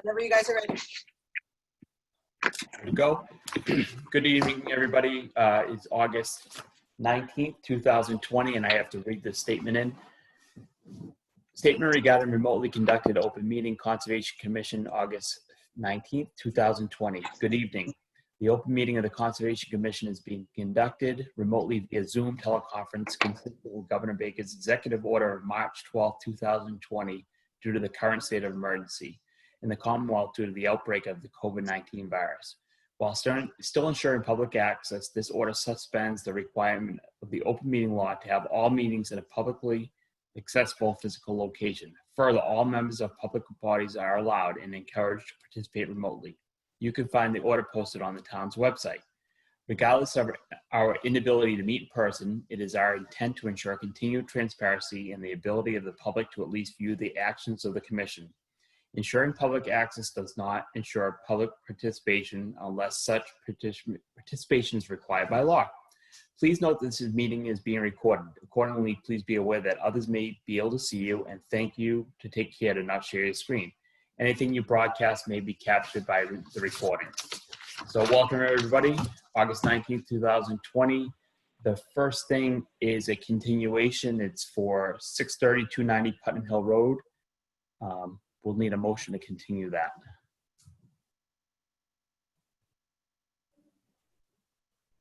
Whenever you guys are ready. There we go. Good evening, everybody. It's August 19th, 2020, and I have to read this statement in. Statement regarding remotely conducted open meeting, Conservation Commission, August 19th, 2020. Good evening. The open meeting of the Conservation Commission is being conducted remotely via Zoom teleconference consistent with Governor Baker's executive order of March 12, 2020, due to the current state of emergency in the Commonwealth due to the outbreak of the COVID-19 virus. While still ensuring public access, this order suspends the requirement of the open meeting law to have all meetings in a publicly accessible physical location. Further, all members of public bodies are allowed and encouraged to participate remotely. You can find the order posted on the town's website. Regardless of our inability to meet in person, it is our intent to ensure continued transparency and the ability of the public to at least view the actions of the Commission. Ensuring public access does not ensure public participation unless such participation is required by law. Please note this meeting is being recorded. Accordingly, please be aware that others may be able to see you, and thank you to take care to not share your screen. Anything you broadcast may be captured by the recording. So welcome everybody, August 19th, 2020. The first thing is a continuation. It's for 630 290 Putnam Hill Road. We'll need a motion to continue that.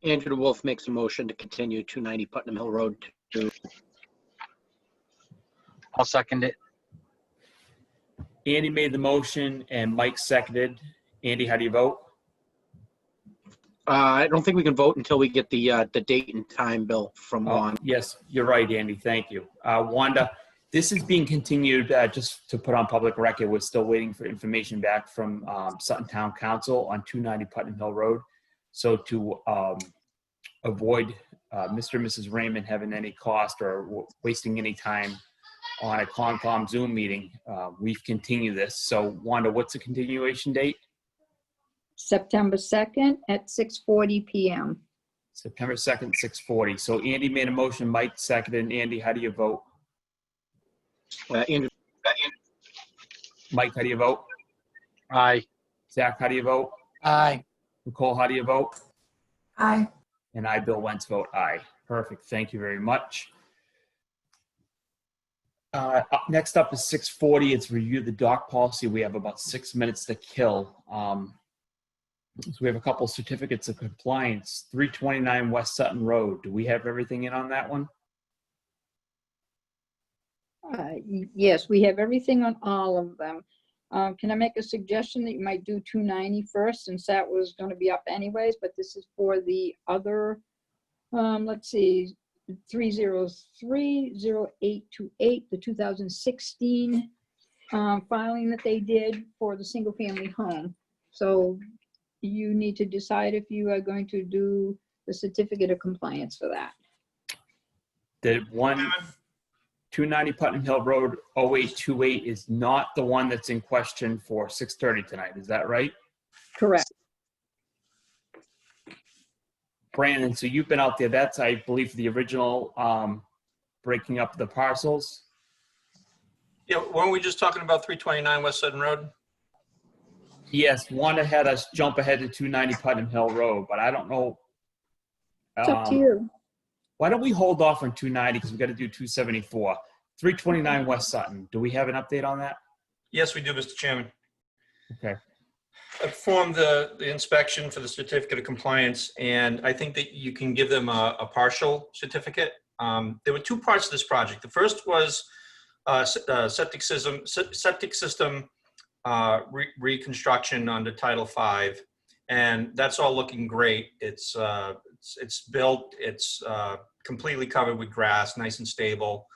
Andrew Wolf makes a motion to continue 290 Putnam Hill Road to. I'll second it. Andy made the motion and Mike seconded. Andy, how do you vote? I don't think we can vote until we get the date and time, Bill, from Wanda. Yes, you're right, Andy. Thank you. Wanda, this is being continued just to put on public record. We're still waiting for information back from Sutton Town Council on 290 Putnam Hill Road. So to avoid Mr. and Mrs. Raymond having any cost or wasting any time on a Concom Zoom meeting, we've continued this. So Wanda, what's the continuation date? September 2nd at 6:40 p.m. September 2nd, 6:40. So Andy made a motion, Mike seconded. And Andy, how do you vote? Andrew. Mike, how do you vote? Aye. Zach, how do you vote? Aye. Nicole, how do you vote? Aye. And I, Bill Wentz, vote aye. Perfect. Thank you very much. Next up is 6:40. It's review the dock policy. We have about 6 minutes to kill. So we have a couple certificates of compliance. 329 West Sutton Road. Do we have everything in on that one? Yes, we have everything on all of them. Can I make a suggestion that you might do 290 first, since that was going to be up anyways, but this is for the other, let's see, 303-0828, the 2016 filing that they did for the single family home. So you need to decide if you are going to do the certificate of compliance for that. The one 290 Putnam Hill Road 0828 is not the one that's in question for 6:30 tonight. Is that right? Correct. Brandon, so you've been out there. That's, I believe, the original breaking up the parcels. Yeah, weren't we just talking about 329 West Sutton Road? Yes, Wanda had us jump ahead to 290 Putnam Hill Road, but I don't know. It's up to you. Why don't we hold off on 290 because we got to do 274. 329 West Sutton. Do we have an update on that? Yes, we do, Mr. Chairman. Okay. I performed the inspection for the certificate of compliance, and I think that you can give them a partial certificate. There were two parts to this project. The first was septic system reconstruction under Title V, and that's all looking great. It's built. It's completely covered with grass, nice and stable.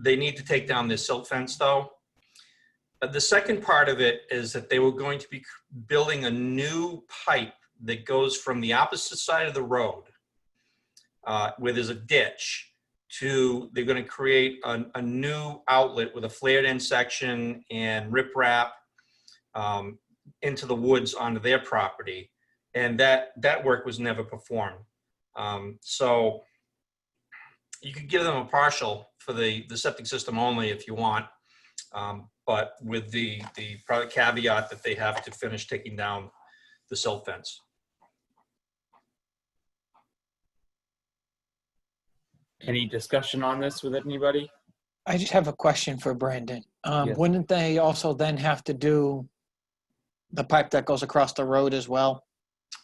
They need to take down this silt fence, though. The second part of it is that they were going to be building a new pipe that goes from the opposite side of the road, where there's a ditch, to they're going to create a new outlet with a flared end section and riprap into the woods onto their property. And that work was never performed. So you could give them a partial for the septic system only if you want. but with the probably caveat that they have to finish taking down the silt fence. Any discussion on this with anybody? I just have a question for Brandon. Yes. Wouldn't they also then have to do the pipe that goes across the road as well?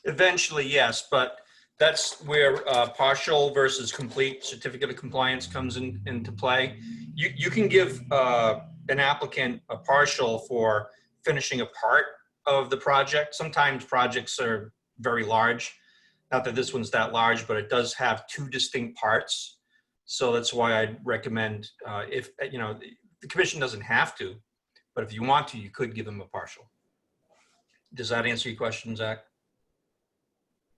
Eventually, yes, but that's where partial versus complete certificate of compliance comes into play. You can give an applicant a partial for finishing a part of the project. Sometimes projects are very large. Not that this one's that large, but it does have two distinct parts. So that's why I'd recommend, if, the commission doesn't have to, but if you want to, you could give them a partial. Does that answer your question, Zach?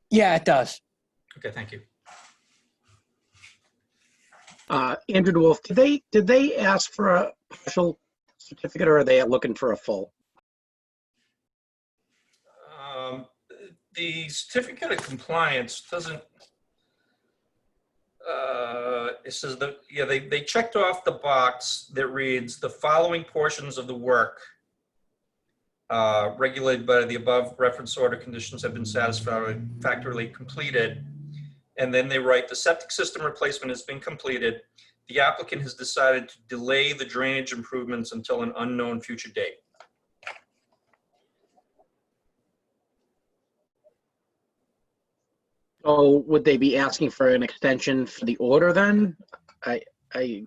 Yeah, it does. Okay, thank you. Andrew DeWolf, did they ask for a partial certificate or are they looking for a full? The certificate of compliance doesn't, it says that, yeah, they checked off the box that reads the following portions of the work regulated by the above reference order conditions have been satisfactorily completed. And then they write the septic system replacement has been completed. The applicant has decided to delay the drainage improvements until an unknown future date. So would they be asking for an extension for the order then?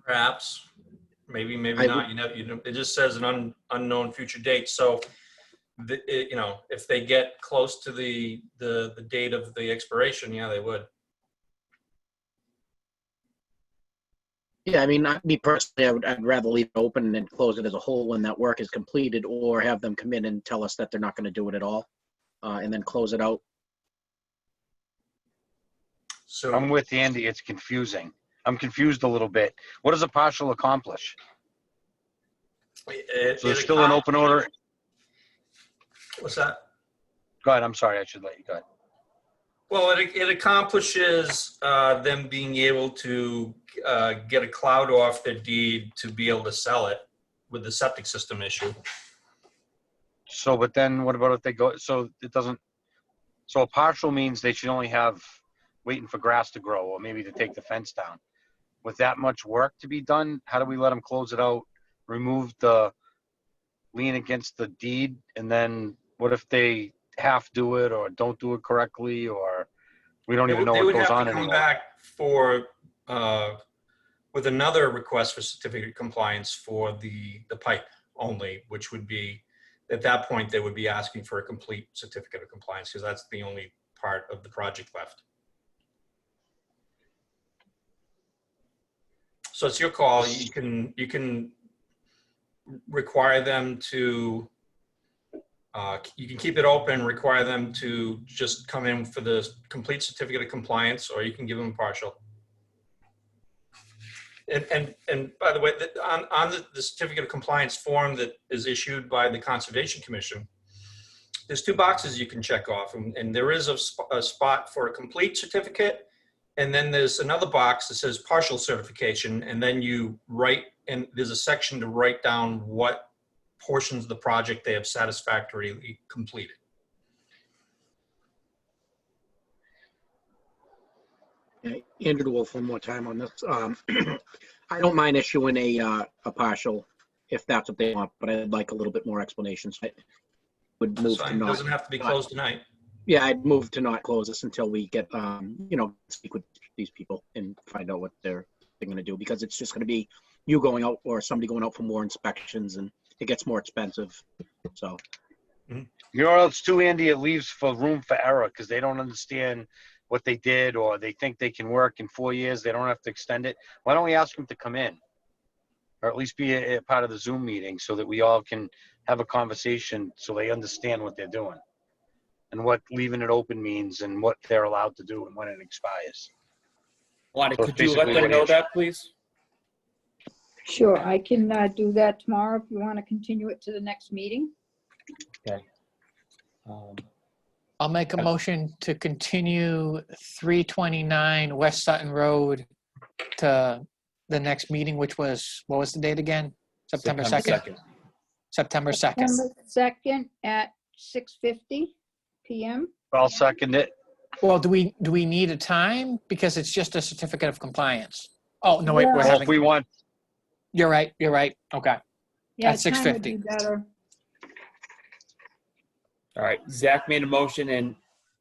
Perhaps, maybe I not. It just says an unknown future date. So, if they get close to the date of the expiration, yeah, they would. Yeah, I mean, me personally, I'd rather leave it open and close it as a whole when that work is completed, or have them come in and tell us that they're not going to do it at all, and then close it out. So I'm with Andy. It's confusing. I'm confused a little bit. What does a partial accomplish? So there's still an open order. What's that? Go ahead. I'm sorry. I should let you go ahead. Well, it accomplishes them being able to get a cloud off their deed to be able to sell it with the septic system issue. So, but then what about if they go, so it doesn't, so a partial means they should only have waiting for grass to grow or maybe to take the fence down. With that much work to be done, how do we let them close it out, remove the lien against the deed, and then what if they half do it or don't do it correctly, or we don't even know what goes on They would have to come anymore? back for with another request for certificate of compliance for the pipe only, which would be, at that point, they would be asking for a complete certificate of compliance because that's the only part of the project left. So it's your call. You can require them to, you can keep it open, require them to just come in for the complete certificate of compliance, or you can give them partial. And by the way, on the certificate of compliance form that is issued by the Conservation Commission, there's two boxes you can check off, and there is a spot for a complete certificate, and then there's another box that says partial certification, and then you write, and there's a section to write down what portions of the project they have satisfactorily completed. Yeah, Andrew DeWolf, one more time on this. I don't mind issuing a partial if that's what they want, but I'd like a little bit more explanation. So I would move to It not. doesn't have to be closed tonight. Yeah, I'd move to not close this until we get, speak with these people and find out what they're going to do, because it's just going to be you going out or somebody going out for more inspections, and it gets more expensive. So. You know what else too, Andy? It leaves for room for error because they don't understand what they did, or they think they can work in 4 years. They don't have to extend it. Why don't we ask them to come in, or at least be a part of the Zoom meeting so that we all can have a conversation so they understand what they're doing and what leaving it open means and what they're allowed to do and when it expires. Lonnie, So it's could you let basically them what know it- that, please? Sure, I can do that tomorrow if you want to continue it to the next meeting. I'll make a motion to continue 329 West Sutton Road to the next meeting, which was, what was the date again? September 2nd. September 2nd. September 2nd at 6:50 PM. I'll second it. Well, do we need a time? Because it's just a certificate of compliance. Oh, no, wait, we're Well, Well, if having, we want, you're right. Okay. Yeah, At time would 6:50. be better. All right, Zach made a motion and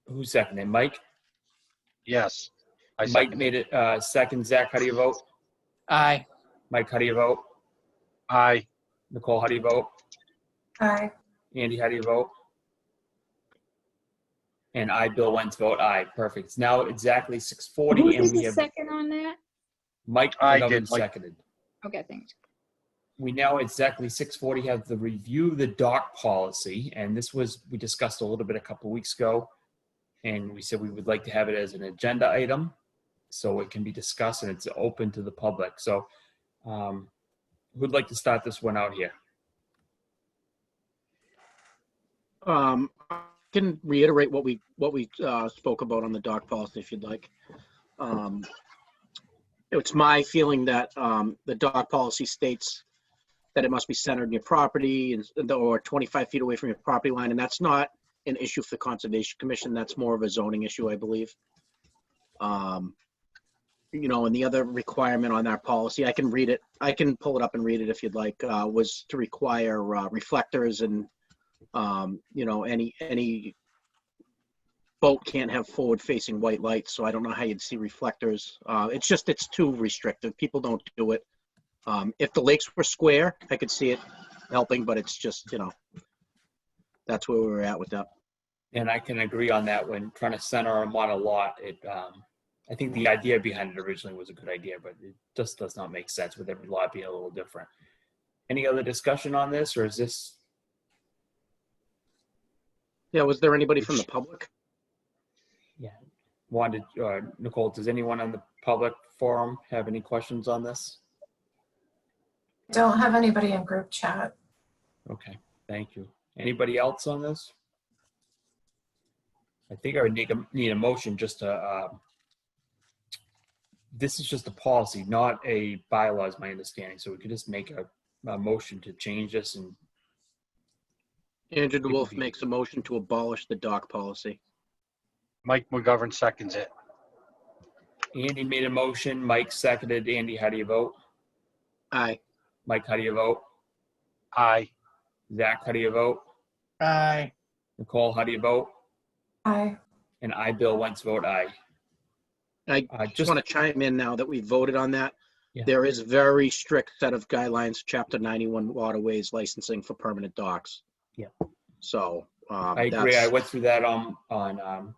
who seconded? Mike? yes. I Mike second made it. it, second. Zach, how do you vote? Aye. Mike, how do you vote? Aye. Nicole, how do you vote? Aye. Andy, how do you vote? And I, Bill Wentz, vote aye. Perfect. It's now exactly 6:40 Who and did we the have second on that? Mike I McGovern did, Mike. seconded. Okay, thanks. We now exactly 6:40 have the review of the dock policy, and this was, we discussed a little bit a couple weeks ago, and we said we would like to have it as an agenda item so it can be discussed and it's open to the public. So who'd like to start this one out here? I can reiterate what we spoke about on the dock policy if you'd like. It's my feeling that the dock policy states that it must be centered in your property or 25 feet away from your property line, and that's not an issue for the Conservation Commission. That's more of a zoning issue, I believe. You know, and the other requirement on our policy, I can read it. I can pull it up and read it if you'd like. Was to require reflectors and you know, any boat can't have forward-facing white lights, so I don't know how you'd see reflectors. It's too restrictive. People don't do it. If the lakes were square, I could see it helping, but it's just, you know, that's where we were at with that. And I can agree on that. When trying to center them on a lot, I think the idea behind it originally was a good idea, but it just does not make sense with every lot being a little different. Any other discussion on this, or is this? Yeah, was there anybody from the public? Yeah. Nicole, does anyone on the public forum have any questions on this? Don't have anybody in group chat. Okay, thank you. Anybody else on this? I think I would need a motion just to, this is just a policy, not a bylaw is my understanding. So we could just make a motion to change this and. Andrew DeWolf makes a motion to abolish the dock policy. Mike McGovern seconds it. Andy made a motion, Mike seconded. Andy, how do you vote? Aye. Mike, how do you vote? Aye. Zach, how do you vote? Aye. Nicole, how do you vote? Aye. And I, Bill Wentz, vote aye. I just want to chime in now that we voted on that. Yeah. There is very strict set of guidelines, Chapter 91 waterways licensing for permanent docks. Yeah. So I agree. I went through that on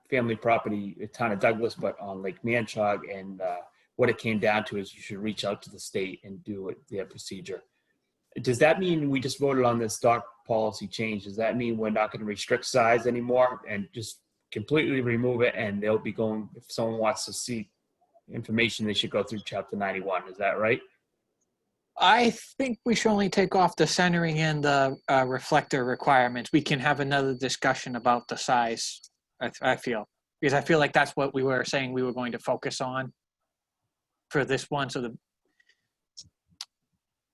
family property, town of Douglas, but on Lake Manchog, and what it came down to is you should reach out to the state and do their procedure. Does that mean we just voted on this dock policy change? Does that mean we're not going to restrict size anymore and just completely remove it, and they'll be going, if someone wants to see information, they should go through Chapter 91. Is that right? I think we should only take off the centering and the reflector requirements. We can have another discussion about the size, I feel. Because I feel like that's what we were saying we were going to focus on for this one. So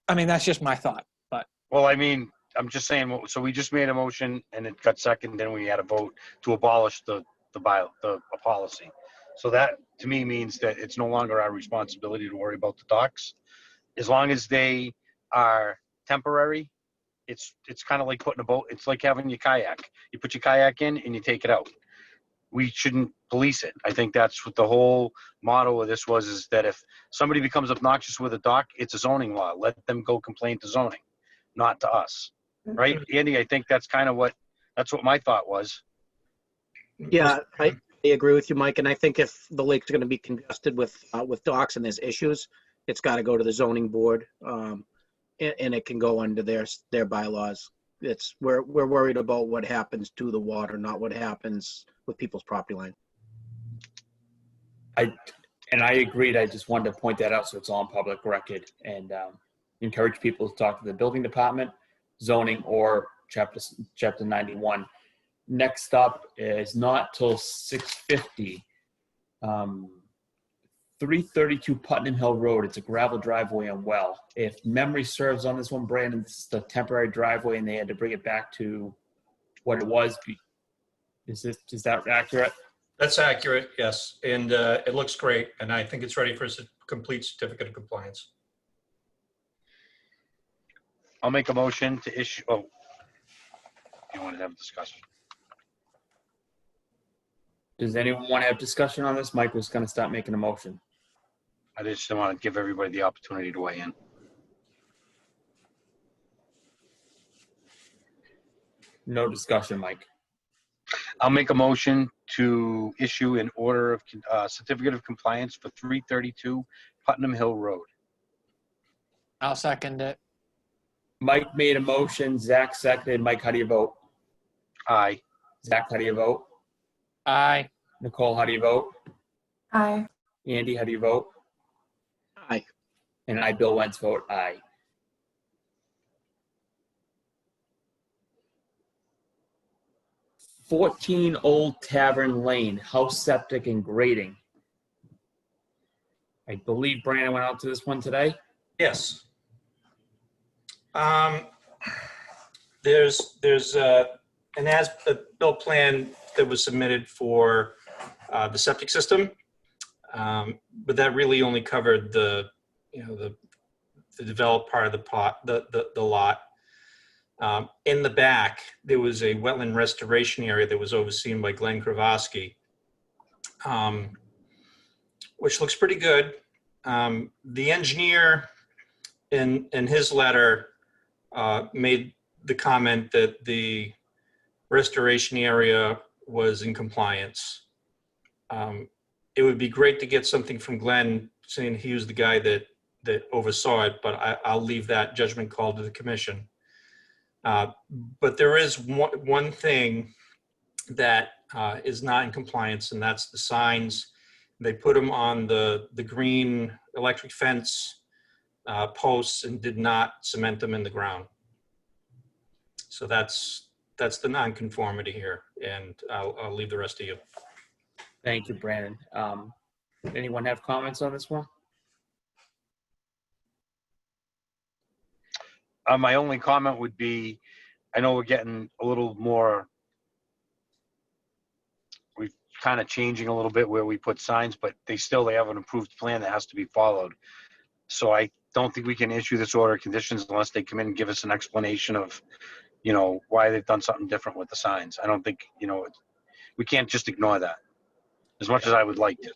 I mean, that's just my thought, but. Well, I mean, I'm just saying, so we just made a motion and it got second, then we had a vote to abolish the policy. So that to me means that it's no longer our responsibility to worry about the docks. As long as they are temporary, it's kind of like putting a boat. It's like having your kayak. You put your kayak in and you take it out. We shouldn't police it. I think that's what the whole motto of this was, is that if somebody becomes obnoxious with a dock, it's a zoning law. Let them go complain to zoning, not to us. Right, Andy? I think that's what my thought was. Yeah, I agree with you, Mike. And I think if the lake's going to be congested with docks and there's issues, it's got to go to the zoning board, and it can go under their bylaws. We're worried about what happens to the water, not what happens with people's property line. I agreed. I just wanted to point that out so it's on public record and encourage people to talk to the building department, zoning, or chapter 91. Next up is not till 6:50. 332 Putnam Hill Road. It's a gravel driveway on well. If memory serves on this one, Brandon, it's the temporary driveway and they had to bring it back to what it was. Is that accurate? That's accurate, yes. And it looks great. And I think it's ready for a complete certificate of compliance. I'll make a motion to issue, oh, you want to have a discussion? Does anyone want to have discussion on this? Mike was going to start making a motion. I just want to give everybody the opportunity to weigh in. No discussion, Mike. I'll make a motion to issue an order of certificate of compliance for 332 Putnam Hill Road. I'll second it. Mike made a motion. Zach seconded. Mike, how do you vote? Aye. Zach, how do you vote? Aye. Nicole, how do you vote? Aye. Andy, how do you vote? Aye. And I, Bill Wentz, vote aye. "14 Old Tavern Lane, house septic and grading." I believe Brandon went out to this one today. Yes. There's an as-built plan that was submitted for the septic system, but that really only covered the developed part of the lot. In the back, there was a wetland restoration area that was overseen by Glenn Kravosky, which looks pretty good. The engineer in his letter made the comment that the restoration area was in compliance. It would be great to get something from Glenn saying he was the guy that oversaw it, but I'll leave that judgment call to the commission. But there is one thing that is not in compliance, and that's the signs. They put them on the green electric fence posts and did not cement them in the ground. So that's the nonconformity here, and I'll leave the rest to you. Thank you, Brandon. Anyone have comments on this one? My only comment would be, I know we're getting a little more, we're kind of changing a little bit where we put signs, but they have an approved plan that has to be followed. So I don't think we can issue this order of conditions unless they come in and give us an explanation of, why they've done something different with the signs. I don't think, we can't just ignore that as much as I would like to.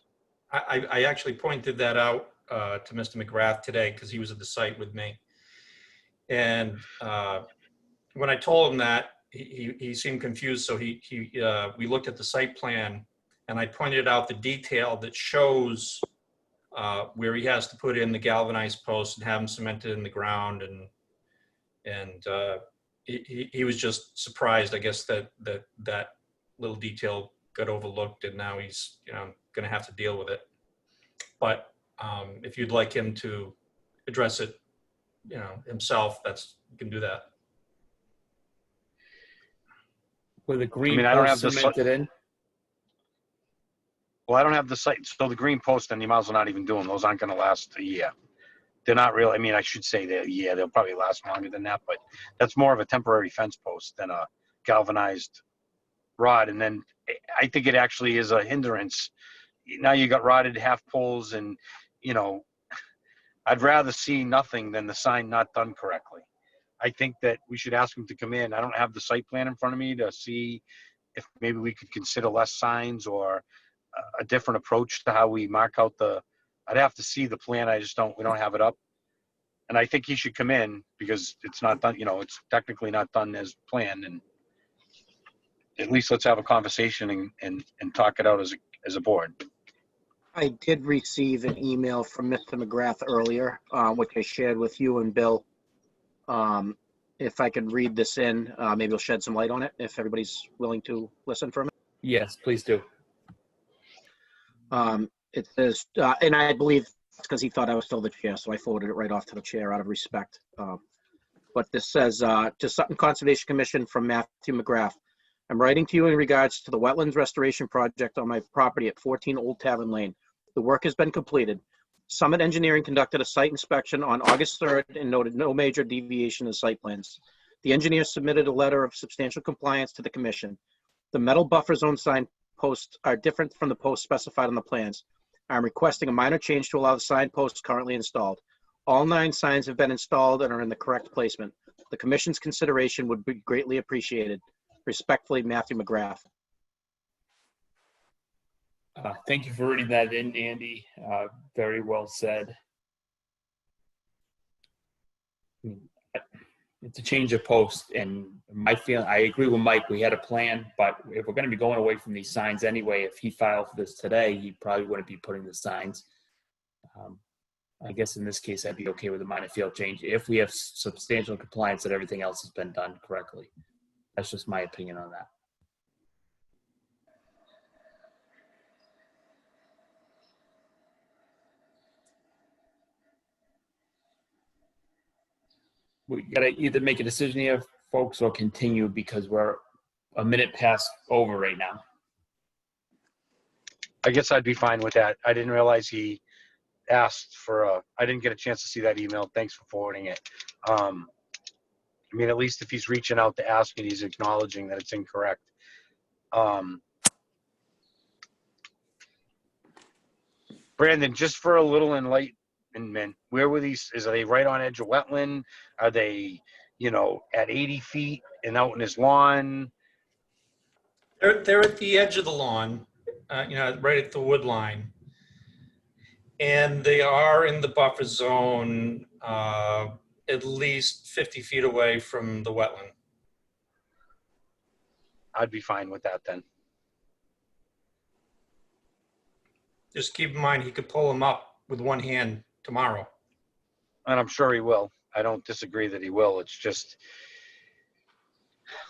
I actually pointed that out to Mr. McGrath today because he was at the site with me. And when I told him that, he seemed confused. So we looked at the site plan, and I pointed out the detail that shows where he has to put in the galvanized posts and have them cemented in the ground. And he was just surprised, I guess, that little detail got overlooked, and now he's going to have to deal with it. But if you'd like him to address it, himself, you can do that. With a green I don't post have the cemented in? Well, I don't have the site. So the green post, and you might as well not even do them. Those aren't going to last a year. They're not real. I should say they'll probably last longer than that, but that's more of a temporary fence post than a galvanized rod. And then I think it actually is a hindrance. Now you got rotted half poles, and, I'd rather see nothing than the sign not done correctly. I think that we should ask them to come in. I don't have the site plan in front of me to see if maybe we could consider less signs or a different approach to how we mark out I'd have to see the plan. We don't have it up. And I think he should come in because it's not done, it's technically not done as planned. And at least let's have a conversation and talk it out as a board. I did receive an email from Mr. McGrath earlier, which I shared with you and Bill. If I could read this in, maybe it'll shed some light on it if everybody's willing to listen for a minute. Yes, please do. It says, and I believe it's because he thought I was still the chair, so I forwarded it right off to the chair out of respect. But this says, to Sutton Conservation Commission from Matthew McGrath. I'm writing to you in regards to the wetlands restoration project on my property at 14 Old Tavern Lane. The work has been completed. Summit Engineering conducted a site inspection on August 3rd and noted no major deviation in site plans. The engineer submitted a letter of substantial compliance to the commission. The metal buffer zone sign posts are different from the posts specified on the plans. I'm requesting a minor change to allow the sign posts currently installed. All 9 signs have been installed and are in the correct placement. The commission's consideration would be greatly appreciated. Respectfully, Matthew McGrath. Thank you for reading that in, Andy. Very well said. It's a change of post, and my feeling, I agree with Mike. We had a plan, but if we're going to be going away from these signs anyway, if he filed for this today, he probably wouldn't be putting the signs. I guess in this case, I'd be okay with a minor field change if we have substantial compliance that everything else has been done correctly. That's just my opinion on that. We got to either make a decision here, folks, or continue because we're a minute past over right now. I guess I'd be fine with that. I didn't realize he asked for I didn't get a chance to see that email. Thanks for forwarding it. I mean, at least if he's reaching out to ask and he's acknowledging that it's incorrect. Brandon, just for a little enlightenment, where were these? Are they right on edge of wetland? Are they, at 80 feet and out in his lawn? They're at the edge of the lawn, right at the wood line. And they are in the buffer zone at least 50 feet away from the wetland. I'd be fine with that then. Just keep in mind, he could pull them up with one hand tomorrow. And I'm sure he will. I don't disagree that he will. It's just,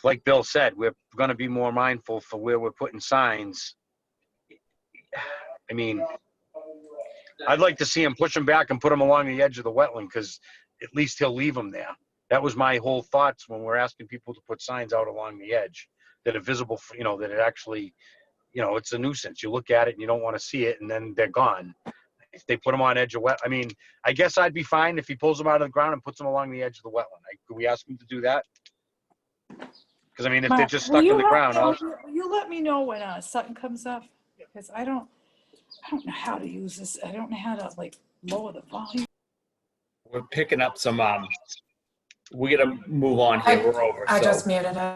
like Bill said, we're going to be more mindful for where we're putting signs. I mean, I'd like to see him push them back and put them along the edge of the wetland because at least he'll leave them there. That was my whole thoughts when we're asking people to put signs out along the edge that are visible, for, that it actually, it's a nuisance. You look at it and you don't want to see it and then they're gone. If they put them on edge of wet, I mean, I guess I'd be fine if he pulls them out of the ground and puts them along the edge of the wetland. Could we ask him to do that? Because I mean, if they're just stuck in the ground, Will you let me know when Sutton comes up? Because I don't know how to use this. I don't know how to lower the volume. We're picking up some, we got to move on here. We're over. I so. just muted it.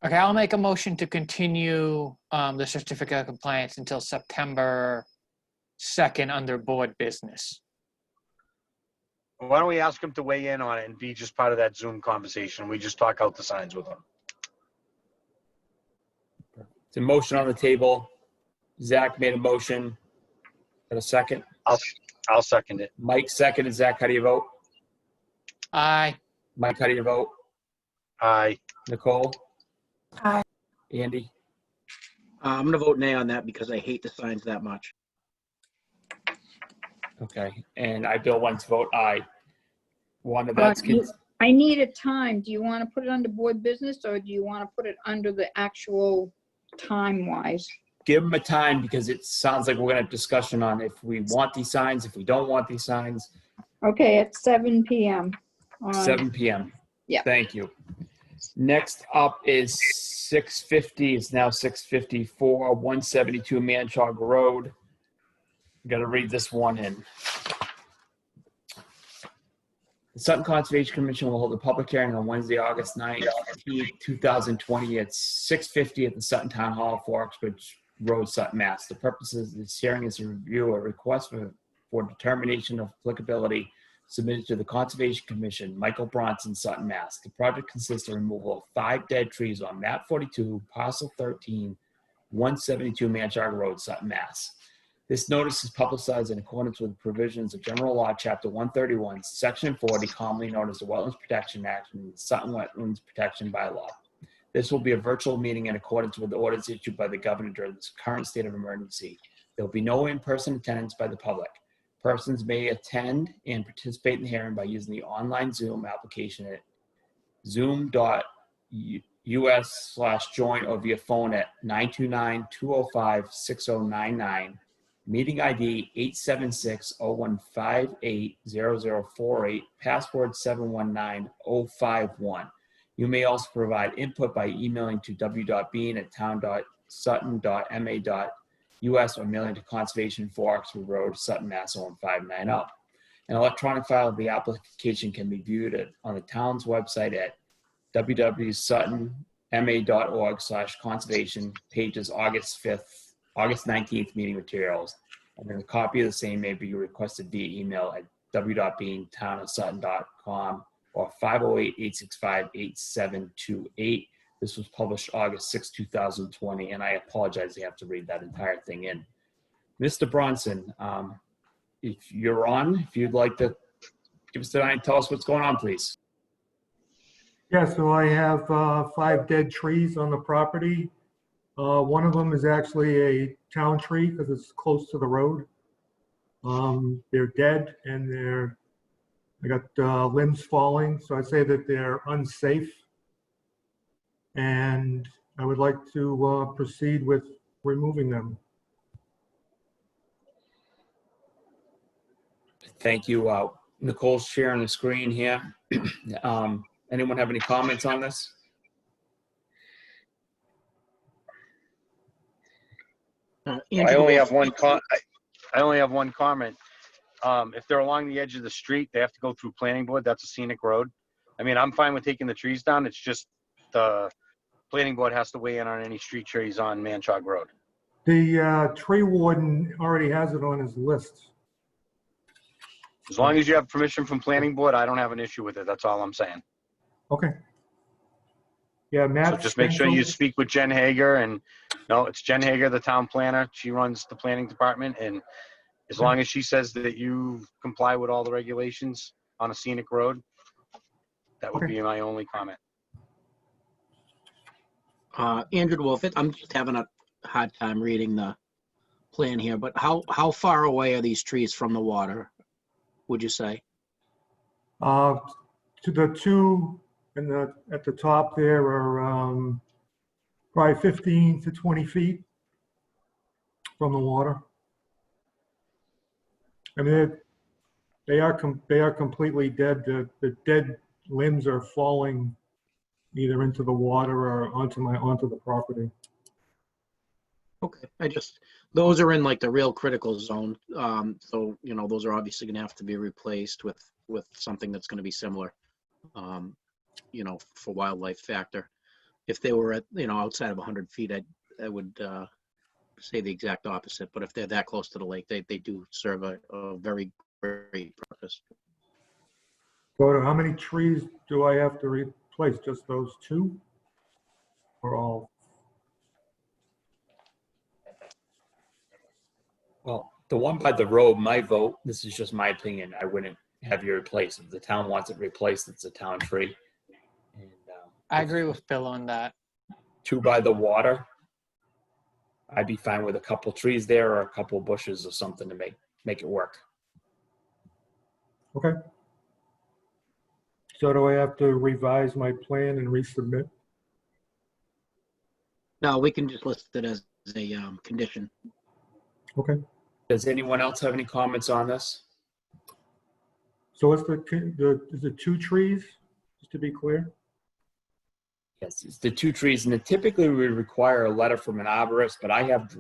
Okay, I'll make a motion to continue the certificate of compliance until September 2nd under board business. why don't we ask him to weigh in on it and be just part of that Zoom conversation? We just talk out the signs with him. It's a motion on the table. Zach made a motion. Got a second? I'll second it. Mike seconded. Zach, how do you vote? Aye. Mike, how do you vote? Aye. Nicole? Aye. Andy? I'm going to vote nay on that because I hate the signs that much. Okay. And Bill wants to vote aye. One of that's I need a time. Do you want to put it under board business or do you want to put it under the actual time-wise? give them a time because it sounds like we're going to have discussion on if we want these signs, if we don't want these signs. Okay, at 7 p.m. 7 p.m. Yeah. Thank you. Next up is 650. It's now 654, 172 Manchog Road. Got to read this one in. The Sutton Conservation Commission will hold a public hearing on Wednesday, August 9th, 2020 at 6:50 at the Sutton Town Hall, 4 Oxbridge Road, Sutton, Mass. The purpose of this hearing is to review a request for determination of applicability submitted to the Conservation Commission, Michael Bronson, Sutton, Mass. The project consists of removal of 5 dead trees on map 42, parcel 13, 172 Manchog Road, Sutton, Mass. This notice is publicized in accordance with the provisions of General Law, Chapter 131, Section 40, commonly known as the Wetlands Protection Act and the Sutton Wetlands Protection Bylaw. This will be a virtual meeting in accordance with the orders issued by the governor during this current state of emergency. There will be no in-person attendance by the public. Persons may attend and participate in the hearing by using the online Zoom application at zoom.us/join or via phone at 929-205-6099. Meeting ID 876-015-80048, password 719051. You may also provide input by emailing to w.bean@town.sutton.ma.us or mailing to Conservation 4 Oxford Road, Sutton, Mass. 01590. An electronic file of the application can be viewed on the town's website at www.suttonma.org/conservation, pages August 19th meeting materials. And then a copy of the same may be requested via email at w.beantown@sutton.com or 508-865-8728. This was published August 6, 2020, and I apologize I have to read that entire thing in. Mr. Bronson, if you're on, if you'd like to give us tonight, tell us what's going on, please. Yeah, so I have 5 dead trees on the property. One of them is actually a town tree because it's close to the road. They're dead and I got limbs falling, so I say that they're unsafe. And I would like to proceed with removing them. Thank you. Nicole's sharing the screen here. Anyone have any comments on this? I Andrew, only have one comment. If they're along the edge of the street, they have to go through planning board. That's a scenic road. I mean, I'm fine with taking the trees down. It's just the planning board has to weigh in on any street trees on Manchog Road. The tree warden already has it on his list. As long as you have permission from planning board, I don't have an issue with it. That's all I'm saying. Okay. Yeah, Matt. So just make sure you speak with Jen Hager, and no, it's Jen Hager, the town planner. She runs the planning department, and as long as she says that you comply with all the regulations on a scenic road, that would be my only comment. Andrew Wolf, I'm just having a hard time reading the plan here, but how far away are these trees from the water, would you say? To the two at the top there are probably 15 to 20 feet from the water. I mean, they are completely dead. The dead limbs are falling either into the water or onto the property. Okay, those are in like the real critical zone. So, those are obviously gonna have to be replaced with something that's gonna be similar, for wildlife factor. If they were at, outside of 100 feet, I would say the exact opposite. But if they're that close to the lake, they do serve a very great purpose. So how many trees do I have to replace? Just those 2 or all? Well, the one by the road, my vote, this is just my opinion, I wouldn't have you replaced. If the town wants it replaced, it's a town tree. And, I agree with Bill on that. 2 by the water, I'd be fine with a couple trees there or a couple bushes or something to make it work. Okay. So do I have to revise my plan and resubmit? No, we can just list it as a condition. Okay. Does anyone else have any comments on this? So is it 2 trees, just to be clear? Yes, it's the 2 trees, and typically we require a letter from an arborist, but I have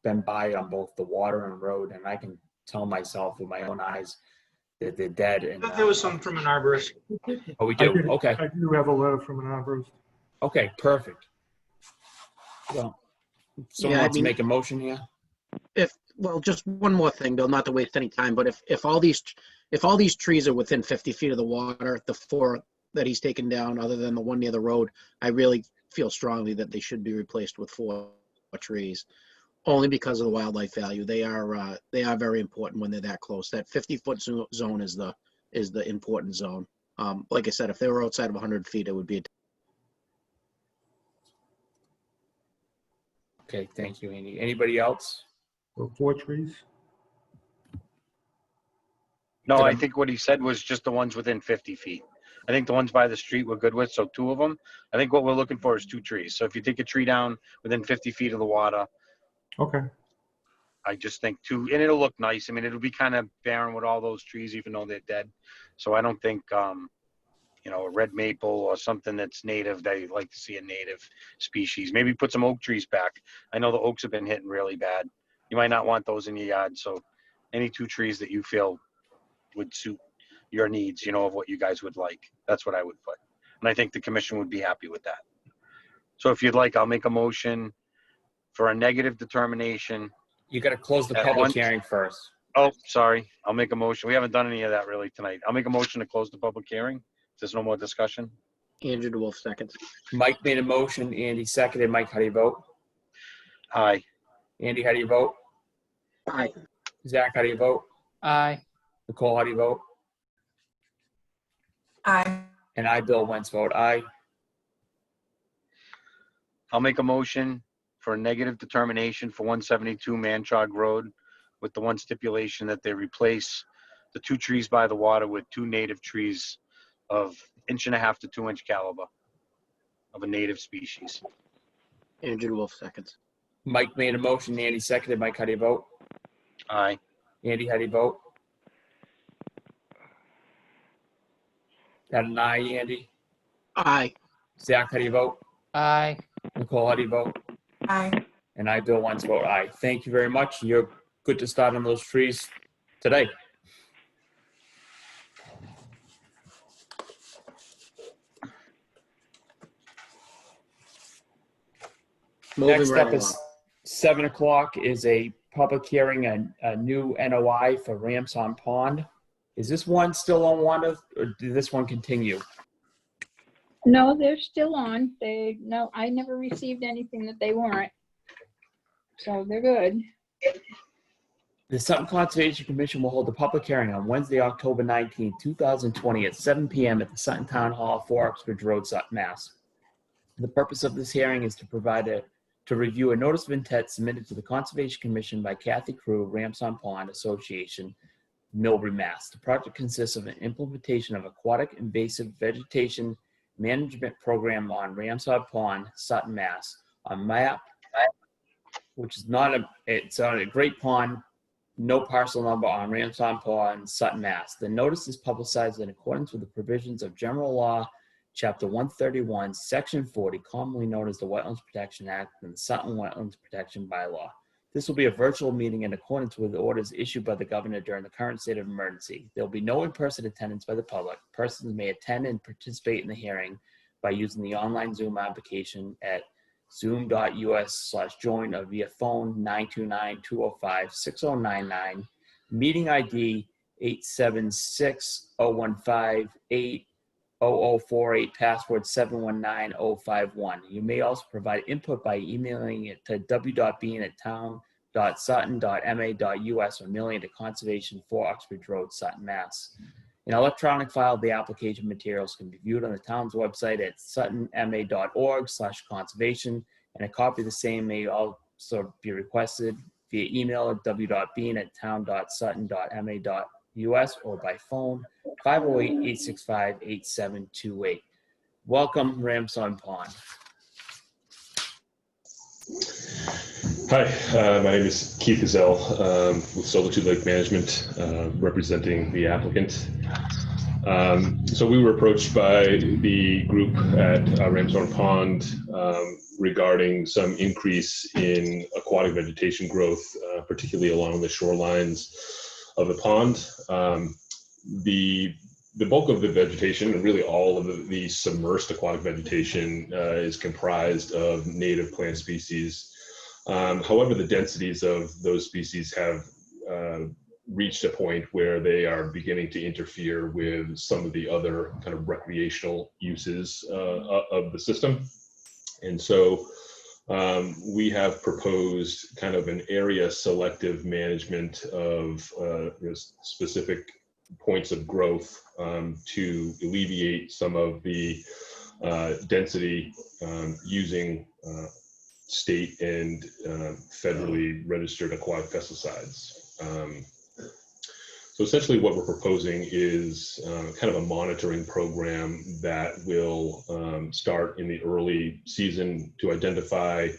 been by on both the water and road, and I can tell myself with my own eyes that they're dead. And There was some from an arborist. oh, we do? Okay. I do have a letter from an arborist. Okay, perfect. Well, someone Yeah, wants to make a motion here? Well, just one more thing, Bill, not to waste any time, but if all these trees are within 50 feet of the water, the 4 that he's taken down, other than the one near the road, I really feel strongly that they should be replaced with 4 trees, only because of the wildlife value. They are very important when they're that close. That 50-foot zone is the important zone. Like I said, if they were outside of 100 feet, it would be. Okay, thank you, Andy. Anybody else? So 4 trees? No, I think what he said was just the ones within 50 feet. I think the ones by the street we're good with, so 2 of them. I think what we're looking for is 2 trees. So if you take a tree down within 50 feet of the water, Okay. I just think too, and it'll look nice. I mean, it'll be kind of barren with all those trees, even though they're dead. So I don't think, you know, a red maple or something that's native, they like to see a native species. Maybe put some oak trees back. I know the oaks have been hitting really bad. You might not want those in your yard. So any 2 trees that you feel would suit your needs, you know, of what you guys would like. That's what I would put. And I think the commission would be happy with that. So if you'd like, I'll make a motion for a negative determination. You got to close the At public once. hearing first. Oh, sorry. I'll make a motion. We haven't done any of that really tonight. I'll make a motion to close the public hearing. If there's no more discussion. Andrew DeWolf seconds. Mike made a motion. Andy seconded. Mike, how do you vote? Aye. Andy, how do you vote? Aye. Zach, how do you vote? Aye. Nicole, how do you vote? Aye. And I, Bill Wentz, vote aye. I'll make a motion for a negative determination for 172 Manchog Road with the one stipulation that they replace the 2 trees by the water with 2 native trees of 1.5 to 2 inch caliber of a native species. Andrew DeWolf seconds. Mike made a motion. Andy seconded. Mike, how do you vote? Aye. Andy, how do you vote? Got an aye, Andy. Aye. Zach, how do you vote? Aye. Nicole, how do you vote? Aye. And I, Bill Wentz, vote aye. Thank you very much. You're good to start on those trees today. Moving Next right up along. is 7 o'clock is a public hearing, a new NOI for Ramson Pond. Is this one still on water, or did this one continue? No, they're still on. No, I never received anything that they weren't. So they're good. The Sutton Conservation Commission will hold a public hearing on Wednesday, October 19, 2020 at 7 p.m. at the Sutton Town Hall, 4 Uxbridge Road, Sutton, Mass. The purpose of this hearing is to review a notice of intent submitted to the Conservation Commission by Kathy Crew, Ramson Pond Association, Millbury, Mass. The project consists of an implementation of aquatic invasive vegetation management program on Ramson Pond, Sutton, Mass. On map, which is it's on a great pond, no parcel number on Ramson Pond, Sutton, Mass. The notice is publicized in accordance with the provisions of General Law, Chapter 131, Section 40, commonly known as the Wetlands Protection Act and the Sutton Wetlands Protection Bylaw. This will be a virtual meeting in accordance with the orders issued by the governor during the current state of emergency. There will be no in-person attendance by the public. Persons may attend and participate in the hearing by using the online Zoom application at zoom.us/join or via phone 929-205-6099, meeting ID 876-015-80048, password 719051. You may also provide input by emailing it to w.bean@town.sutton.ma.us or mailing it to Conservation 4 Uxbridge Road, Sutton, Mass. An electronic file of the application materials can be viewed on the town's website at suttonma.org/conservation, and a copy of the same may also be requested via email at w.bean@town.sutton.ma.us or by phone 508-865-8728. Welcome, Ramson Pond. Hi, my name is Keith Gazelle with Solitude Lake Management, representing the applicant. So we were approached by the group at Ramson Pond regarding some increase in aquatic vegetation growth, particularly along the shorelines of the pond. The bulk of the vegetation, and really all of the submersed aquatic vegetation, is comprised of native plant species. However, the densities of those species have reached a point where they are beginning to interfere with some of the other kind of recreational uses of the system. And so we have proposed kind of an area selective management of specific points of growth to alleviate some of the density using state and federally registered aquatic pesticides. So essentially what we're proposing is kind of a monitoring program that will start in the early season to identify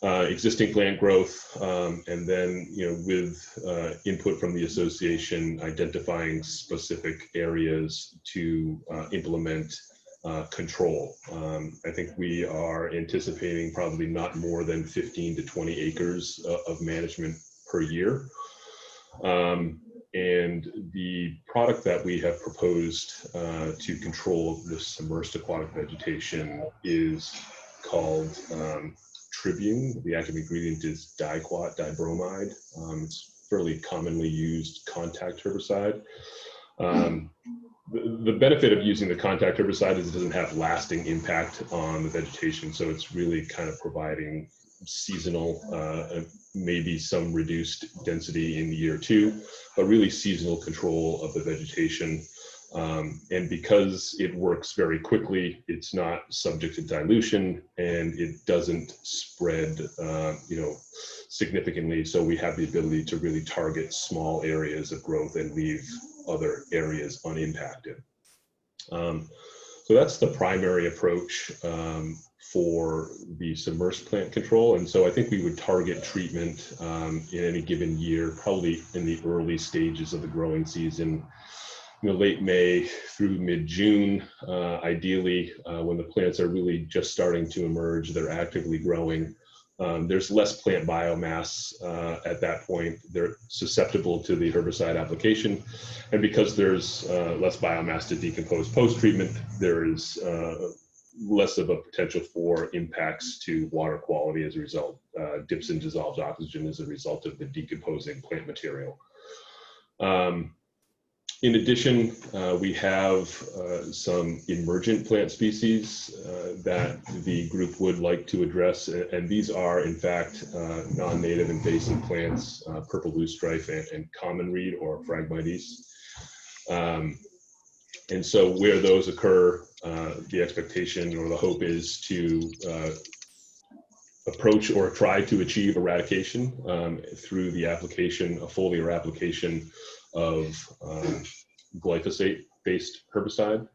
existing plant growth, and then, with input from the association, identifying specific areas to implement control. I think we are anticipating probably not more than 15 to 20 acres of management per year. And the product that we have proposed to control this submersed aquatic vegetation is called Tribune. The active ingredient is diquat dibromide. It's fairly commonly used contact herbicide. The benefit of using the contact herbicide is it doesn't have lasting impact on the vegetation. So it's really kind of providing seasonal, maybe some reduced density in year 2, but really seasonal control of the vegetation. And because it works very quickly, it's not subject to dilution, and it doesn't spread, significantly. So we have the ability to really target small areas of growth and leave other areas unimpacted. So that's the primary approach for the submersed plant control. And so I think we would target treatment in any given year, probably in the early stages of the growing season, late May through mid-June, ideally, when the plants are really just starting to emerge, they're actively growing. There's less plant biomass at that point. They're susceptible to the herbicide application. And because there's less biomass to decompose post-treatment, there is less of a potential for impacts to water quality as a result, dips in dissolved oxygen as a result of the decomposing plant material. In addition, we have some emergent plant species that the group would like to address, and these are, in fact, non-native invasive plants, purple loosestrife and common reed or Phragmites. And so where those occur, the expectation or the hope is to approach or try to achieve eradication through the application, a foliar application of glyphosate-based herbicide.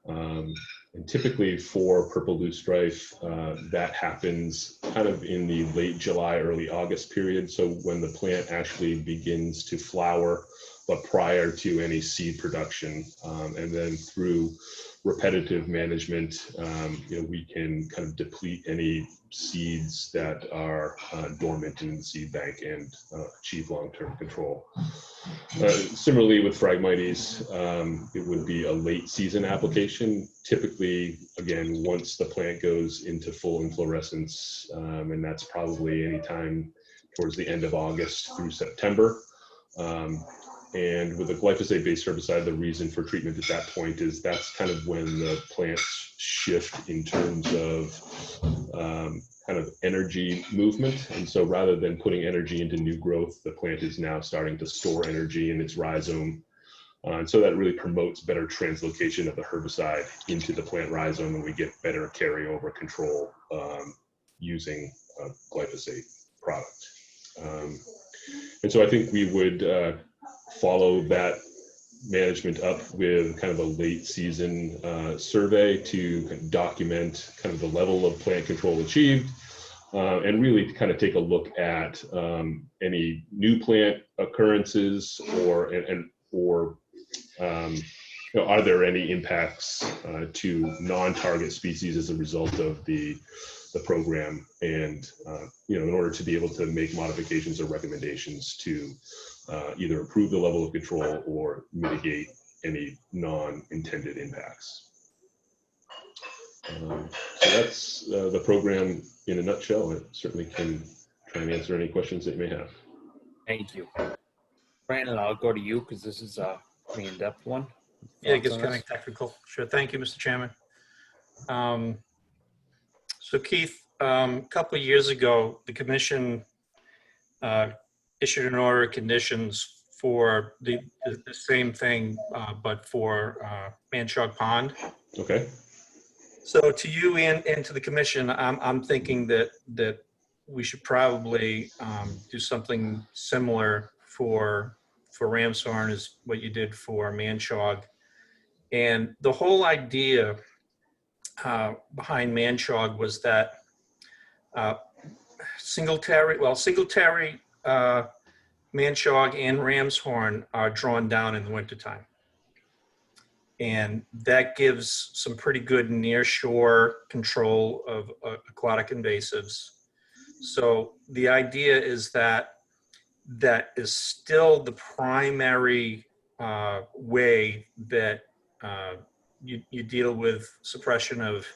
And typically for purple loosestrife, that happens kind of in the late July, early August period. So when the plant actually begins to flower, but prior to any seed production. And then through repetitive management, we can kind of deplete any seeds that are dormant in the seed bank and achieve long-term control. Similarly with Phragmites, it would be a late season application. Typically, again, once the plant goes into full inflorescence, and that's probably anytime towards the end of August through September. And with a glyphosate-based herbicide, the reason for treatment at that point is that's kind of when the plants shift in terms of kind of energy movement. And so rather than putting energy into new growth, the plant is now starting to store energy in its rhizome. And so that really promotes better translocation of the herbicide into the plant rhizome, and we get better carryover control using a glyphosate product. And so I think we would follow that management up with kind of a late season survey to document kind of the level of plant control achieved, and really to kind of take a look at any new plant occurrences or are there any impacts to non-target species as a result of the program, and in order to be able to make modifications or recommendations to either improve the level of control or mitigate any non-intended impacts. So that's the program in a nutshell. I certainly can try and answer any questions that you may have. Thank you. Brandon, I'll go to you because this is a pretty in-depth one. Yeah, it gets kind of technical. Sure. Thank you, Mr. Chairman. So Keith, a couple of years ago, the commission issued an order of conditions for the same thing, but for Manchog Pond. Okay. So to you and to the commission, I'm thinking that we should probably do something similar for Ramshorn as what you did for Manchog. And the whole idea behind Manchog was that Singletary, Manchog and Ramshorn are drawn down in the wintertime. And that gives some pretty good near shore control of aquatic invasives. So the idea is that that is still the primary way that you deal with suppression of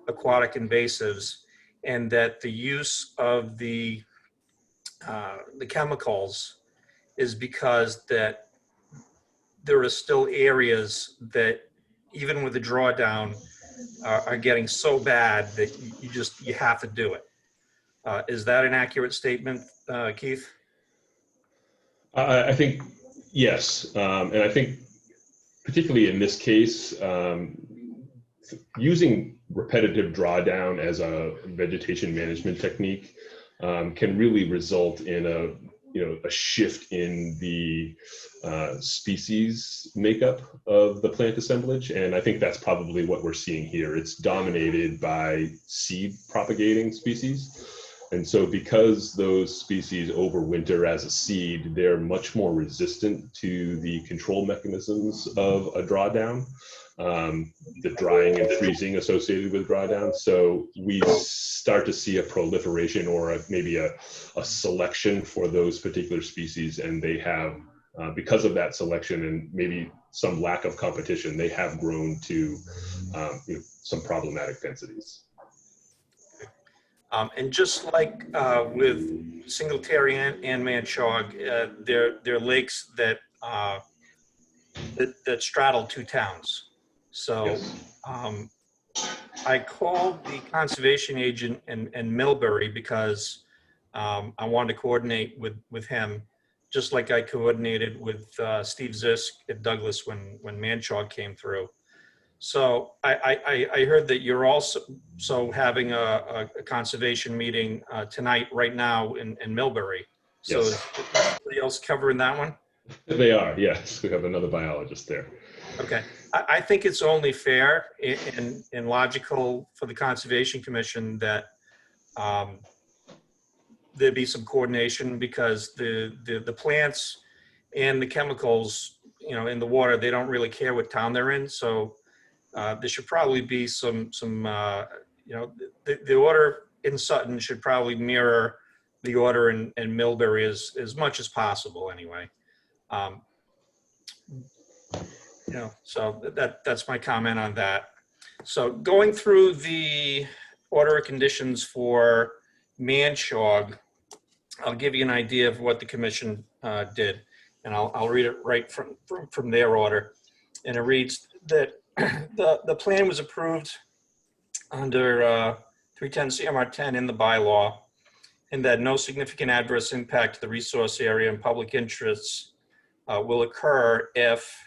aquatic invasives, and that the use of the chemicals is because that there are still areas that, even with the drawdown, are getting so bad that you have to do it. Is that an accurate statement, Keith? I think yes, and I think particularly in this case, using repetitive drawdown as a vegetation management technique can really result in a shift in the species makeup of the plant assemblage, and I think that's probably what we're seeing here. It's dominated by seed propagating species. And so because those species overwinter as a seed, they're much more resistant to the control mechanisms of a drawdown, the drying and freezing associated with drawdown. So we start to see a proliferation or maybe a selection for those particular species. And they have, because of that selection and maybe some lack of competition, they have grown to some problematic densities. And just like with Singletary and Manchog, they're lakes that that straddle two towns. So Yes. I called the conservation agent in Millbury because I wanted to coordinate with him, just like I coordinated with Steve Zisk at Douglas when Manchog came through. So I heard that you're also having a conservation meeting tonight, right now in Millbury. So Yes. is somebody else covering that one? They are, yes. We have another biologist there. Okay. I think it's only fair and logical for the Conservation Commission that there be some coordination, because the plants and the chemicals, in the water, they don't really care what town they're in. So there should probably be some the order in Sutton should probably mirror the order in Millbury as much as possible anyway. So that's my comment on that. So going through the order of conditions for Manchog, I'll give you an idea of what the commission did, and I'll read it right from their order. And it reads that the plan was approved under 310 CMR 10 in the bylaw, and that no significant adverse impact to the resource area and public interests will occur if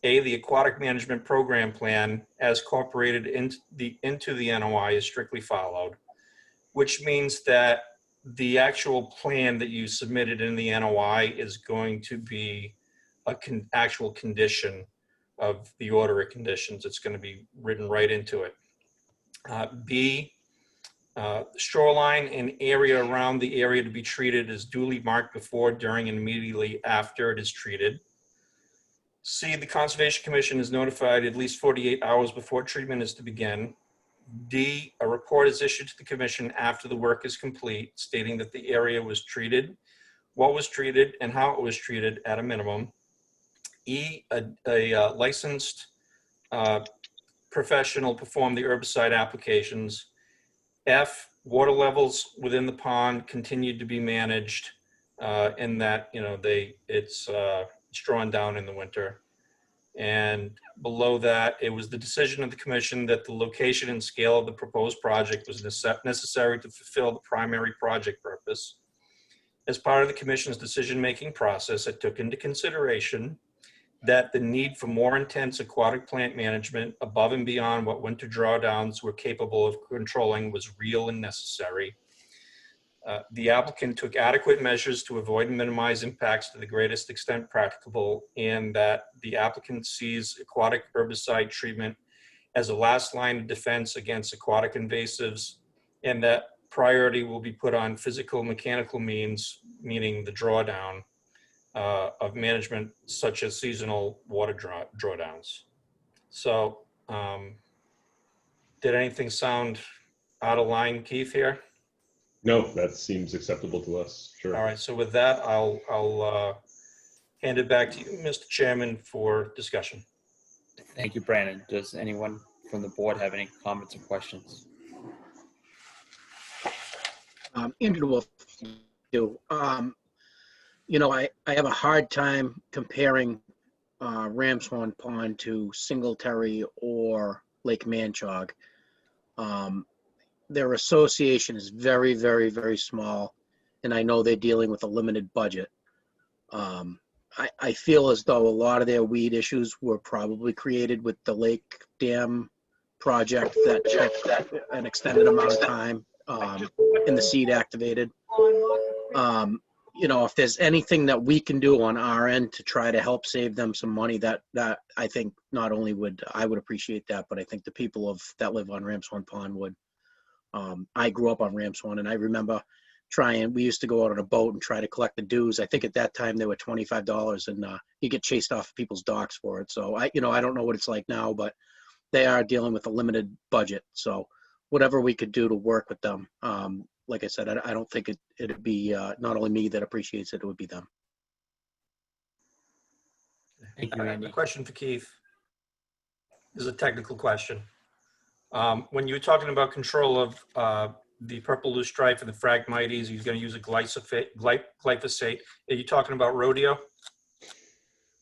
the aquatic management program plan as incorporated into the NOI is strictly followed, which means that the actual plan that you submitted in the NOI is going to be an actual condition of the order of conditions. It's going to be written right into it. B, shoreline and area around the area to be treated is duly marked before, during, and immediately after it is treated. C, the Conservation Commission is notified at least 48 hours before treatment is to begin. D, a report is issued to the Commission after the work is complete, stating that the area was treated, what was treated, and how it was treated at a minimum. E, a licensed professional performed the herbicide applications. F, water levels within the pond continued to be managed in that, it's drawn down in the winter. And below that, it was the decision of the commission that the location and scale of the proposed project was necessary to fulfill the primary project purpose. As part of the commission's decision-making process, it took into consideration that the need for more intense aquatic plant management above and beyond what winter drawdowns were capable of controlling was real and necessary. The applicant took adequate measures to avoid and minimize impacts to the greatest extent practicable, and that the applicant sees aquatic herbicide treatment as a last line of defense against aquatic invasives, and that priority will be put on physical mechanical means, meaning the drawdown of management, such as seasonal water drawdowns. So did anything sound out of line, Keith, here? No, that seems acceptable to us. Sure. All right, so with that, I'll hand it back to you, Mr. Chairman, for discussion. Thank you, Brandon. Does anyone from the board have any comments or questions? Andrew will do. You know, I have a hard time comparing Ramshorn Pond to Singletary or Lake Manchog. Their association is very, very, very small, and I know they're dealing with a limited budget. I feel as though a lot of their weed issues were probably created with the Lake Dam project that took an extended amount of time and the seed activated. You know, if there's anything that we can do on our end to try to help save them some money, that I think not only would I would appreciate that, but I think the people that live on Ramshorn Pond would. I grew up on Ramshorn, and I remember we used to go out on a boat and try to collect the dues. I think at that time they were $25, and you get chased off people's docks for it. So I don't know what it's like now, but they are dealing with a limited budget. So whatever we could do to work with them. Like I said, I don't think it'd be not only me that appreciates it, it would be them. Thank you, I have Andy. a question for Keith. This is a technical question. When you were talking about control of the purple loosestrife and the Phragmites, he's going to use a glyphosate. Are you talking about rodeo?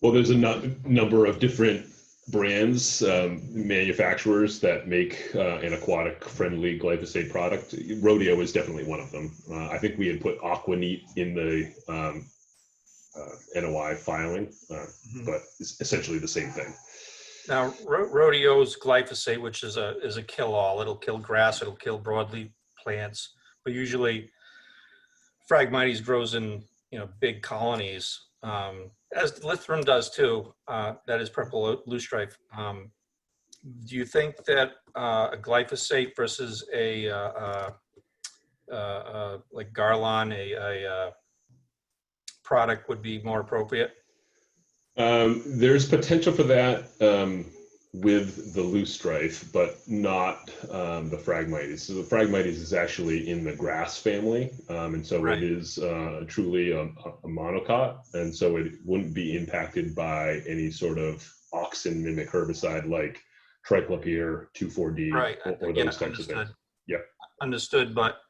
Well, there's a number of different brands, manufacturers that make an aquatic-friendly glyphosate product. Rodeo is definitely one of them. I think we had put Aquaneat in the NOI filing, but it's essentially the same thing. Now, Rodeo's glyphosate, which is a kill-all. It'll kill grass. It'll kill broadleaf plants. But usually, Phragmites grows in big colonies, as Lithium does too. That is purple loosestrife. Do you think that a glyphosate versus a like Garlon, a product would be more appropriate? There's potential for that with the loosestrife, but not the Phragmites. So the Phragmites is actually in the grass family, and so Right. it is truly a monocot, and so it wouldn't be impacted by any sort of auxin mimic herbicide like triclopyr, 2,4-D, Right. or Yeah, those types of things. understood. Yeah. Understood, but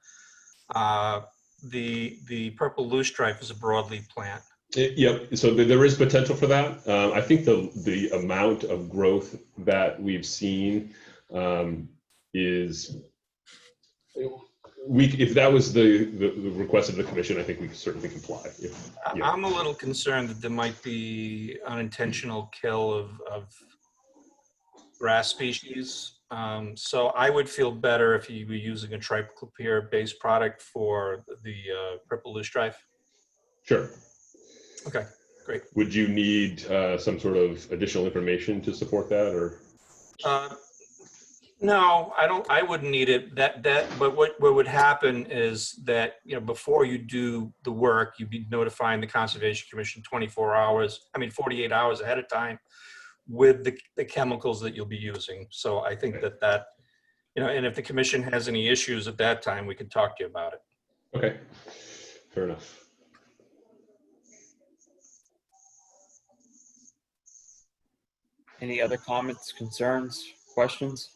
the purple loosestrife is a broadleaf plant. Yep. So there is potential for that. I think the amount of growth that we've seen is, if that was the request of the commission, I think we could certainly comply. I'm a little concerned that there might be unintentional kill of grass species. So I would feel better if you were using a triclopyr-based product for the purple loosestrife. Sure. Okay, great. Would you need some sort of additional information to support that, or? No, I don't. I wouldn't need it. But what would happen is that before you do the work, you'd be notifying the Conservation Commission 48 hours ahead of time with the chemicals that you'll be using. So I think that and if the commission has any issues at that time, we can talk to you about it. Okay, fair enough. Any other comments, concerns, questions?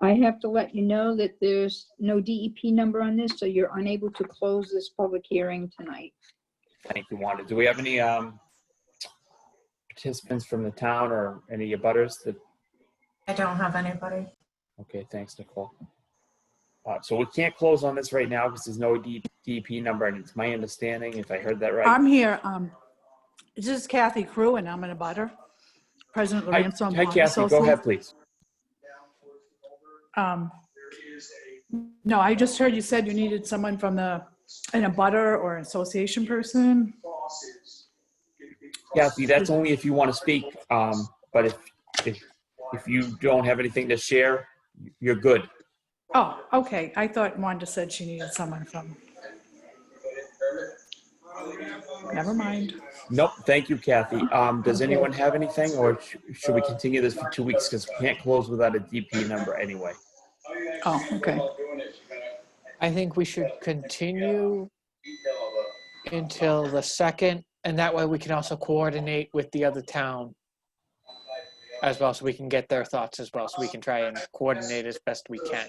I have to let you know that there's no DEP number on this, so you're unable to close this public hearing tonight. Thank you, Wanda. Do we have any participants from the town or any abutters that? I don't have anybody. Okay, thanks, Nicole. So we can't close on this right now because there's no DEP number, and it's my understanding, if I heard that right. I'm here. This is Kathy Crew, and I'm in a butter. President Lorenzo. Hi, Kathy. Go ahead, please. No, I just heard you said you needed someone from in a butter or association person. Kathy, that's only if you want to speak. But if you don't have anything to share, you're good. Oh, okay. I thought Wanda said she needed someone from. Never mind. Nope, thank you, Kathy. Does anyone have anything, or should we continue this for 2 weeks? Because we can't close without a DP number anyway. Oh, okay. I think we should continue until the 2nd, and that way we can also coordinate with the other town as well, so we can get their thoughts as well, so we can try and coordinate as best we can.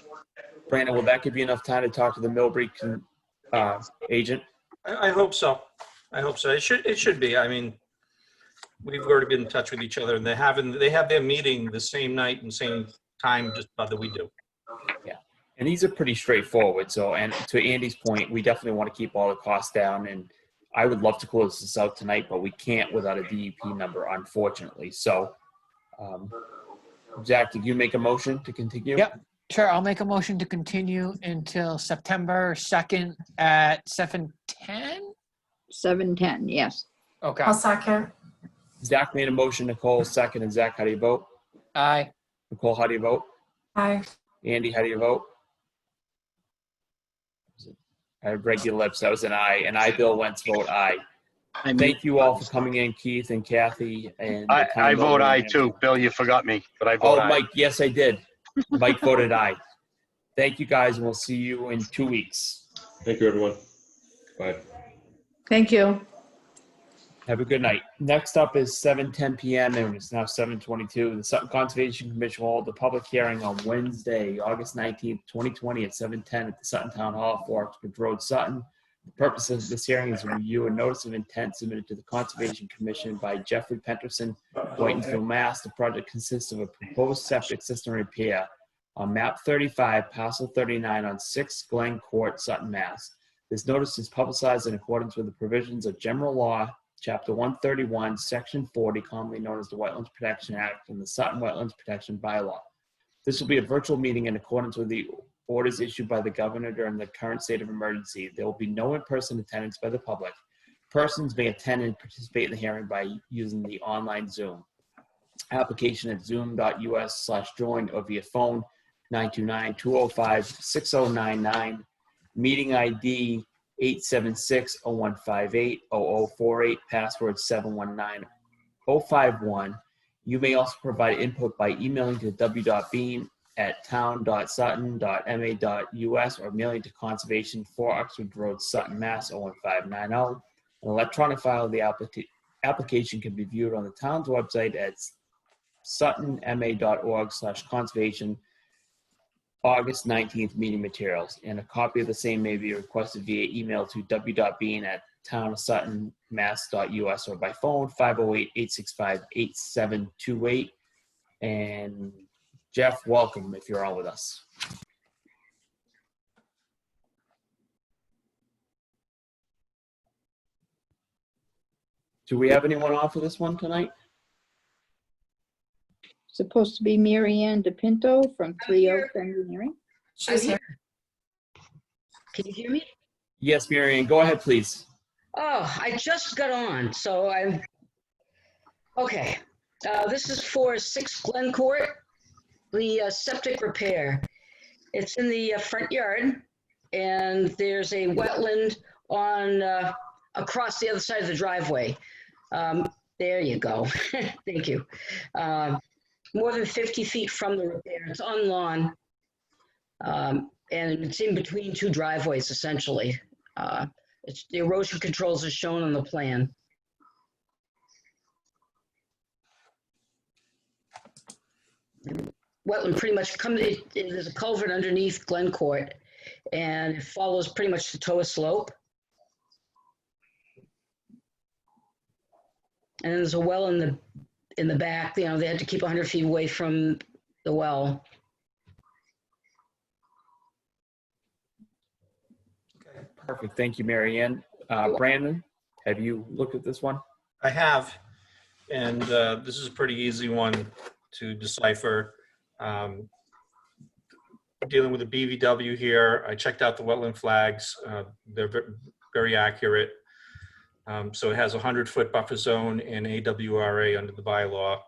Brandon, will that give you enough time to talk to the Millbury agent? I hope so. I hope so. It should be. I mean, we've already been in touch with each other, and they have their meeting the same night and same time just about that we do. Yeah, and these are pretty straightforward. So, and to Andy's point, we definitely want to keep all the costs down. And I would love to close this out tonight, but we can't without a DEP number, unfortunately. So, Zach, did you make a motion to continue? Yep, sure. I'll make a motion to continue until September 2nd at 7:10. 7:10, yes. Okay. I'll second. Zach made a motion, Nicole second, and Zach, how do you vote? Aye. Nicole, how do you vote? Aye. Andy, how do you vote? I have regular lips. That was an aye, and I, Bill Wentz, vote aye. Thank you all for coming in, Keith and Kathy. And the town I vote vote aye in. too. Bill, you forgot me, but I vote Oh, aye. Mike, yes, I did. Mike voted aye. Thank you, guys, and we'll see you in 2 weeks. Thank you, everyone. Bye. Thank you. Have a good night. Next up is 7:10 p.m. and it's now 7:22. The Sutton Conservation Commission will hold a public hearing on Wednesday, August 19th, 2020 at 7:10 at the Sutton Town Hall, 4 Oxford Road, Sutton. The purpose of this hearing is to review a notice of intent submitted to the Conservation Commission by Jeffrey Penterson, Whitensville, Mass. The project consists of a proposed septic system repair on map 35, parcel 39 on 6 Glen Court, Sutton, Mass. This notice is publicized in accordance with the provisions of General Law, Chapter 131, Section 40, commonly known as the Wetlands Protection Act, and the Sutton Wetlands Protection Bylaw. This will be a virtual meeting in accordance with the orders issued by the governor during the current state of emergency. There will be no in-person attendance by the public. Persons may attend and participate in the hearing by using the online Zoom application at zoom.us/join or via phone 929-205-6099. Meeting ID 876-0158-0048, password 719051. You may also provide input by emailing to w.bean@town.sutton.ma.us or mailing to Conservation 4 Oxford Road, Sutton, Mass. 01590. An electronic file of the application can be viewed on the town's website at suttonma.org/conservation. August 19th meeting materials, and a copy of the same may be requested via email to w.bean@town-of-sutton-mass.us or by phone 508-865-8728. And Jeff, welcome if you're on with us. Do we have anyone on for this one tonight? Supposed to be Mary Ann DePinto from 3 Oaks Engineering. She's here. Can you hear me? Yes, Marianne, go ahead, please. Oh, I just got on, so I'm, okay. This is for 6 Glen Court, the septic repair. It's in the front yard, and there's a wetland on, across the other side of the driveway. There you go. Thank you. More than 50 feet from the repair. It's on lawn. And it's in between 2 driveways, essentially. The erosion controls are shown on the plan. Wetland pretty much comes, there's a culvert underneath Glen Court, and it follows pretty much the Toa slope. And there's a well in the back. You know, they had to keep 100 feet away from the well. Perfect. Thank you, Marianne. Brandon, have you looked at this one? I have, and this is a pretty easy one to decipher. Dealing with the BVW here, I checked out the wetland flags. They're very accurate. So it has a 100-foot buffer zone and AWRA under the bylaw.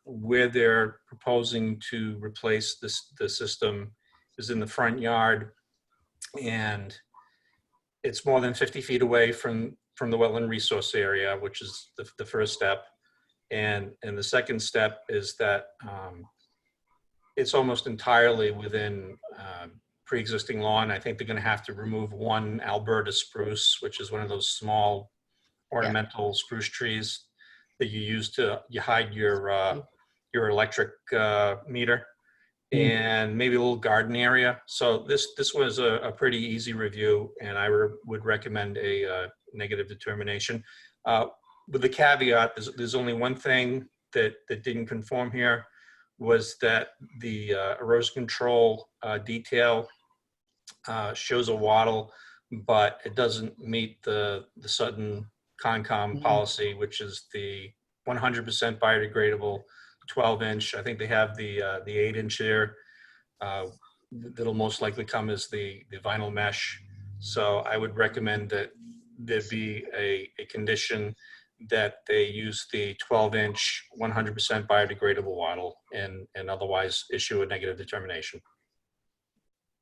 Where they're proposing to replace the system is in the front yard, and it's more than 50 feet away from the wetland resource area, which is the first step. And the second step is that it's almost entirely within pre-existing lawn. I think they're going to have to remove one Alberta spruce, which is one of those small ornamental spruce trees that you use to hide your electric meter, and maybe a little garden area. So this was a pretty easy review, and I would recommend a negative determination. With the caveat, there's only one thing that didn't conform here, was that the erosion control detail shows a wattle, but it doesn't meet the Sutton Concom policy, which is the 100% biodegradable 12-inch. I think they have the 8-inch here. That'll most likely come as the vinyl mesh. So I would recommend that there be a condition that they use the 12-inch 100% biodegradable wattle, and otherwise issue a negative determination.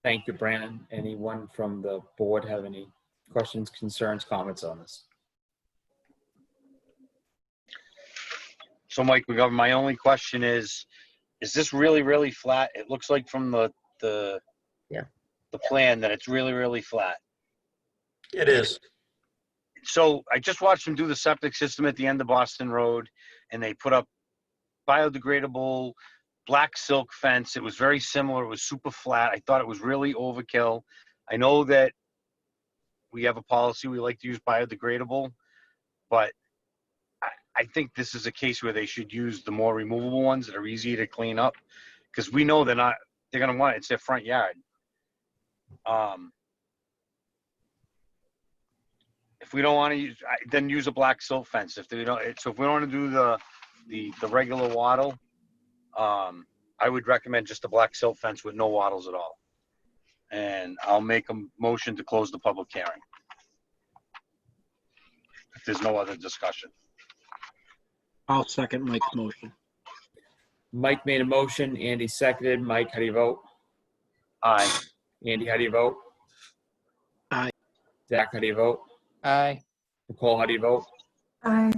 Thank you, Brandon. Anyone from the board have any questions, concerns, comments on this? So Mike, my only question is this really, really flat? It looks like from the plan that it's really, really flat. It is. So I just watched them do the septic system at the end of Boston Road, and they put up biodegradable black silk fence. It was very similar. It was super flat. I thought it was really overkill. I know that we have a policy, we like to use biodegradable, but I think this is a case where they should use the more removable ones that are easy to clean up, because we know they're going to want it. It's their front yard. If we don't want to use, then use a black silk fence. If we don't, so if we don't want to do the regular wattle, I would recommend just a black silk fence with no wattles at all. And I'll make a motion to close the public hearing, if there's no other discussion. I'll second Mike's motion. Mike made a motion, Andy seconded. Mike, how do you vote? Aye. Andy, how do you vote? Aye. Zach, how do you vote? Aye. Nicole, how do you vote? Aye.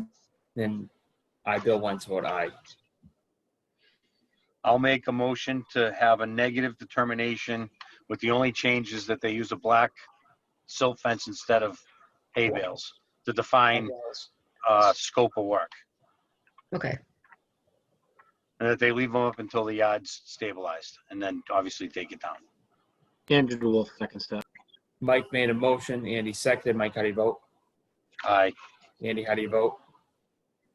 Then I, Bill Wentz, vote aye. I'll make a motion to have a negative determination with the only changes that they use a black silt fence instead of hay bales to define scope of work. Okay. And that they leave them up until the yard's stabilized, and then obviously take it down. Andrew Wolf, second step. Mike made a motion, Andy seconded. Mike, how do you vote? Aye. Andy, how do you vote?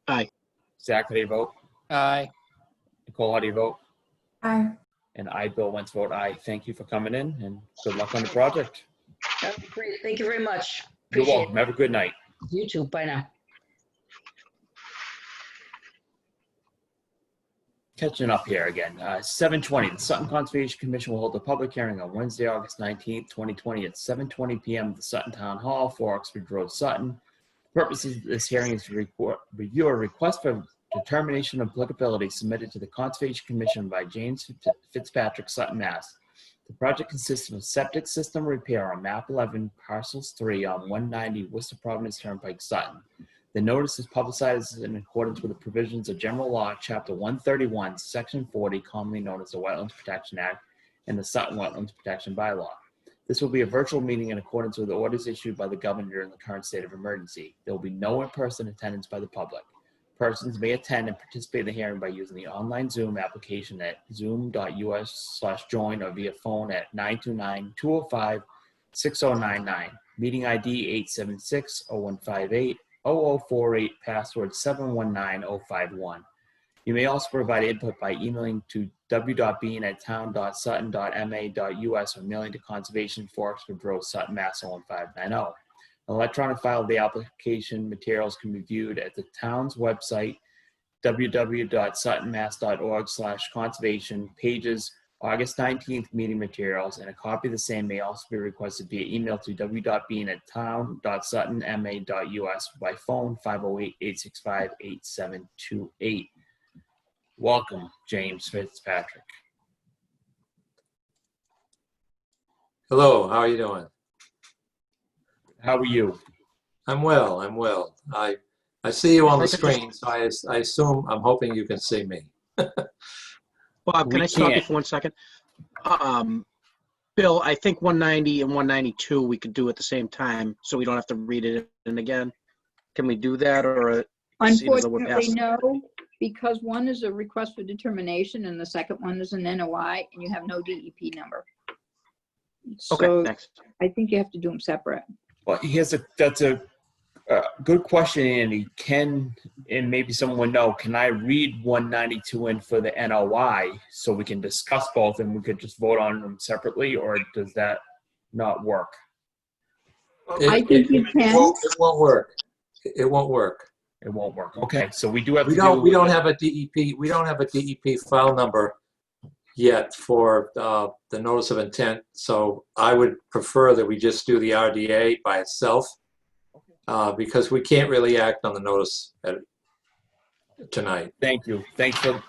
Aye. Zach, how do you vote? Aye. Nicole, how do you vote? Aye. And I, Bill Wentz, vote aye. Thank you for coming in, and good luck on the project. That would be great. Thank you very much. You're Appreciate welcome. Have a good night. it. You too. Bye now. Catching up here again. 7:20, the Sutton Conservation Commission will hold a public hearing on Wednesday, August 19th, 2020 at 7:20 p.m. at the Sutton Town Hall, 4 Oxford Road, Sutton. The purpose of this hearing is to review a request for determination of applicability submitted to the Conservation Commission by James Fitzpatrick, Sutton, Mass. The project consists of a septic system repair on map 11, parcels 3 on 190 Worcester Providence Turnpike, Sutton. The notice is publicized in accordance with the provisions of General Law, Chapter 131, Section 40, commonly known as the Wetlands Protection Act, and the Sutton Wetlands Protection Bylaw. This will be a virtual meeting in accordance with the orders issued by the governor during the current state of emergency. There will be no in-person attendance by the public. Persons may attend and participate in the hearing by using the online Zoom application at zoom.us/join or via phone at 929-205-6099. Meeting ID 876-0158. 0048, password 719051. You may also provide input by emailing to w.bean@town.sutton.ma.us or mailing to Conservation, 4 Oxford Road, Sutton, Mass. 01590. An electronic file of the application materials can be viewed at the town's website, www.suttonmass.org/conservation, pages August 19th meeting materials, and a copy of the same may also be requested via email to w.bean@town.suttonma.us by phone 508-865-8728. Welcome, James Fitzpatrick. Hello, how are you doing? How are you? I'm well, I'm well. I see you on the screen, so I assume, I'm hoping you can see me. Bob, can We I stop you can't. for 1 second? Bill, I think 190 and 192 we could do at the same time, so we don't have to read it in again. Can we do that, or? seeing as though we're Unfortunately, past- no, because one is a request for determination and the second one is an NOI, and you have no DEP number. Okay, So thanks. I think you have to do them separate. Well, that's a good question, Andy. Can, and maybe someone would know, can I read 192 in for the NOI so we can discuss both and we could just vote on them separately, or does that not work? I think you can. It won't work. It won't work. It won't work. Okay, so we do have We to don't have a DEP, we don't have a DEP file number yet for the notice of intent. So I would prefer that we just do the RDA by itself because we can't really act on the notice tonight. Thank you. Thanks for,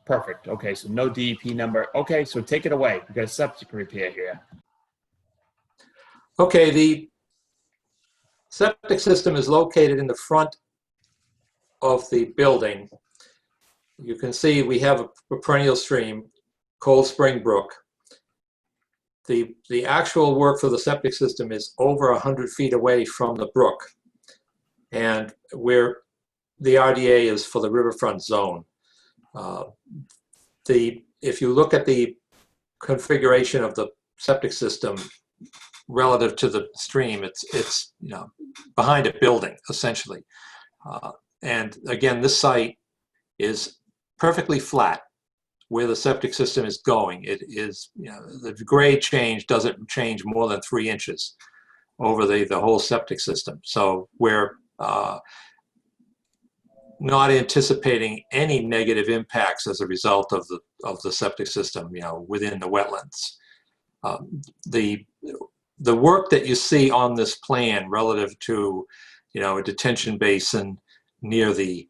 perfect. Okay, so no DEP number. Okay, so take it away. We got a septic repair here. Okay, the septic system is located in the front of the building. You can see we have a perennial stream, Cold Spring Brook. The actual work for the septic system is over 100 feet away from the brook, and where the RDA is for the riverfront zone. If you look at the configuration of the septic system relative to the stream, it's behind a building essentially. And again, this site is perfectly flat where the septic system is going. It is, the grade change doesn't change more than 3 inches over the whole septic system. So we're not anticipating any negative impacts as a result of the septic system, within the wetlands. The work that you see on this plan relative to, a detention basin near the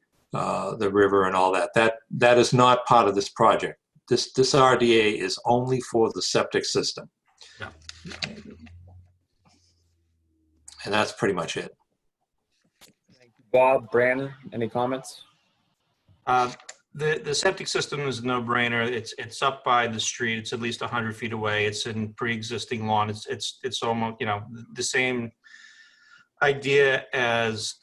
river and all that is not part of this project. This RDA is only for the septic system. Yeah. And that's pretty much it. Bob, Brandon, any comments? The septic system is a no-brainer. It's up by the street. It's at least 100 feet away. It's in pre-existing lawn. It's almost the same idea as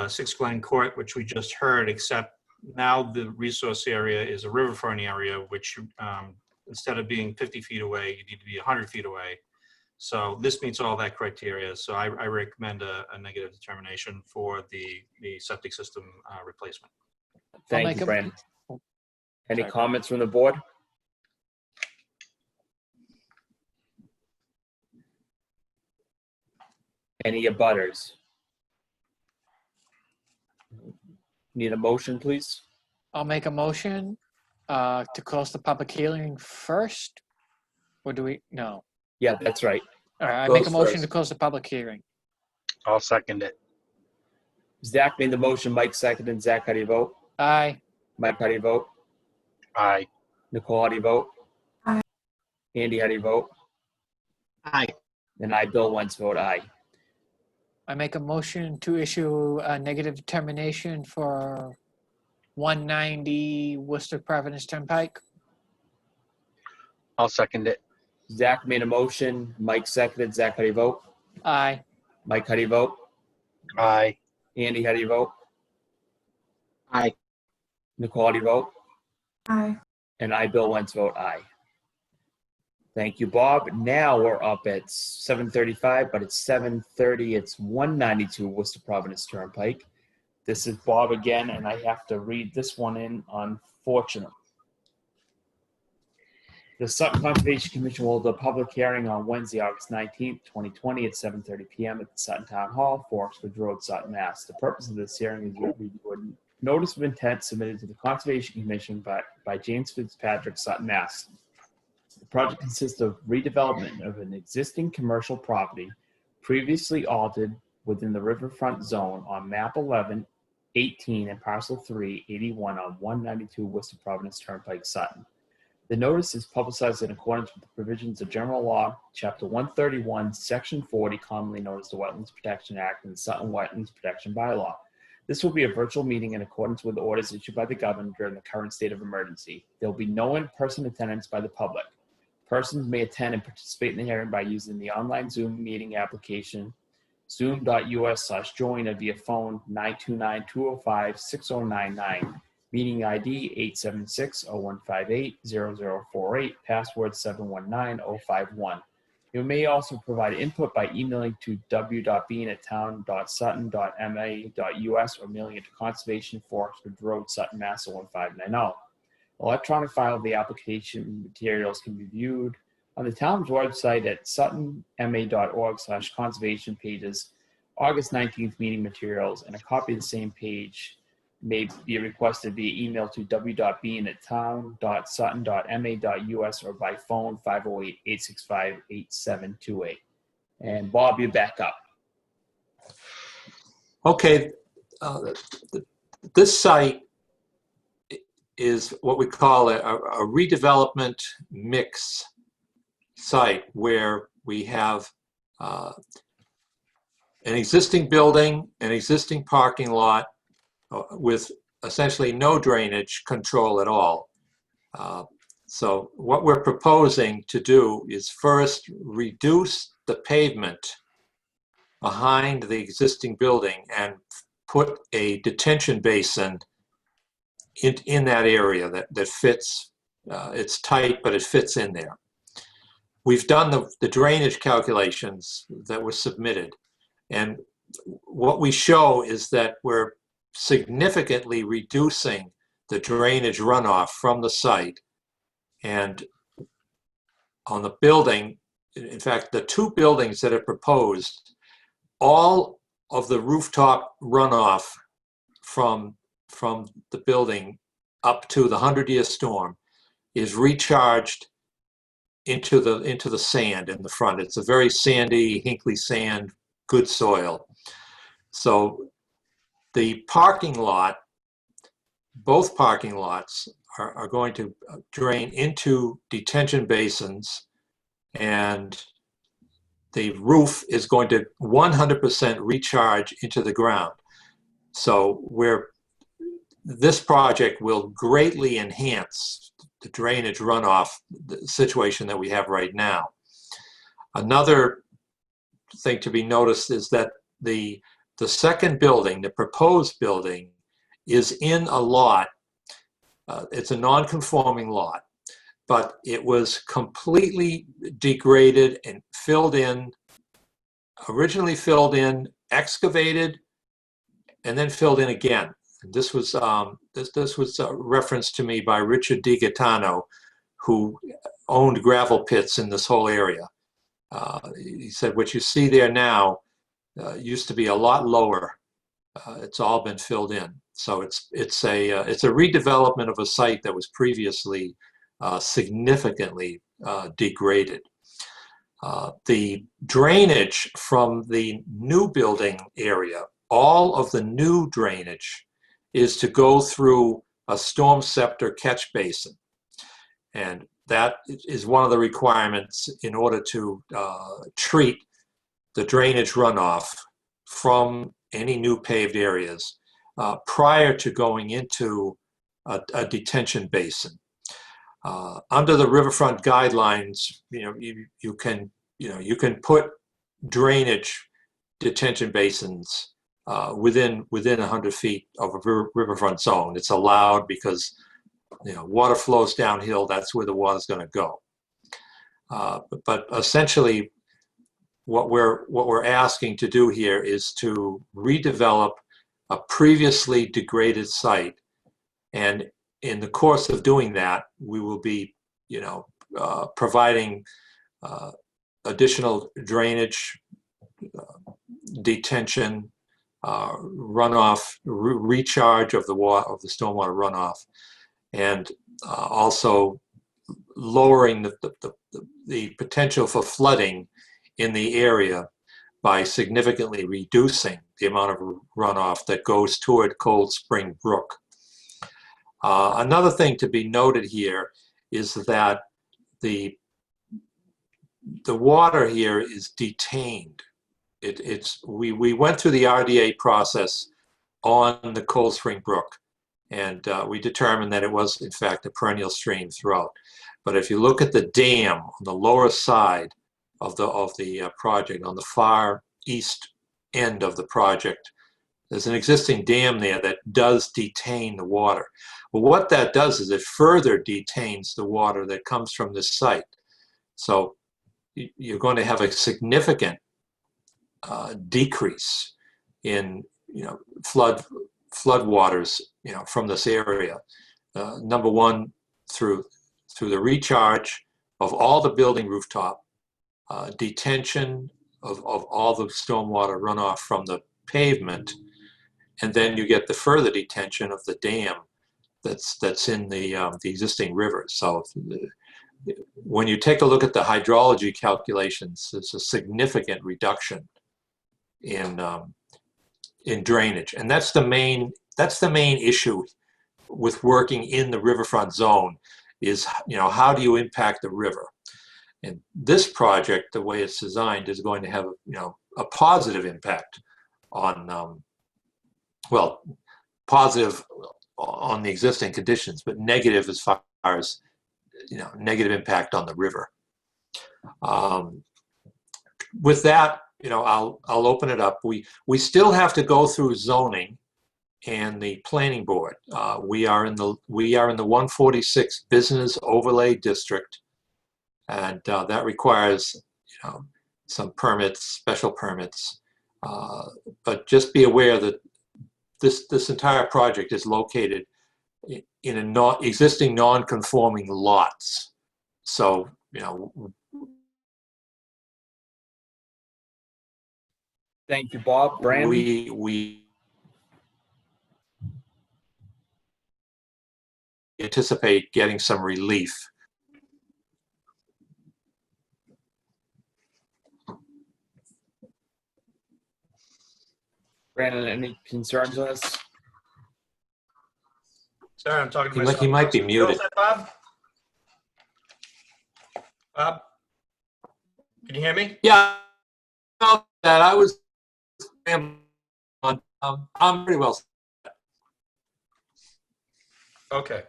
6 Glen Court, which we just heard, except now the resource area is a riverfront area, which instead of being 50 feet away, you need to be 100 feet away. So this meets all that criteria. So I recommend a negative determination for the septic system replacement. Thank you, Brandon. Any comments from the board? Any abutters? Need a motion, please? I'll make a motion to close the public hearing first. Or do we? No. Yeah, that's right. All right, I Close make a motion first. to close the public hearing. I'll second it. Zach made the motion, Mike seconded. Zach, how do you vote? Aye. Mike, how do you vote? Aye. Nicole, how do you vote? Aye. Andy, how do you vote? Aye. And I, Bill Wentz, vote aye. I make a motion to issue a negative determination for 190 Worcester Providence Turnpike. I'll second it. Zach made a motion, Mike seconded. Zach, how do you vote? Aye. Mike, how do you vote? Aye. Andy, how do you vote? Aye. Nicole, how do you vote? Aye. And I, Bill Wentz, vote aye. Thank you, Bob. Now we're up at 7:35, but it's 7:30. It's 192 Worcester Providence Turnpike. This is Bob again, and I have to read this one in, unfortunately. The Sutton Conservation Commission will hold a public hearing on Wednesday, August 19th, 2020 at 7:30 p.m. at the Sutton Town Hall, 4 Oxford Road, Sutton, Mass. The purpose of this hearing is to review a notice of intent submitted to the Conservation Commission by James Fitzpatrick, Sutton, Mass. The project consists of redevelopment of an existing commercial property previously altered within the riverfront zone on map 11, 18, and parcel 3, 81 on 192 Worcester Providence Turnpike, Sutton. The notice is publicized in accordance with the provisions of General Law, Chapter 131, Section 40, commonly known as the Wetlands Protection Act and the Sutton Wetlands Protection Bylaw. This will be a virtual meeting in accordance with the orders issued by the governor during the current state of emergency. There will be no in-person attendance by the public. Persons may attend and participate in the hearing by using the online Zoom meeting application, zoom.us/join, or via phone 929-205-6099. Meeting ID 876-0158-0048, password 719051. You may also provide input by emailing to w.bean@town.sutton.ma.us or mailing it to Conservation, Forestwood Road, Sutton, Mass. 01590. Electronic file of the application materials can be viewed on the town's website at suttonma.org/conservation pages, August 19th meeting materials, and a copy of the same page may be requested via email to w.bean@town.sutton.ma.us or by phone 508-865-8728. And Bob, you're back up. Okay, this site is what we call a redevelopment mix site, where we have an existing building, an existing parking lot, with essentially no drainage control at all. So what we're proposing to do is first reduce the pavement behind the existing building and put a detention basin in that area that fits. It's tight, but it fits in there. We've done the drainage calculations that were submitted, and what we show is that we're significantly reducing the drainage runoff from the site. And on the building, in fact, the two buildings that are proposed, all of the rooftop runoff from the building up to the 100-year storm is recharged into the sand in the front. It's a very sandy, Hinkley sand, good soil. So the parking lot, both parking lots are going to drain into detention basins, and the roof is going to 100% recharge into the ground. So this project will greatly enhance the drainage runoff situation that we have right now. Another thing to be noticed is that the second building, the proposed building, is in a lot. It's a non-conforming lot, but it was completely degraded and filled in, originally filled in, excavated, and then filled in again. This was referenced to me by Richard DiGaetano, who owned gravel pits in this whole area. He said, what you see there now used to be a lot lower. It's all been filled in. So it's a redevelopment of a site that was previously significantly degraded. The drainage from the new building area, all of the new drainage is to go through a storm scepter catch basin. And that is one of the requirements in order to treat the drainage runoff from any new paved areas prior to going into a detention basin. Under the riverfront guidelines, you can put drainage detention basins within 100 feet of a riverfront zone. It's allowed because water flows downhill. That's where the water's going to go. But essentially, what we're asking to do here is to redevelop a previously degraded site, and in the course of doing that, we will be, providing additional drainage, detention, runoff, recharge of the stormwater runoff, and also lowering the potential for flooding in the area by significantly reducing the amount of runoff that goes toward Cold Spring Brook. Another thing to be noted here is that the water here is detained. We went through the RDA process on the Cold Spring Brook, and we determined that it was in fact a perennial stream throughout. But if you look at the dam on the lower side of the project, on the far east end of the project, there's an existing dam there that does detain the water. Well, what that does is it further detains the water that comes from this site. So you're going to have a significant decrease in flood waters from this area. Number one, through the recharge of all the building rooftop, detention of all the stormwater runoff from the pavement, and then you get the further detention of the dam that's in the existing river. So when you take a look at the hydrology calculations, there's a significant reduction in drainage, and that's the main issue with working in the riverfront zone. Is how do you impact the river? And this project, the way it's designed, is going to have a positive impact on positive on the existing conditions, but negative as far as negative impact on the river. With that, I'll open it up. We still have to go through zoning and the planning board. We are in the 146 business overlay district, and that requires some permits, special permits. But just be aware that this entire project is located in existing non-conforming lots. So Thank you, Bob. Brandon? we anticipate getting some relief. Brandon, any concerns on this? Sorry, I'm talking to myself. He might be You all muted. set, Bob? Bob? Can you hear me? Yeah, that I was. I'm pretty well. Okay.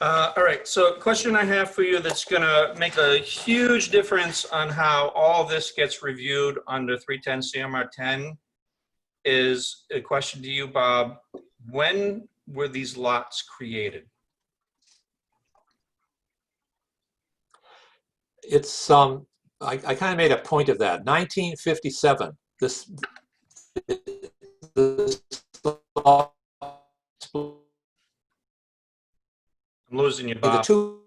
All right, so question I have for you that's going to make a huge difference on how all this gets reviewed under 310 CMR 10 is a question to you, Bob. When were these lots created? It's I kind of made a point of that. 1957. This I'm losing you, the Bob. two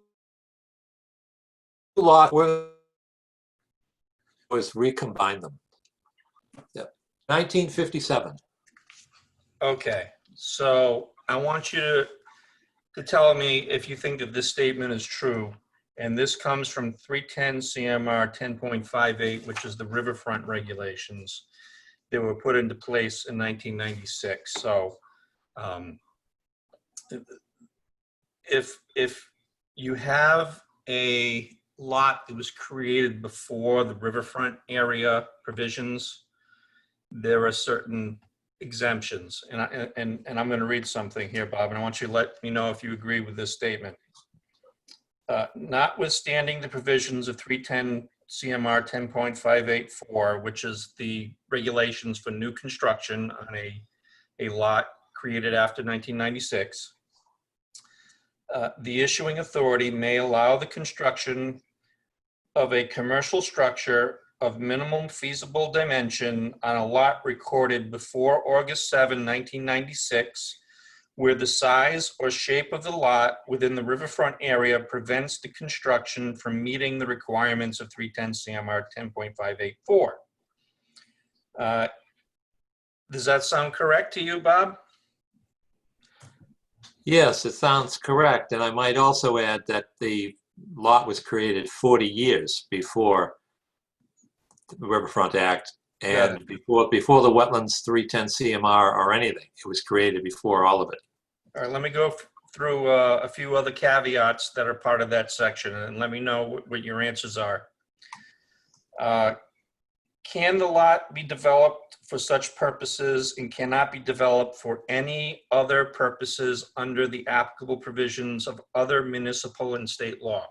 lots was recombine them. Yep. 1957. Okay, so I want you to tell me if you think that this statement is true. And this comes from 310 CMR 10.58, which is the riverfront regulations that were put into place in 1996. So if you have a lot that was created before the riverfront area provisions, there are certain exemptions. And I'm going to read something here, Bob, and I want you to let me know if you agree with this statement. Notwithstanding the provisions of 310 CMR 10.584, which is the regulations for new construction on a lot created after 1996, the issuing authority may allow the construction of a commercial structure of minimum feasible dimension on a lot recorded before August 7, 1996, where the size or shape of the lot within the riverfront area prevents the construction from meeting the requirements of 310 CMR 10.584. Does that sound correct to you, Bob? Yes, it sounds correct. And I might also add that the lot was created 40 years before the Riverfront Act and before the Wetlands 310 CMR or anything. It was created before all of it. All right, let me go through a few other caveats that are part of that section and let me know what your answers are. Can the lot be developed for such purposes and cannot be developed for any other purposes under the applicable provisions of other municipal and state law?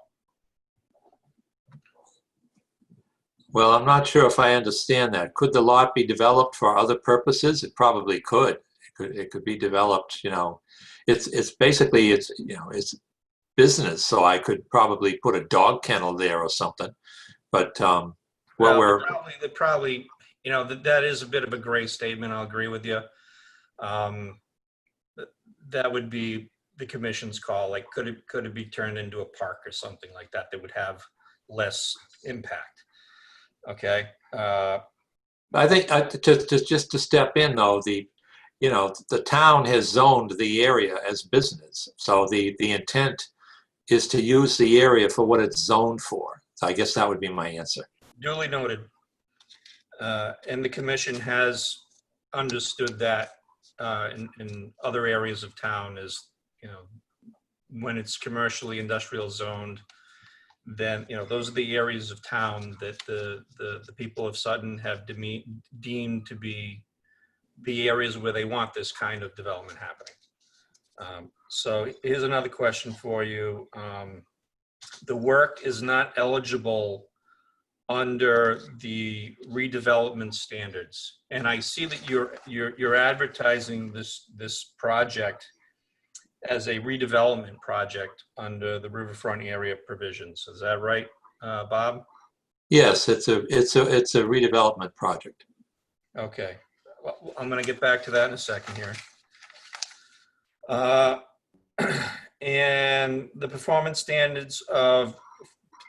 Well, I'm not sure if I understand that. Could the lot be developed for other purposes? It probably could. It could be developed, you know, it's basically, it's, you know, it's business. So I could probably put a dog kennel there or something. But what Well, we're, they probably, you know, that is a bit of a gray statement. I'll agree with you. That would be the commission's call. Like, could it be turned into a park or something like that that would have less impact? Okay. I think just to step in though, you know, the town has zoned the area as business. So the intent is to use the area for what it's zoned for. So I guess that would be my answer. Duly noted. And the commission has understood that in other areas of town is, you know, when it's commercially industrial zoned, then, you know, those are the areas of town that the people of Sutton have deemed to be the areas where they want this kind of development happening. So here's another question for you. The work is not eligible under the redevelopment standards, and I see that you're advertising this project as a redevelopment project under the riverfront area provisions. Is that right, Bob? Yes, it's a redevelopment project. Okay, well, I'm going to get back to that in a second here. And the performance standards of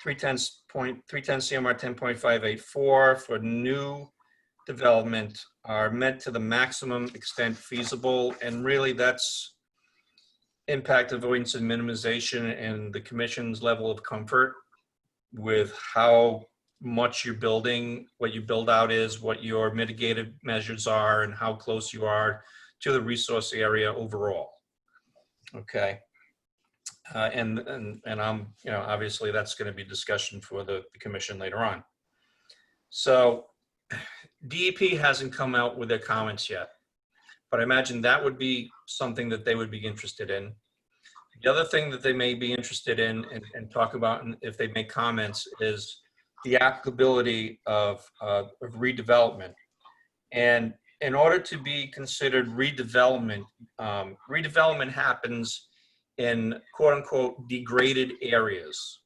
310 CMR 10.584 for new development are met to the maximum extent feasible, and really that's impact avoidance and minimization and the commission's level of comfort with how much you're building, what your build out is, what your mitigated measures are, and how close you are to the resource area overall. Okay. And I'm, you know, obviously that's going to be discussion for the commission later on. So DEP hasn't come out with their comments yet, but I imagine that would be something that they would be interested in. The other thing that they may be interested in and talk about, and if they make comments, is the applicability of redevelopment. And in order to be considered redevelopment, redevelopment happens in quote unquote degraded areas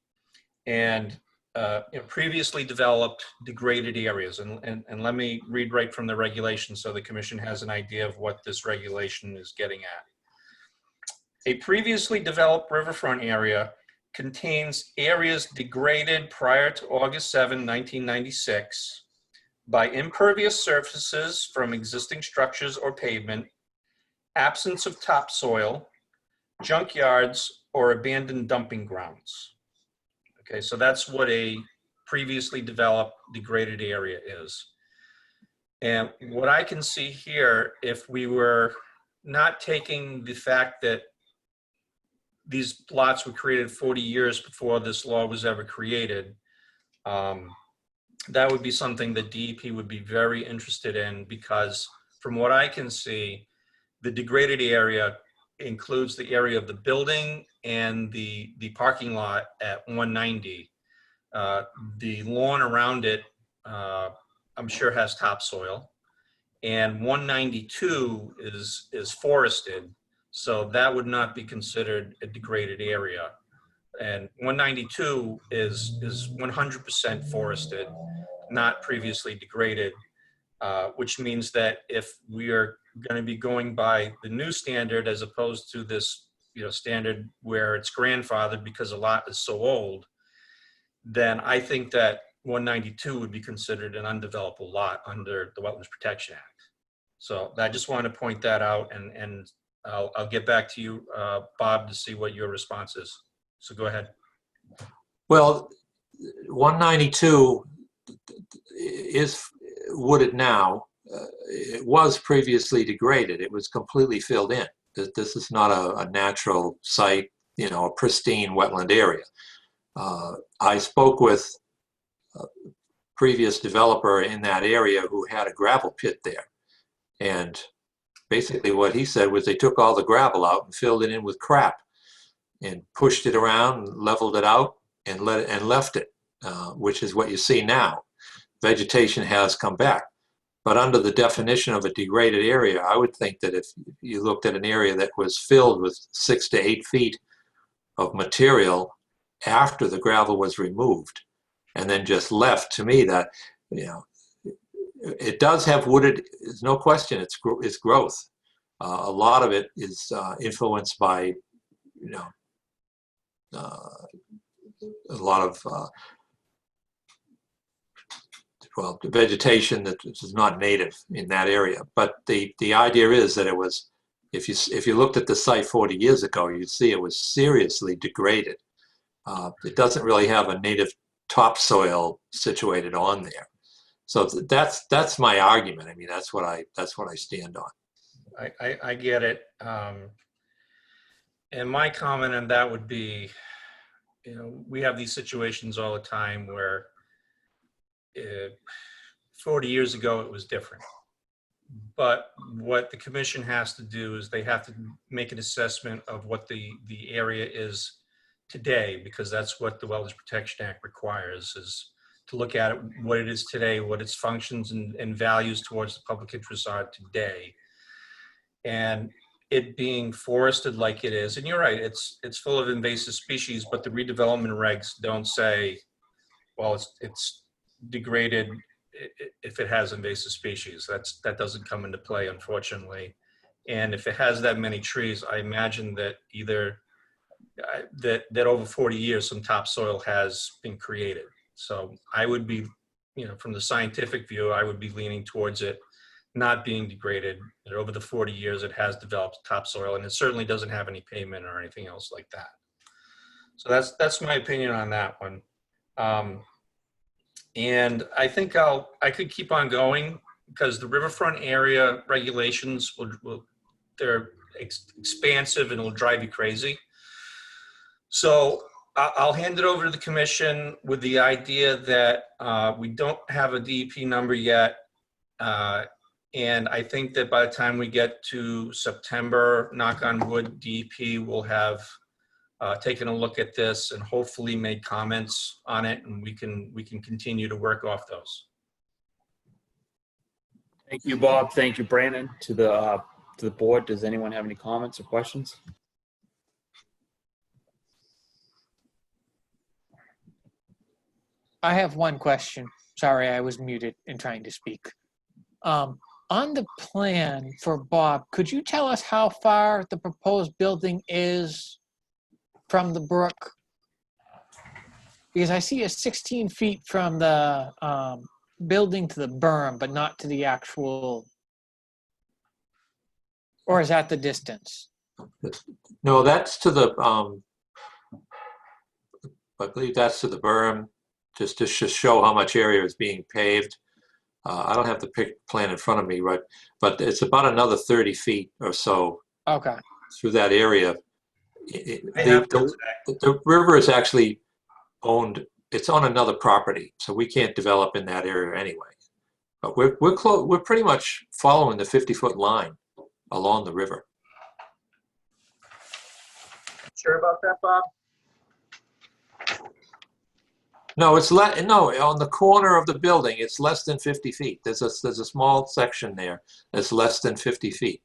and you know, previously developed degraded areas. And let me read right from the regulation so the commission has an idea of what this regulation is getting at. A previously developed riverfront area contains areas degraded prior to August 7, 1996 by impervious surfaces from existing structures or pavement, absence of topsoil, junkyards, or abandoned dumping grounds. Okay, so that's what a previously developed degraded area is. And what I can see here, if we were not taking the fact that these lots were created 40 years before this law was ever created, that would be something that DEP would be very interested in, because from what I can see, the degraded area includes the area of the building and the parking lot at 190. The lawn around it, I'm sure has topsoil, and 192 is forested, so that would not be considered a degraded area. And 192 is 100% forested, not previously degraded, which means that if we are going to be going by the new standard as opposed to this, you know, standard where it's grandfathered because a lot is so old, then I think that 192 would be considered an undevelopable lot under the Wetlands Protection Act. So I just wanted to point that out, and I'll get back to you, Bob, to see what your response is. So go ahead. Well, 192 is wooded now. It was previously degraded. It was completely filled in. This is not a natural site, you know, a pristine wetland area. I spoke with a previous developer in that area who had a gravel pit there. And basically what he said was they took all the gravel out and filled it in with crap and pushed it around, and leveled it out, and left it, which is what you see now. Vegetation has come back. But under the definition of a degraded area, I would think that if you looked at an area that was filled with 6 to 8 feet of material after the gravel was removed and then just left, to me that, you know, it does have wooded, there's no question, it's growth. A lot of it is influenced by, you know, a lot of well, the vegetation that is not native in that area. But the idea is that it was, if you looked at the site 40 years ago, you'd see it was seriously degraded. It doesn't really have a native topsoil situated on there. So that's my argument. I mean, that's what I stand on. I get it. And my comment on that would be, you know, we have these situations all the time where 40 years ago it was different. But what the commission has to do is they have to make an assessment of what the area is today, because that's what the Wetlands Protection Act requires, is to look at it, what it is today, what its functions and values towards the public interest are today. And it being forested like it is, and you're right, it's full of invasive species, but the redevelopment regs don't say, well, it's degraded if it has invasive species. That doesn't come into play, unfortunately. And if it has that many trees, I imagine that either that over 40 years some topsoil has been created. So I would be, you know, from the scientific view, I would be leaning towards it not being degraded. That over the 40 years it has developed topsoil, and it certainly doesn't have any pavement or anything else like that. So that's my opinion on that one. And I think I could keep on going, because the riverfront area regulations they're expansive and will drive you crazy. So I'll hand it over to the commission with the idea that we don't have a DEP number yet. And I think that by the time we get to September, knock on wood, DEP will have taken a look at this and hopefully made comments on it, and we can continue to work off those. Thank you, Bob. Thank you, Brandon. To the board, does anyone have any comments or questions? I have one question. Sorry, I was muted and trying to speak. On the plan for Bob, could you tell us how far the proposed building is from the brook? Because I see a 16 feet from the building to the berm, but not to the actual, or is that the distance? No, that's to the, I believe that's to the berm, just to show how much area is being paved. I don't have the plan in front of me, right? But it's about another 30 feet or so. Okay. Through that area. The river is actually owned, it's on another property, so we can't develop in that area anyway. But we're pretty much following the 50-foot line along the river. Sure about that, Bob? No, no, on the corner of the building, it's less than 50 feet. There's a small section there that's less than 50 feet.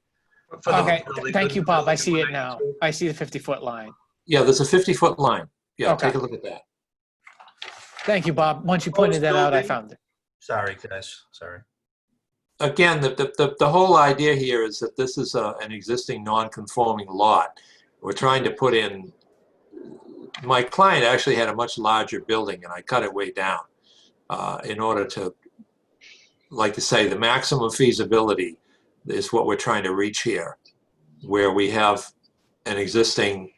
Okay, thank you, Bob. I see it now. I see the 50-foot line. Yeah, there's a 50-foot line. Yeah, okay. Take a look at that. Thank you, Bob. Once you pointed that out, I found it. Sorry, guys. Sorry. Again, the whole idea here is that this is an existing non-conforming lot. We're trying to put in, my client actually had a much larger building, and I cut it way down in order to, like you say, the maximum feasibility is what we're trying to reach here, where we have an existing,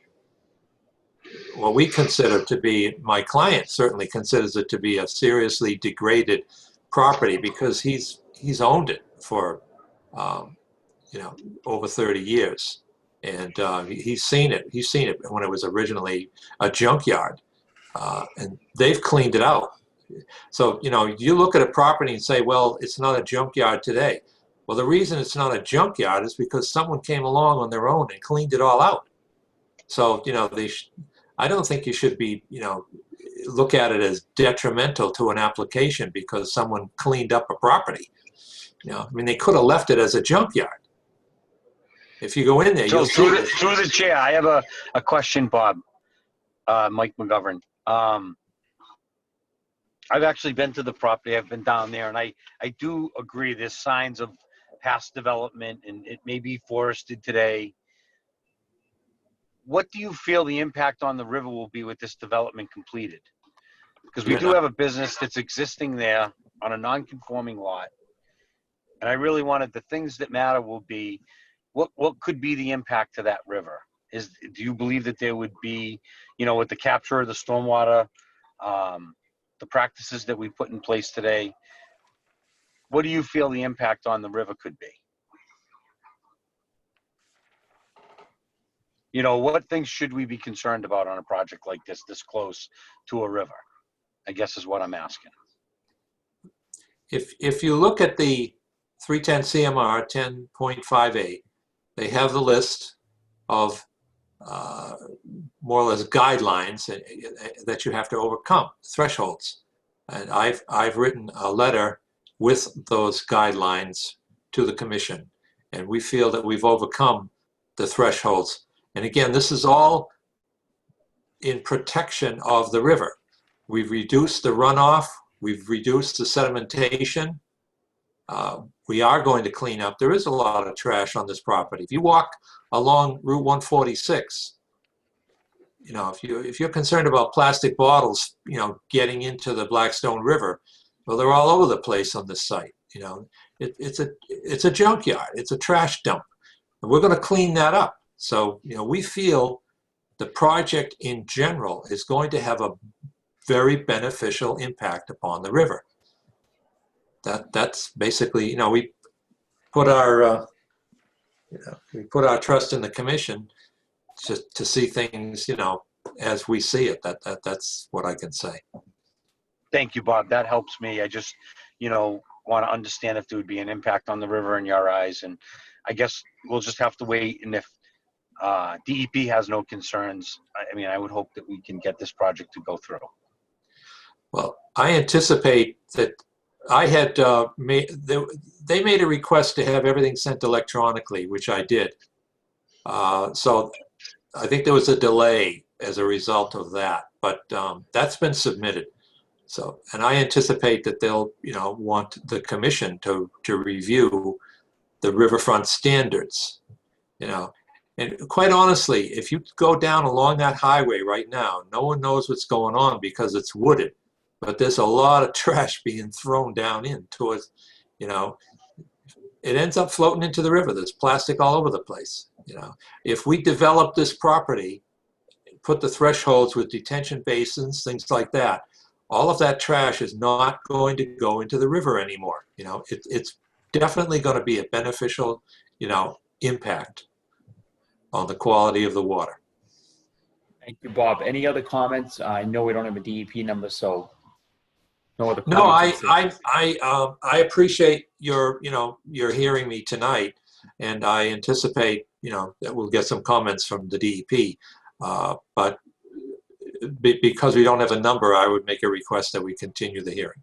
what we consider to be, my client certainly considers it to be a seriously degraded property, because he's owned it for, you know, over 30 years. And he's seen it. He's seen it when it was originally a junkyard, and they've cleaned it out. So, you know, you look at a property and say, well, it's not a junkyard today. Well, the reason it's not a junkyard is because someone came along on their own and cleaned it all out. So, you know, I don't think you should be, you know, look at it as detrimental to an application because someone cleaned up a property. You know, I mean, they could have left it as a junkyard. If you go in there, So you'll see through the chair, I have a question, Bob. Mike McGovern. I've actually been to the property. I've been down there, and I do agree there's signs of past development, and it may be forested today. What do you feel the impact on the river will be with this development completed? Because we do have a business that's existing there on a non-conforming lot. And I really wanted, the things that matter will be, what could be the impact to that river? Do you believe that there would be, you know, with the capture of the stormwater, the practices that we put in place today, what do you feel the impact on the river could be? You know, what things should we be concerned about on a project like this close to a river? I guess is what I'm asking. if you look at the 310 CMR 10.58, they have the list of more or less guidelines that you have to overcome, thresholds. And I've written a letter with those guidelines to the commission, and we feel that we've overcome the thresholds. And again, this is all in protection of the river. We've reduced the runoff, we've reduced the sedimentation. We are going to clean up. There is a lot of trash on this property. If you walk along Route 146, you know, if you're concerned about plastic bottles, you know, getting into the Blackstone River, well, they're all over the place on this site. You know, it's a junkyard. It's a trash dump, and we're going to clean that up. So, you know, we feel the project in general is going to have a very beneficial impact upon the river. That's basically, you know, we put our trust in the commission to see things, you know, as we see it. That's what I can say. Thank you, Bob. That helps me. I just, you know, want to understand if there would be an impact on the river in your eyes. And I guess we'll just have to wait. And if DEP has no concerns, I mean, I would hope that we can get this project to go through. Well, I anticipate that I had they made a request to have everything sent electronically, which I did. So I think there was a delay as a result of that, but that's been submitted. So, and I anticipate that they'll, you know, want the commission to review the riverfront standards, you know. And quite honestly, if you go down along that highway right now, no one knows what's going on because it's wooded, but there's a lot of trash being thrown down in towards, you know, it ends up floating into the river. There's plastic all over the place. You know, if we develop this property, put the thresholds with detention basins, things like that, all of that trash is not going to go into the river anymore. You know, it's definitely going to be a beneficial, you know, impact on the quality of the water. Thank you, Bob. Any other comments? I know we don't have a DEP number, so no other No, comments. I appreciate your, you know, your hearing me tonight, and I anticipate, you know, that we'll get some comments from the DEP. But because we don't have a number, I would make a request that we continue the hearing.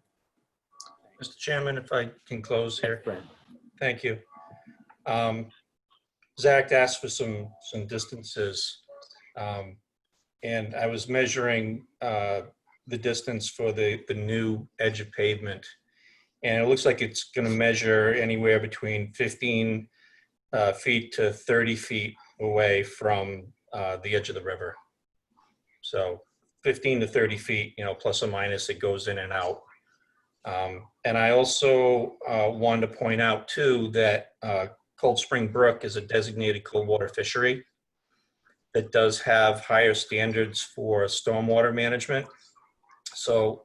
Mr. Chairman, if I can close here. Thank you. Zach asked for some distances, and I was measuring the distance for the new edge of pavement, and it looks like it's going to measure anywhere between 15 feet to 30 feet away from the edge of the river. So 15 to 30 feet, you know, plus or minus, it goes in and out. And I also wanted to point out too that Cold Spring Brook is a designated cold water fishery that does have higher standards for stormwater management. So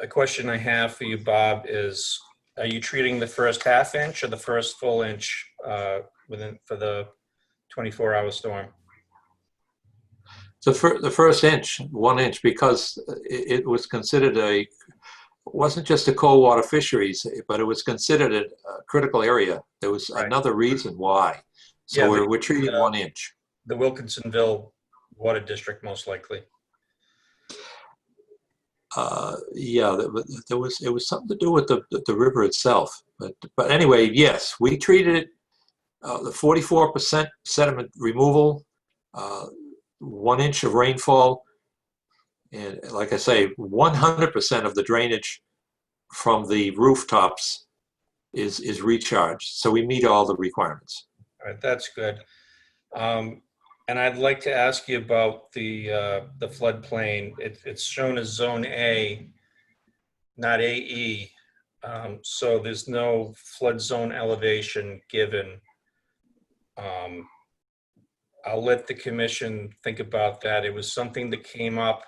a question I have for you, Bob, is are you treating the first half inch or the first full inch for the 24-hour storm? The first inch, 1 inch, because it was considered it wasn't just a cold water fisheries, but it was considered a critical area. There was Right. another reason why. So Yeah, we're treating 1 inch. The Wilkinsonville Water District, most likely. Yeah, it was something to do with the river itself. But anyway, yes, we treated it, the 44% sediment removal, 1 inch of rainfall, and like I say, 100% of the drainage from the rooftops is recharged. So we meet all the requirements. All right, that's good. And I'd like to ask you about the floodplain. It's shown as Zone A, not AE. So there's no flood zone elevation given. I'll let the commission think about that. It was something that came up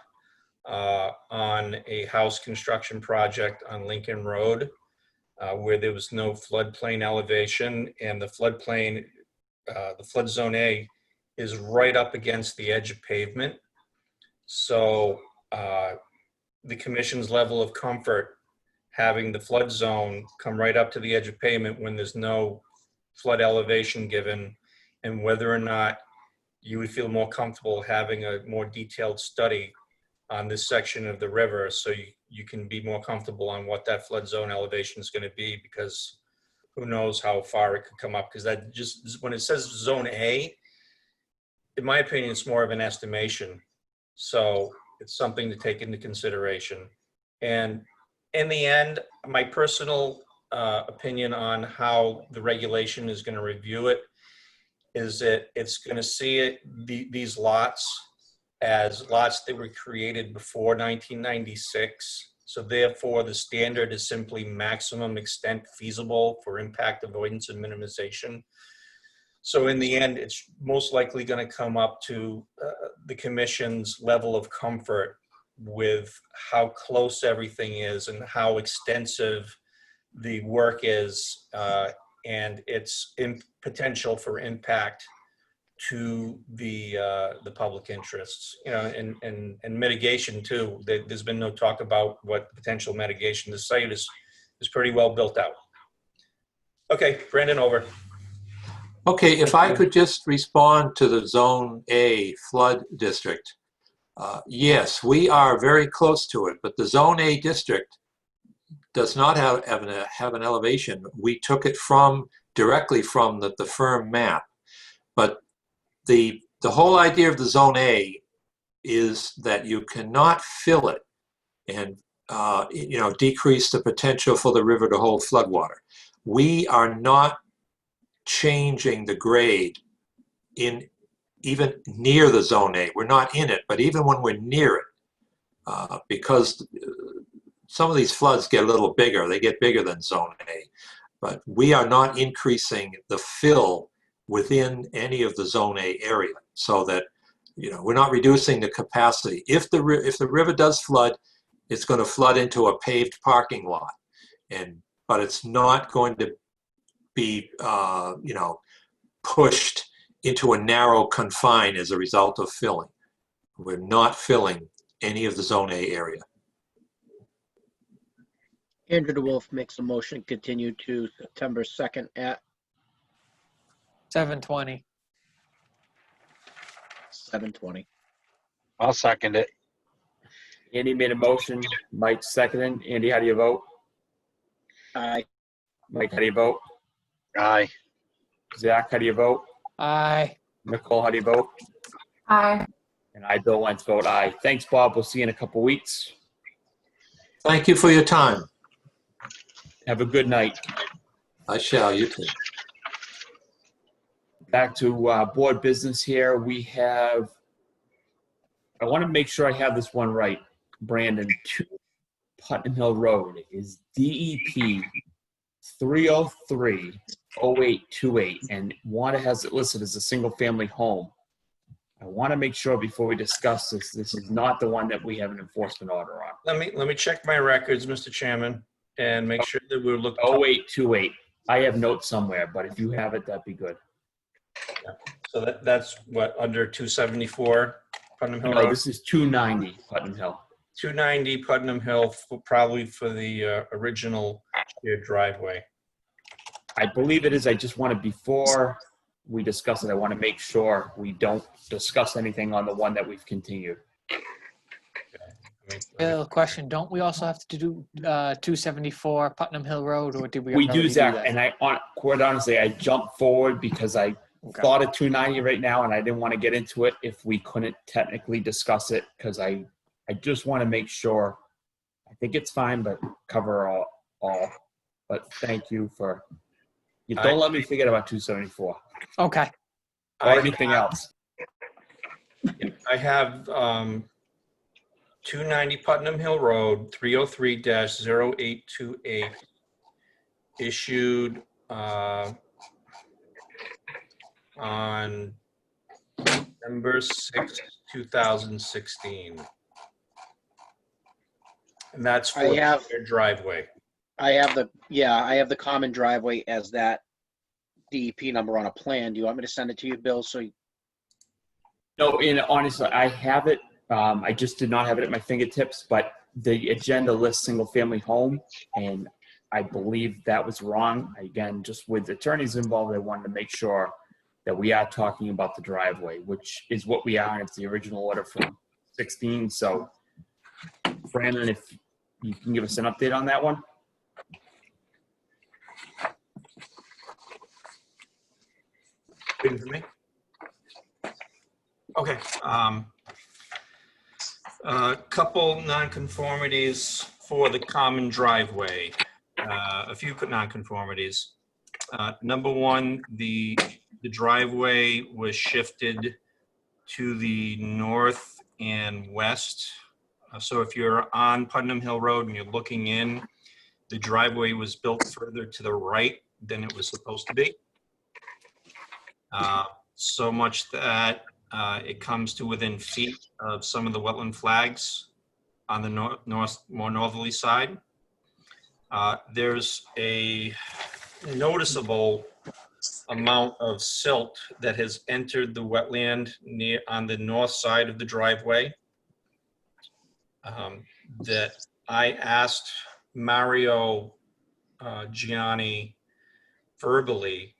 on a house construction project on Lincoln Road, where there was no floodplain elevation, and the floodplain, the flood zone A, is right up against the edge of pavement. So the commission's level of comfort having the flood zone come right up to the edge of pavement when there's no flood elevation given, and whether or not you would feel more comfortable having a more detailed study on this section of the river, so you can be more comfortable on what that flood zone elevation is going to be, because who knows how far it could come up. Because that just, when it says Zone A, in my opinion, it's more of an estimation. So it's something to take into consideration. And in the end, my personal opinion on how the regulation is going to review it is that it's going to see these lots as lots that were created before 1996. So therefore, the standard is simply maximum extent feasible for impact avoidance and minimization. So in the end, it's most likely going to come up to the commission's level of comfort with how close everything is and how extensive the work is, and its potential for impact to the public interests, you know, and mitigation too. There's been no talk about what potential mitigation. The site is pretty well built out. Okay, Brandon, over. Okay, if I could just respond to the Zone A flood district. Yes, we are very close to it, but the Zone A district does not have an elevation. We took it directly from the firm map. But the whole idea of the Zone A is that you cannot fill it and decrease the potential for the river to hold floodwater. We are not changing the grade in even near the Zone A. We're not in it, but even when we're near it, because some of these floods get a little bigger. They get bigger than Zone A, but we are not increasing the fill within any of the Zone A area, so that, you know, we're not reducing the capacity. If the river does flood, it's going to flood into a paved parking lot, but it's not going to be pushed into a narrow confine as a result of filling. We're not filling any of the Zone A area. Andrew DeWolf makes a motion to continue to September 2nd at 7:20. 7:20. I'll second it. Andy made a motion. Mike seconded. Andy, how do you vote? Aye. Mike, how do you vote? Aye. Zach, how do you vote? Aye. Nicole, how do you vote? Aye. And I, Bill Wentz, vote aye. Thanks, Bob. We'll see you in a couple weeks. Thank you for your time. Have a good night. I shall, you too. Back to board business here. We have, I want to make sure I have this one right. Brandon, 2 Putnam Hill Road is DEP 303-0828, and Wanda has it listed as a single family home. I want to make sure before we discuss this is not the one that we have an enforcement order on. Let me check my records, Mr. Chairman, and make sure that we're looking. 0828. I have notes somewhere, but if you have it, that'd be good. So that's what, under 274 Putnam Hill No, Road? this is 290 Putnam Hill. 290 Putnam Hill, probably for the original shared driveway. I believe it is. I just want to, before we discuss it, I want to make sure we don't discuss anything on the one that we've continued. Bill, question, don't we also have to do 274 Putnam Hill Road, or did we We already do, do Zach, that? and quite honestly, I jumped forward because I Okay. thought of 290 right now, and I didn't want to get into it if we couldn't technically discuss it, because I just want to make sure. I think it's fine, but cover all. But thank you for, you don't let me forget about 274 Okay. or anything else. I have 290 Putnam Hill Road, 303-0828, issued on November 6, 2016. And that's for I have- their driveway. I have the common driveway as that DEP number on a plan. Do you want me to send it to you, Bill? So No, and honestly, I have it. I just did not have it at my fingertips, but the agenda lists single-family home, and I believe that was wrong. Again, just with attorneys involved, I wanted to make sure that we are talking about the driveway, which is what we are, and it's the original order from 16. So, Brandon, if you can give us an update on that one. Waiting for me? Okay. A couple nonconformities for the common driveway. A few nonconformities. Number one, the driveway was shifted to the north and west. So if you're on Putnam Hill Road and you're looking in, the driveway was built further to the right than it was supposed to be. So much that it comes to within feet of some of the wetland flags on the more northerly side. There's a noticeable amount of silt that has entered the wetland on the north side of the driveway. That I asked Mario Gianni verbally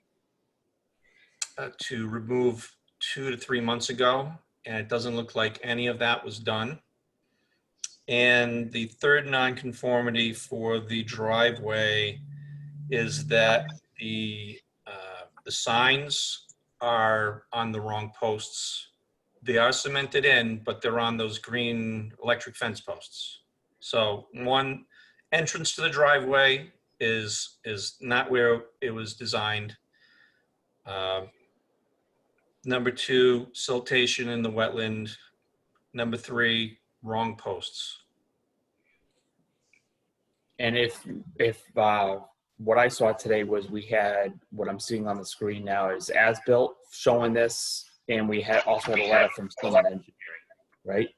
to remove 2 to 3 months ago, and it doesn't look like any of that was done. And the third nonconformity for the driveway is that the signs are on the wrong posts. They are cemented in, but they're on those green electric fence posts. So one, entrance to the driveway is not where it was designed. Number two, siltation in the wetland. Number three, wrong posts. And if what I saw today was we had what I'm seeing on the screen now is as-built showing this, and we had also had a letter from Sutton Engineering, right?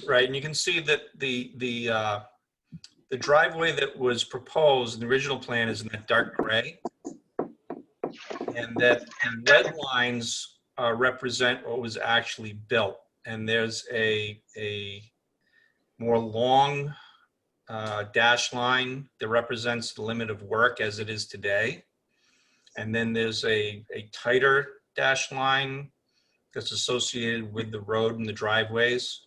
Right, and you can see that the driveway that was proposed in the original plan is in that dark gray, and that the red lines represent what was actually built. And there's a more long dash line that represents the limit of work as it is today. And then there's a tighter dash line that's associated with the road and the driveways.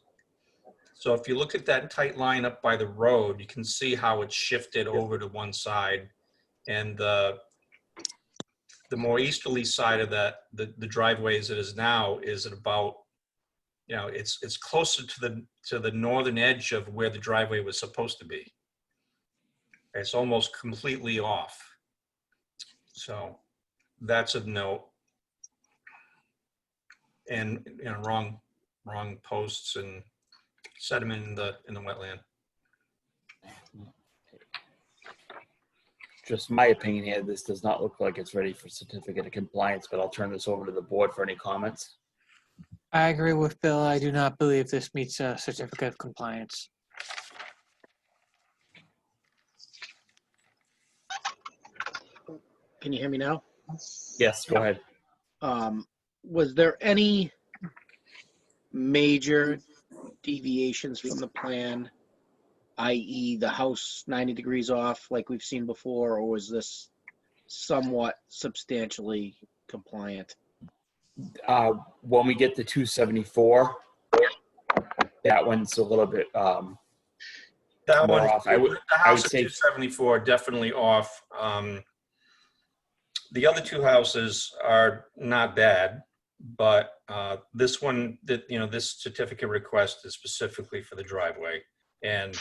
So if you look at that tight line up by the road, you can see how it's shifted over to one side. And the more easterly side of that, the driveway as it is now, is at about, you know, it's closer to the northern edge of where the driveway was supposed to be. It's almost completely off. So that's of note. And, you know, wrong posts and sediment in the wetland. Just my opinion here, this does not look like it's ready for certificate of compliance, but I'll turn this over to the board for any comments. I agree with Bill. I do not believe this meets a certificate of compliance. can you hear me now? Yes, go ahead. Was there any major deviations from the plan, i.e. the house 90 degrees off like we've seen before, or was this somewhat substantially compliant? When we get to 274, that one's a little bit That more one, off. the I would house at say 274 definitely off. The other two houses are not bad, but this one, this certificate request is specifically for the driveway. And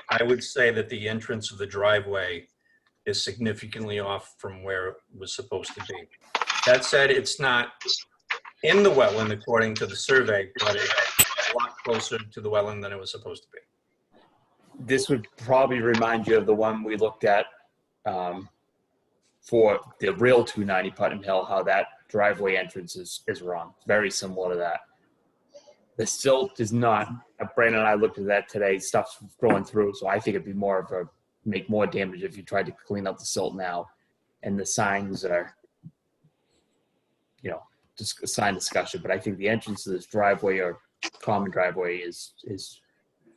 I would say that the entrance of the driveway is significantly off from where it was supposed to be. That said, it's not in the wetland according to the survey, but it's a lot closer to the wetland than it was supposed to be. this would probably remind you of the one we looked at for the real 290 Putnam Hill, how that driveway entrance is wrong. Very similar to that. The silt is not, Brandon and I looked at that today, stuff's going through, so I think it'd be more of a, make more damage if you tried to clean out the silt now. And the signs are, just a sign discussion, but I think the entrance to this driveway or common driveway is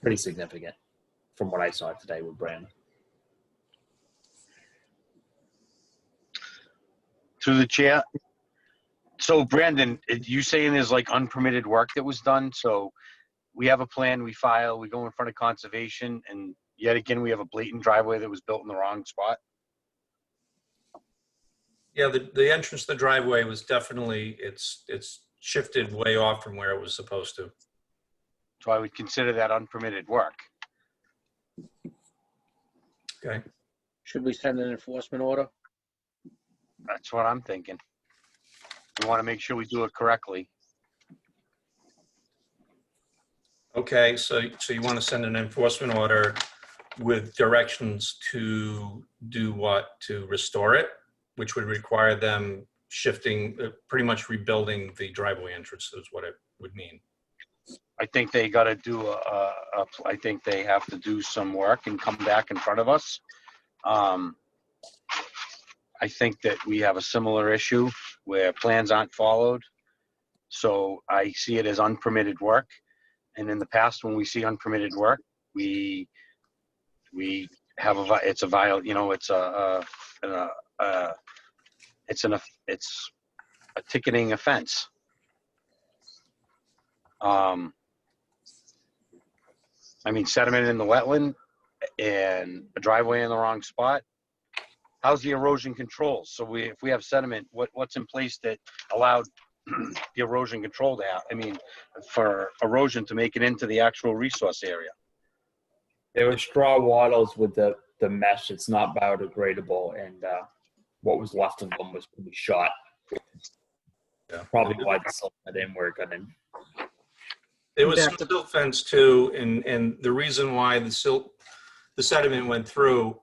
pretty significant from what I saw today with Brandon. Through the chair. So Brandon, you saying there's like unpermitted work that was done? So we have a plan, we file, we go in front of conservation, and yet again, we have a blatant driveway that was built in the wrong spot? Yeah, the entrance to the driveway was definitely, it's shifted way off from where it was supposed to. So I would consider that unpermitted work. Okay. Should we send an enforcement order? That's what I'm thinking. We want to make sure we do it correctly. Okay, so you want to send an enforcement order with directions to do what? To restore it, which would require them shifting, pretty much rebuilding the driveway entrance is what it would mean. I think they got to do I think they have to do some work and come back in front of us. I think that we have a similar issue where plans aren't followed. So I see it as unpermitted work. And in the past, when we see unpermitted work, we have it's a ticketing offense. I mean, sediment in the wetland and a driveway in the wrong spot. How's the erosion control? So if we have sediment, what's in place that allowed the erosion control to happen? I mean, for erosion to make it into the actual resource area. There were straw wattles with the mesh. It's not biodegradable, and what was left of them was pretty shot. Yeah. Probably why the silt didn't work on him. There was some silt fence too, and the reason why the sediment went through,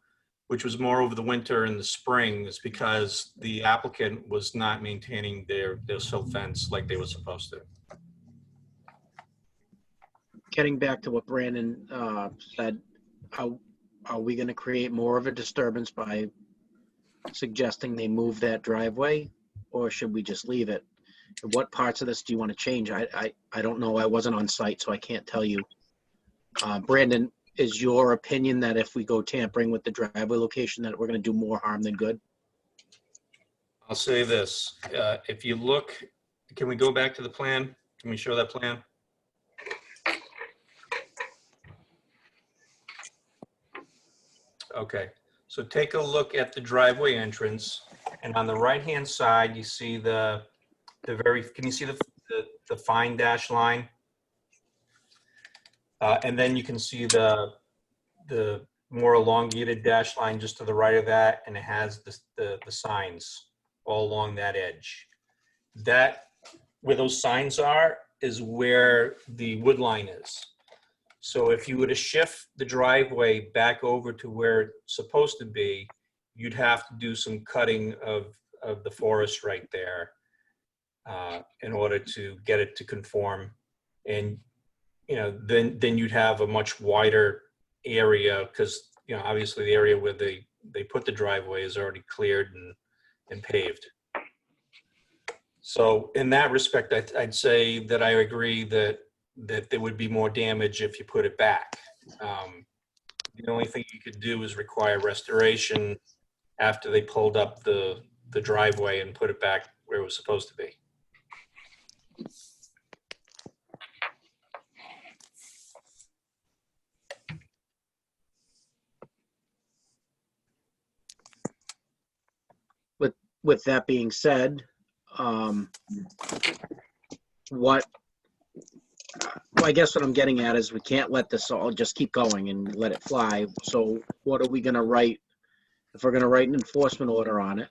which was more over the winter and the spring, is because the applicant was not maintaining their silt fence like they were supposed to. Getting back to what Brandon said, are we going to create more of a disturbance by suggesting they move that driveway, or should we just leave it? What parts of this do you want to change? I don't know. I wasn't on site, so I can't tell you. Brandon, is your opinion that if we go tampering with the driveway location, that we're going to do more harm than good? I'll say this, if you look, can we go back to the plan? Can we show that plan? Okay, so take a look at the driveway entrance, and on the right-hand side, you see can you see the fine dash line? And then you can see the more elongated dash line just to the right of that, and it has the signs all along that edge. That, where those signs are, is where the wood line is. So if you were to shift the driveway back over to where it's supposed to be, you'd have to do some cutting of the forest right there in order to get it to conform. And then you'd have a much wider area, because obviously the area where they put the driveway is already cleared and paved. So in that respect, I'd say that I agree that there would be more damage if you put it back. The only thing you could do is require restoration after they pulled up the driveway and put it back where it was supposed to be. With that being said, well, I guess what I'm getting at is we can't let this all just keep going and let it fly. So what are we gonna write? If we're gonna write an enforcement order on it,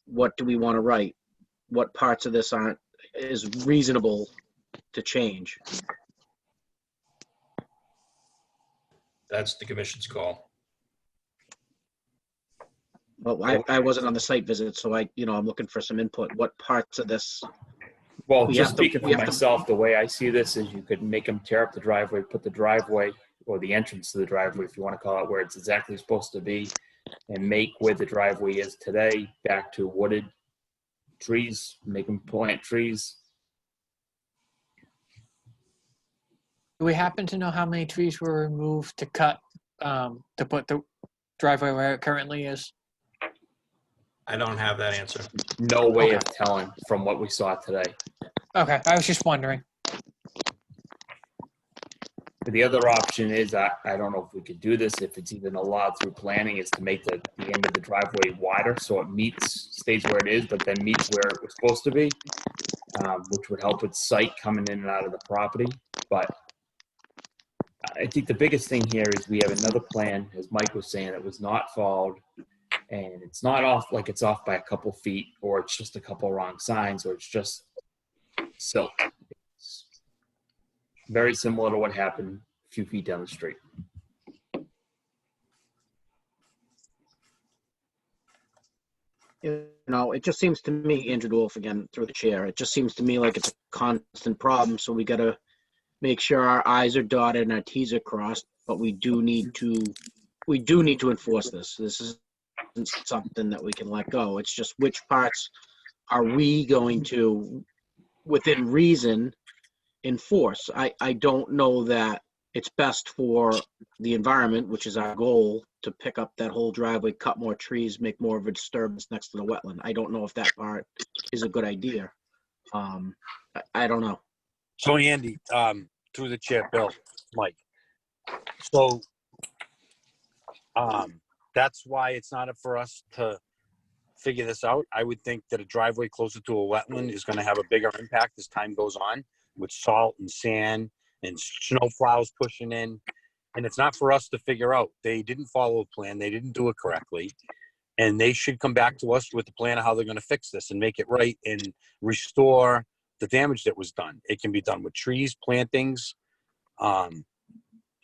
what do we want to write? What parts of this is reasonable to change? That's the commission's call. Well, I wasn't on the site visit, so I'm looking for some input. What parts of this? Well, We just have to- speaking we for have to- myself, the way I see this is you could make them tear up the driveway, put the driveway or the entrance to the driveway, if you want to call it, where it's exactly supposed to be, and make where the driveway is today back to wooded trees, make them plant trees. Do we happen to know how many trees were removed to cut, to put the driveway where it currently is? I don't have that answer. No way Okay. of telling from what we saw today. Okay, I was just wondering. The other option is, I don't know if we could do this, if it's even allowed through planning, is to make the end of the driveway wider so it stays where it is, but then meets where it was supposed to be, which would help with sight coming in and out of the property. But I think the biggest thing here is we have another plan, as Mike was saying, it was not followed, and it's not off like it's off by a couple feet, or it's just a couple wrong signs, or it's just silt. It's very similar to what happened a few feet down the street. It just seems to me, Andrew Wolf again through the chair, it just seems to me like it's a constant problem. So we got to make sure our I's are dotted and our T's are crossed, but we do need to enforce this. This isn't something that we can let go. It's just which parts are we going to, within reason, enforce? I don't know that it's best for the environment, which is our goal, to pick up that whole driveway, cut more trees, make more of a disturbance next to the wetland. I don't know if that part is a good idea. I don't know. So Andy, through the chair, Bill, Mike. So that's why it's not up for us to figure this out. I would think that a driveway closer to a wetland is going to have a bigger impact as time goes on, with salt and sand and snow plows pushing in. And it's not for us to figure out. They didn't follow a plan. They didn't do it correctly. And they should come back to us with a plan of how they're going to fix this and make it right and restore the damage that was done. It can be done with trees, plantings. And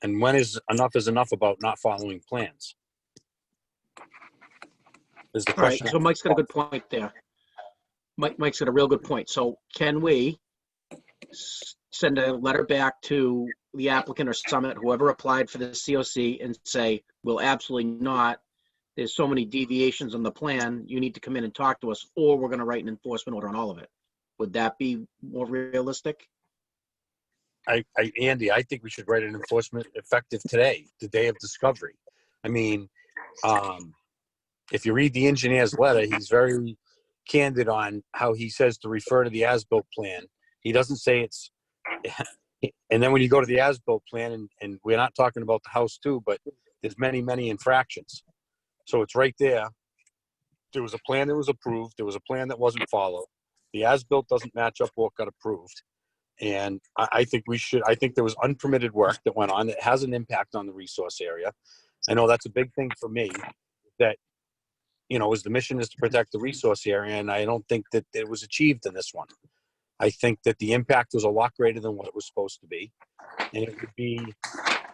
when is enough about not following plans? Is the All right, question. so Mike's got a good point there. Mike's got a real good point. So can we send a letter back to the applicant or Summit, whoever applied for the COC, and say, we'll absolutely not, there's so many deviations on the plan, you need to come in and talk to us, or we're going to write an enforcement order on all of it? Would that be more realistic? Andy, I think we should write an enforcement effective today, the day of discovery. I mean, if you read the engineer's letter, he's very candid on how he says to refer to the as-built plan. He doesn't say it's, and then when you go to the as-built plan, and we're not talking about the house too, but there's many, many infractions. So it's right there. There was a plan that was approved. There was a plan that wasn't followed. The as-built doesn't match up what got approved. And I think there was unpermitted work that went on that has an impact on the resource area. I know that's a big thing for me, that, as the mission is to protect the resource area, and I don't think that it was achieved in this one. I think that the impact was a lot greater than what it was supposed to be. And it would be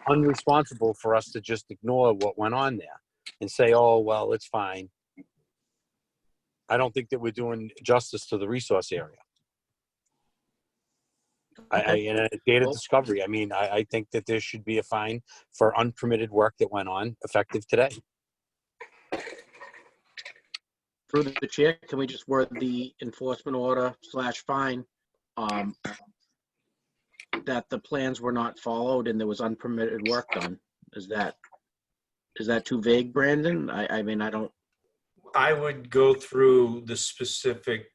unresponsible for us to just ignore what went on there and say, oh, well, it's fine. I don't think that we're doing justice to the resource area. In a data discovery, I think that there should be a fine for unpermitted work that went on effective today. Through the chair, can we just word the enforcement order / fine that the plans were not followed and there was unpermitted work done? Is that too vague, Brandon? I mean, I don't. I would go through the specific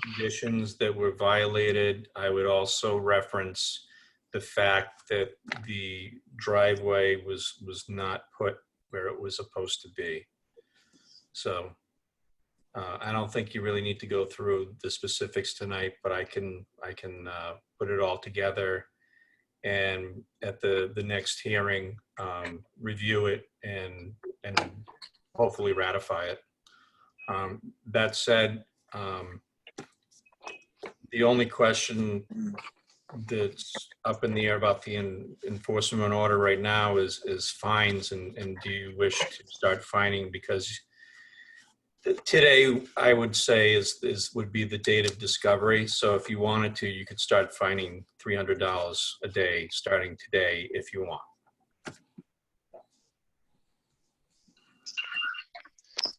conditions that were violated. I would also reference the fact that the driveway was not put where it was supposed to be. So I don't think you really need to go through the specifics tonight, but I can put it all together and at the next hearing, review it and hopefully ratify it. That said, the only question that's up in the air about the enforcement order right now is fines, and do you wish to start fining? Because today, I would say would be the date of discovery. So if you wanted to, you could start fining $300 a day starting today if you want.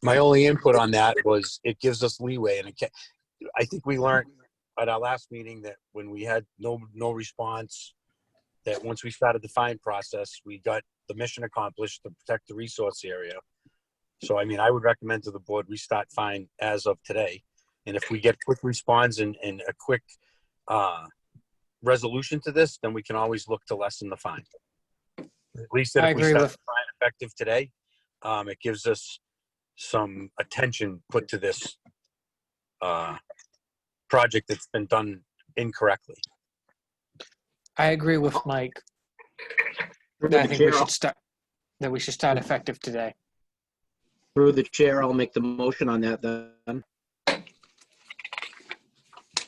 My only input on that was it gives us leeway, and I think we learned at our last meeting that when we had no response, that once we started the fine process, we got the mission accomplished to protect the resource area. So, I mean, I would recommend to the board we start fine as of today, and if we get quick response and a quick resolution to this, then we can always look to lessen the fine. At least if we start the fine effective today, it gives us some attention put to this project that's been done incorrectly. I agree with Mike. I think we should start effective today. Through the chair, I'll make the motion on that then. All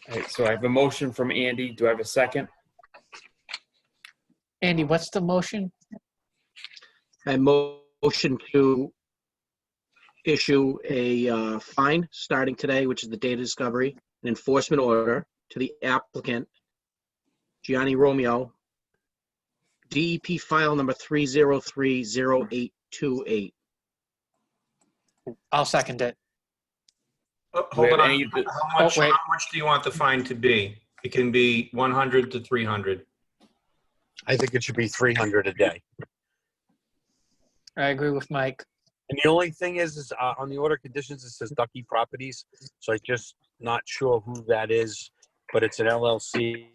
right, so I have a motion from Andy. Do I have a second? Andy, what's the motion? I motion to issue a fine starting today, which is the date of discovery, an enforcement order to the applicant, Gianni Romeo, DEP file number 3030828. I'll second it. Hold on. How much do you want the fine to be? It can be 100 to 300. I think it should be 300 a day. I agree with Mike. And the only thing is on the order conditions, it says Ducky Properties. So I'm just not sure who that is, but it's an LLC.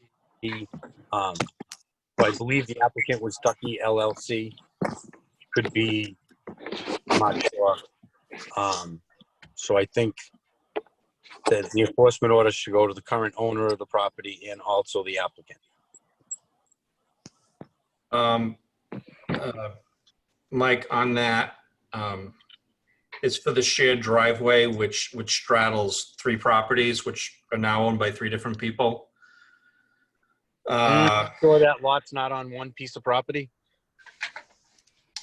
But I believe the applicant was Ducky LLC. Could be, I'm not sure. So I think that the enforcement order should go to the current owner of the property and also the applicant. Mike, on that, it's for the shared driveway, which straddles 3 properties, which are now owned by 3 different people. Sure that lot's not on one piece of property?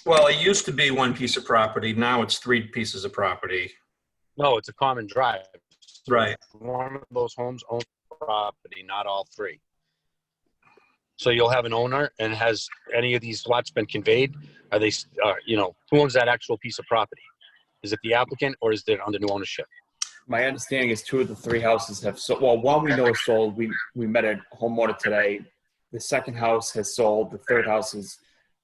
Well, it used to be 1 piece of property. Now it's 3 pieces of property. No, it's a common drive. So right. One of those homes owns property, not all 3. So you'll have an owner, and has any of these lots been conveyed? Are they, who owns that actual piece of property? Is it the applicant, or is it under new ownership? My understanding is 2 of the 3 houses have sold. Well, one we know is sold. We met a homeowner today. The second house has sold. The third house is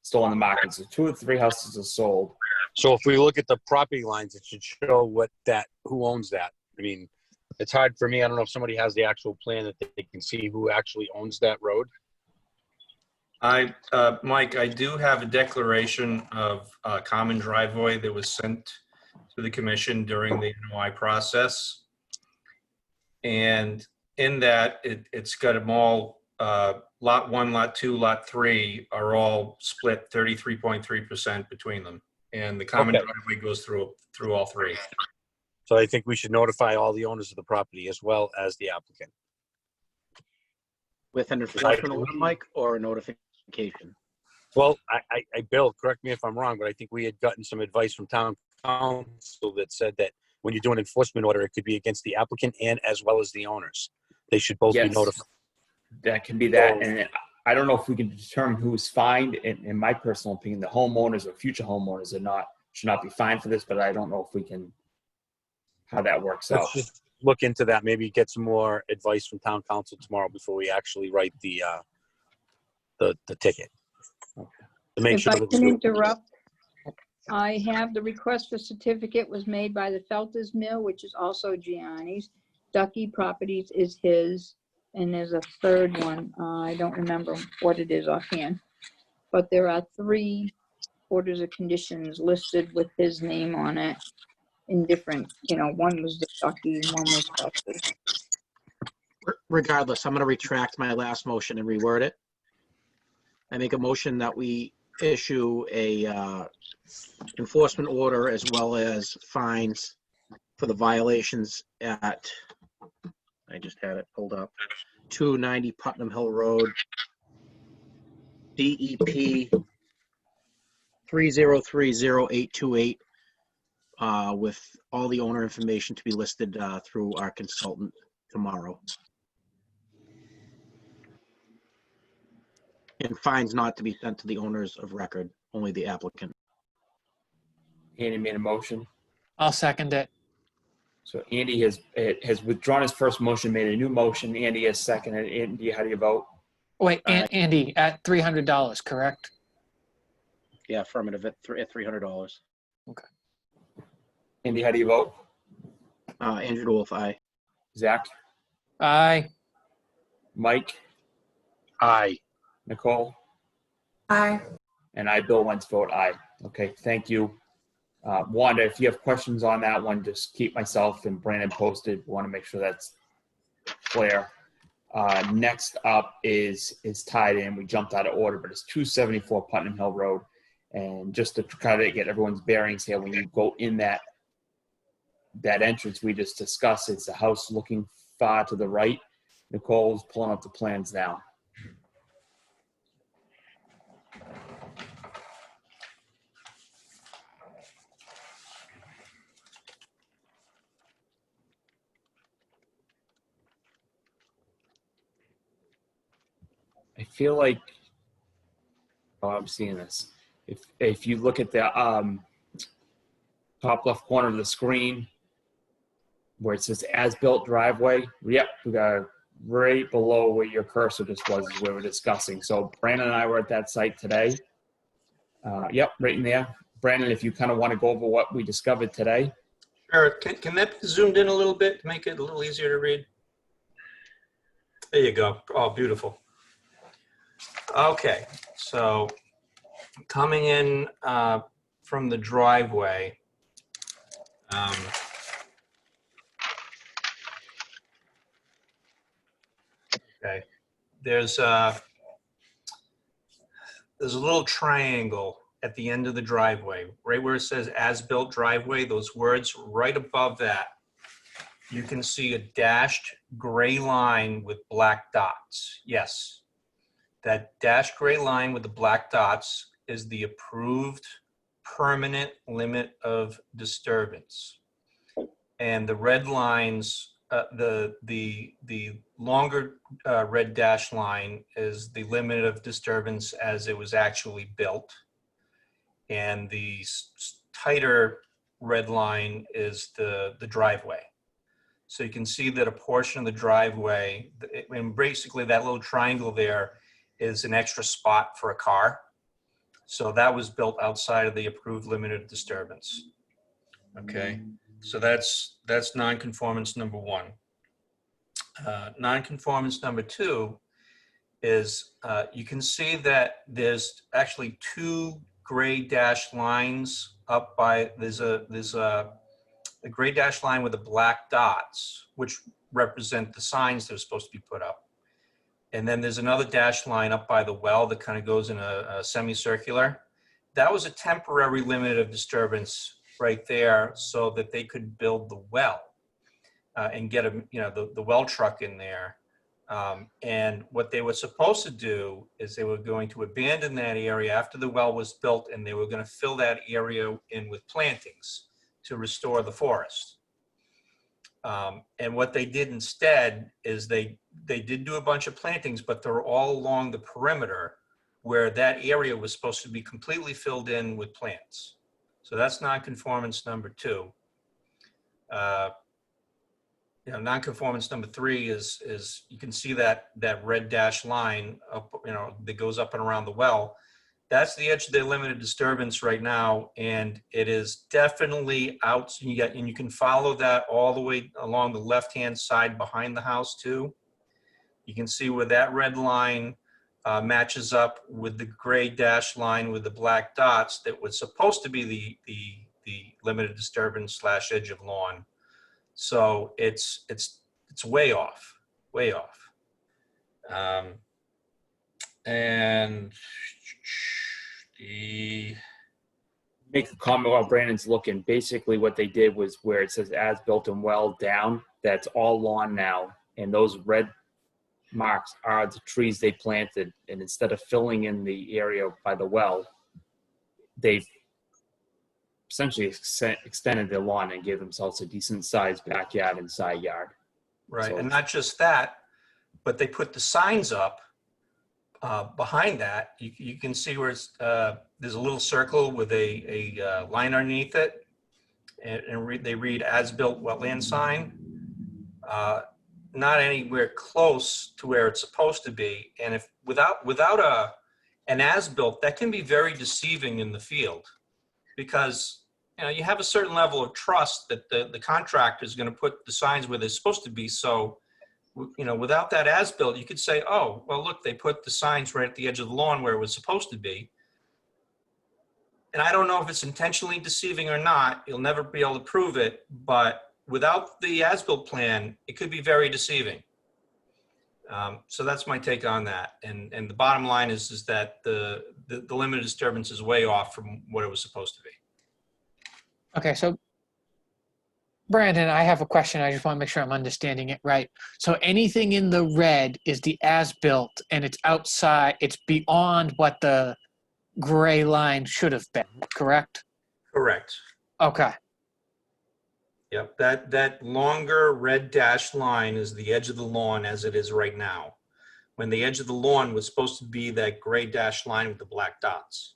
still on the market. So 2 of the 3 houses are sold. So if we look at the property lines, it should show who owns that. I mean, it's hard for me. I don't know if somebody has the actual plan that they can see who actually owns that road. Mike, I do have a declaration of common driveway that was sent to the commission during the NOI process. And in that, it's got them all, lot 1, lot 2, lot 3 are all split 33.3% between them. And the common driveway goes through all 3. So I think we should notify all the owners of the property as well as the applicant. With an enforcement order, Mike, or a notification? Well, Bill, correct me if I'm wrong, but I think we had gotten some advice from town council that said that when you do an enforcement order, it could be against the applicant and as well as the owners. They should both be notified. That can be that. And I don't know if we can determine who is fined. In my personal opinion, the homeowners or future homeowners should not be fined for this, but I don't know if we can how that works out. Let's just look into that. Maybe get some more advice from town council tomorrow before we actually write the ticket. To make If sure I that can interrupt, I have the request for certificate was made by the Felters Mill, which is also Gianni's. Ducky Properties is his, and there's a third one. I don't remember what it is offhand. But there are 3 orders of conditions listed with his name on it in different, one was the Ducky and one was Felters. Regardless, I'm going to retract my last motion and reword it. I make a motion that we issue a enforcement order as well as fines for the violations at, I just had it pulled up, 290 Putnam Hill Road, DEP 3030828, with all the owner information to be listed through our consultant tomorrow. And fines not to be sent to the owners of record, only the applicant. Andy made a motion. I'll second it. So Andy has withdrawn his first motion, made a new motion. Andy has seconded. Andy, how do you vote? Wait, Andy, at $300, correct? Yeah, affirmative at $300. Andy, how do you vote? Andrew Wolf, aye. Zach? Aye. Mike? aye. Nicole? Aye. And I, Bill Wentz, vote aye. Okay, thank you. Wanda, if you have questions on that one, just keep myself and Brandon posted. We want to make sure that's clear. Next up is tied in. We jumped out of order, but it's 274 Putnam Hill Road. And just to try to get everyone's bearings here, when you go in that entrance we just discussed, it's a house looking far to the right. Nicole's pulling up the plans now. I feel like, oh, I'm seeing this. If you look at the top left corner of the screen where it says as-built driveway, yep, we got right below where your cursor just was is where we're discussing. So Brandon and I were at that site today. Yep, right in there. Brandon, if you kind of want to go over what we discovered today. Sure. Can that be zoomed in a little bit to make it a little easier to read? There you go. Oh, beautiful. Okay, so coming in from the driveway, okay, there's a little triangle at the end of the driveway, right where it says as-built driveway, those words right above that. You can see a dashed gray line with black dots. Yes. That dashed gray line with the black dots is the approved permanent limit of disturbance. And the red lines, the longer red dashed line is the limit of disturbance as it was actually built. And the tighter red line is the driveway. So you can see that a portion of the driveway, and basically that little triangle there is an extra spot for a car. So that was built outside of the approved limit of disturbance. Okay, so that's nonconformance number 1. Nonconformance number 2 is you can see that there's actually 2 gray dashed lines up by, there's a gray dashed line with the black dots, which represent the signs that are supposed to be put up. And then there's another dashed line up by the well that kind of goes in a semicircular. That was a temporary limit of disturbance right there so that they could build the well and get the well truck in there. And what they were supposed to do is they were going to abandon that area after the well was built, and they were going to fill that area in with plantings to restore the forest. And what they did instead is they did do a bunch of plantings, but they're all along the perimeter where that area was supposed to be completely filled in with plants. So that's nonconformance number 2. nonconformance number 3 is you can see that red dashed line up, that goes up and around the well. That's the edge of the limited disturbance right now, and it is definitely out. And you can follow that all the way along the left-hand side behind the house too. You can see where that red line matches up with the gray dashed line with the black dots that was supposed to be the limited disturbance / edge of lawn. So it's way off, way off. And Make a comment while Brandon's looking. Basically what they did was where it says as built and well down, that's all lawn now. And those red marks are the trees they planted. And instead of filling in the area by the well, they've essentially extended their lawn and gave themselves a decent sized backyard and side yard. right, So- and not just that, but they put the signs up behind that. You can see where it's, there's a little circle with a line underneath it, and they read as-built wetland sign. Not anywhere close to where it's supposed to be, and if without an as-built, that can be very deceiving in the field, because you have a certain level of trust that the contractor is going to put the signs where they're supposed to be. So without that as-built, you could say, oh, well, look, they put the signs right at the edge of the lawn where it was supposed to be. And I don't know if it's intentionally deceiving or not. You'll never be able to prove it, but without the as-built plan, it could be very deceiving. So that's my take on that. And the bottom line is that the limited disturbance is way off from what it was supposed to be. Okay, so Brandon, I have a question. I just want to make sure I'm understanding it right. So anything in the red is the as-built, and it's outside, it's beyond what the gray line should have been, correct? Correct. Okay. Yep, that longer red dashed line is the edge of the lawn as it is right now, when the edge of the lawn was supposed to be that gray dashed line with the black dots.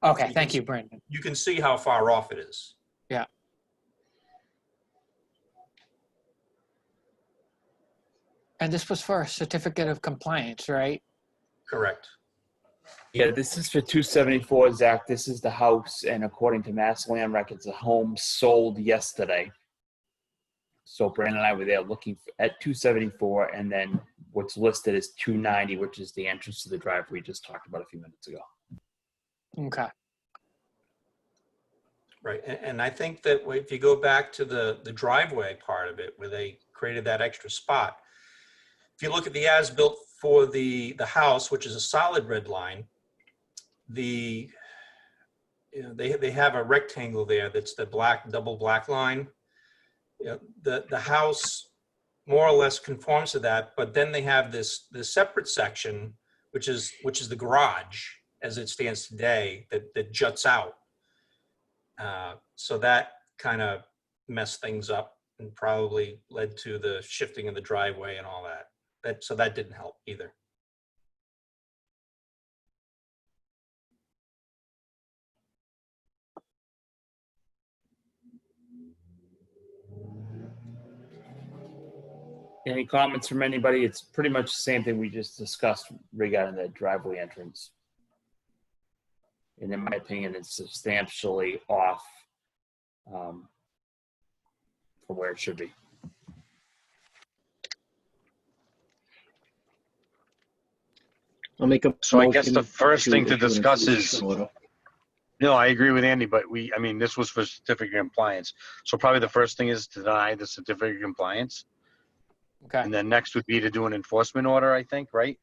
Okay, thank you, Brandon. You can see how far off it is. Yeah. And this was for a certificate of compliance, right? Correct. Yeah, this is for 274, Zach. This is the house, and according to Mass Land Records, the home sold yesterday. So Brandon and I were there looking at 274, and then what's listed is 290, which is the entrance to the drive we just talked about a few minutes ago. Okay. Right, and I think that if you go back to the driveway part of it, where they created that extra spot, if you look at the as-built for the house, which is a solid red line, they have a rectangle there that's the double black line. The house more or less conforms to that, but then they have this separate section, which is the garage as it stands today, that juts out. So that kind of messed things up and probably led to the shifting of the driveway and all that. So that didn't help either. Any comments from anybody? It's pretty much the same thing we just discussed regarding the driveway entrance. And in my opinion, it's substantially off from where it should be. I'll make a. So I guess the motion first thing to issue an discuss is, enforcement order. no, I agree with Andy, but this was for certificate of compliance. So probably the first thing is to deny the certificate of compliance. Okay. And then next would be to do an enforcement order, I think, right?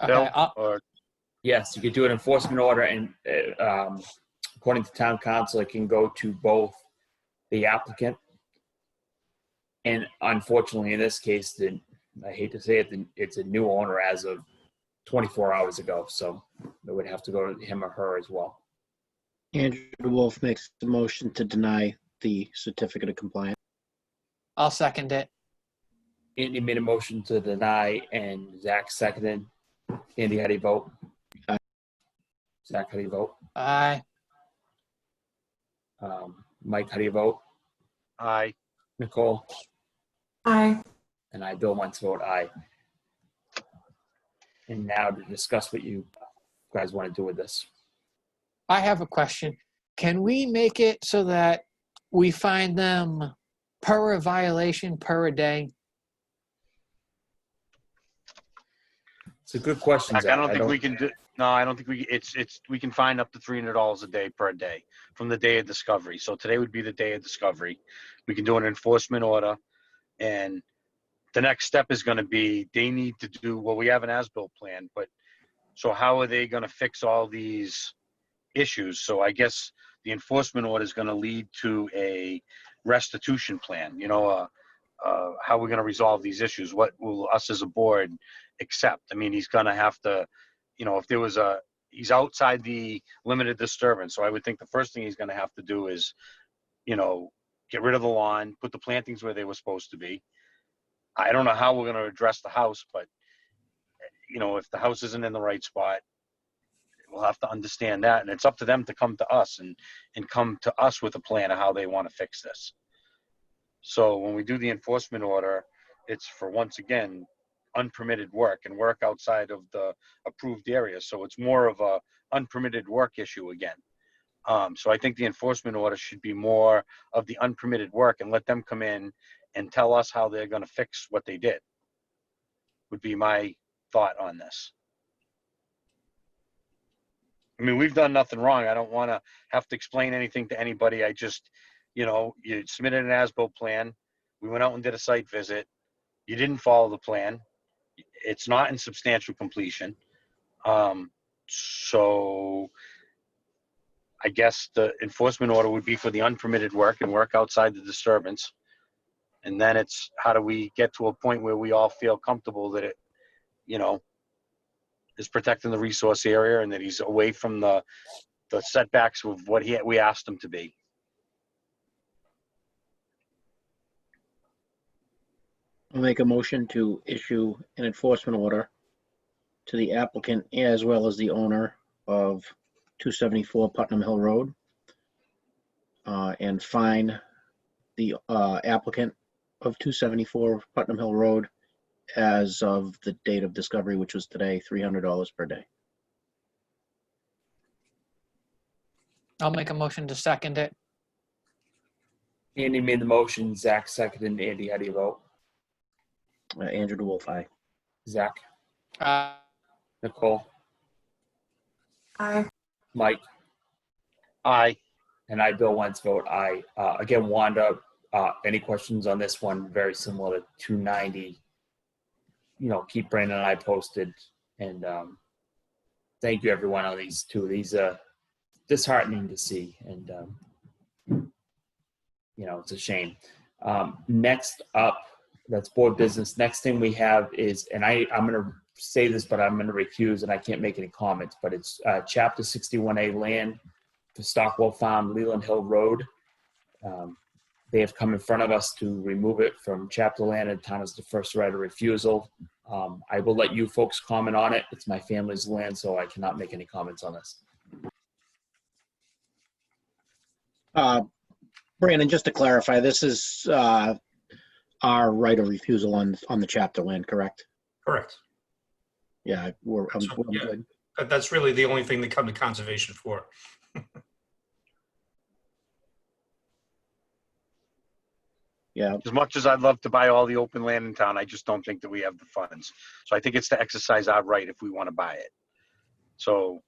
Okay. Bill? Or, Yes, you could do an enforcement order, and according to town council, it can go to both the applicant and, unfortunately, in this case, I hate to say it, it's a new owner as of 24 hours ago, so it would have to go to him or her as well. Andrew Wolf makes the motion to deny the certificate of compliance. I'll second it. Andy made a motion to deny, and Zach seconded. Andy, how do you vote? Aye. Zach, how do you vote? Aye. Mike, how do you vote? Aye. Nicole? Aye. And I, Bill Wentz, vote aye. And now to discuss what you guys want to do with this. I have a question. Can we make it so that we find them per a violation per a day? It's a good question, Zach, Zach. I don't think we can do. No, I don't think we can find up to $300 a day per day from the day of discovery. So today would be the day of discovery. We can do an enforcement order, and the next step is going to be they need to do. Well, we have an as-built plan, but so how are they going to fix all these issues? So I guess the enforcement order is going to lead to a restitution plan. How we're going to resolve these issues. What will us as a board accept? I mean, he's going to have to, if there was he's outside the limited disturbance. So I would think the first thing he's going to have to do is, get rid of the lawn, put the plantings where they were supposed to be. I don't know how we're going to address the house, but, if the house isn't in the right spot, we'll have to understand that. And it's up to them to come to us and come to us with a plan of how they want to fix this. So when we do the enforcement order, it's for, once again, unpermitted work and work outside of the approved area. So it's more of a unpermitted work issue again. So I think the enforcement order should be more of the unpermitted work and let them come in and tell us how they're going to fix what they did, would be my thought on this. I mean, we've done nothing wrong. I don't want to have to explain anything to anybody. I just, you submitted an as-built plan. We went out and did a site visit. You didn't follow the plan. It's not in substantial completion. So I guess the enforcement order would be for the unpermitted work and work outside the disturbance. And then it's how do we get to a point where we all feel comfortable that it, is protecting the resource area and that he's away from the setbacks of what we asked him to be. I'll make a motion to issue an enforcement order to the applicant as well as the owner of 274 Putnam Hill Road, and fine the applicant of 274 Putnam Hill Road as of the date of discovery, which was today, $300 per day. I'll make a motion to second it. Andy made the motion. Zach seconded. Andy, how do you vote? Andrew DeWolf, aye. Zach? Uh, Nicole? Aye. Mike? Aye. And I, Bill Wentz, vote aye. Again, Wanda, any questions on this one? Very similar to 290. Keep Brandon and I posted. And thank you, everyone, on these two. These are disheartening to see. And, it's a shame. Next up, that's board business. Next thing we have is, and I'm going to say this, but I'm going to recuse and I can't make any comments, but it's Chapter 61A land for Stockwell Farm, Leland Hill Road. They have come in front of us to remove it from chapter land, and town has the first right of refusal. I will let you folks comment on it. It's my family's land, so I cannot make any comments on this. Brandon, just to clarify, this is our right of refusal on the chapter land, correct? Correct. Yeah, I'm Yeah. good. That's really the only thing they come to conservation for. Yeah, As much as I'd love to buy all the open land in town, I just don't think that we have the funds. So I think it's to exercise our right if we want to buy it. So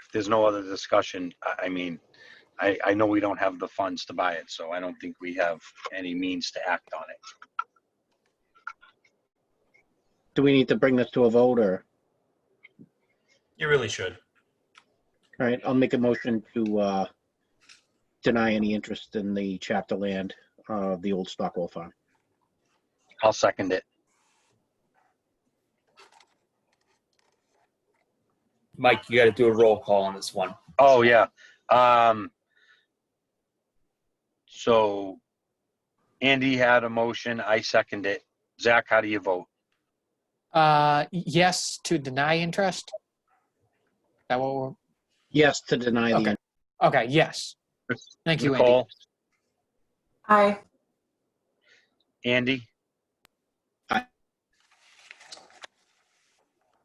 if there's no other discussion, I know we don't have the funds to buy it, so I don't think we have any means to act on it. do we need to bring this to a vote, or? You really should. All right, I'll make a motion to deny any interest in the chapter land of the old Stockwell Farm. I'll second it. Mike, you got to do a roll call on this one. Oh, yeah. So Andy had a motion. I second it. Zach, how do you vote? yes to deny interest. That what we're, Yes, to deny Okay. the, okay, yes. Thank you, Andy. Nicole, Aye. Andy? Aye.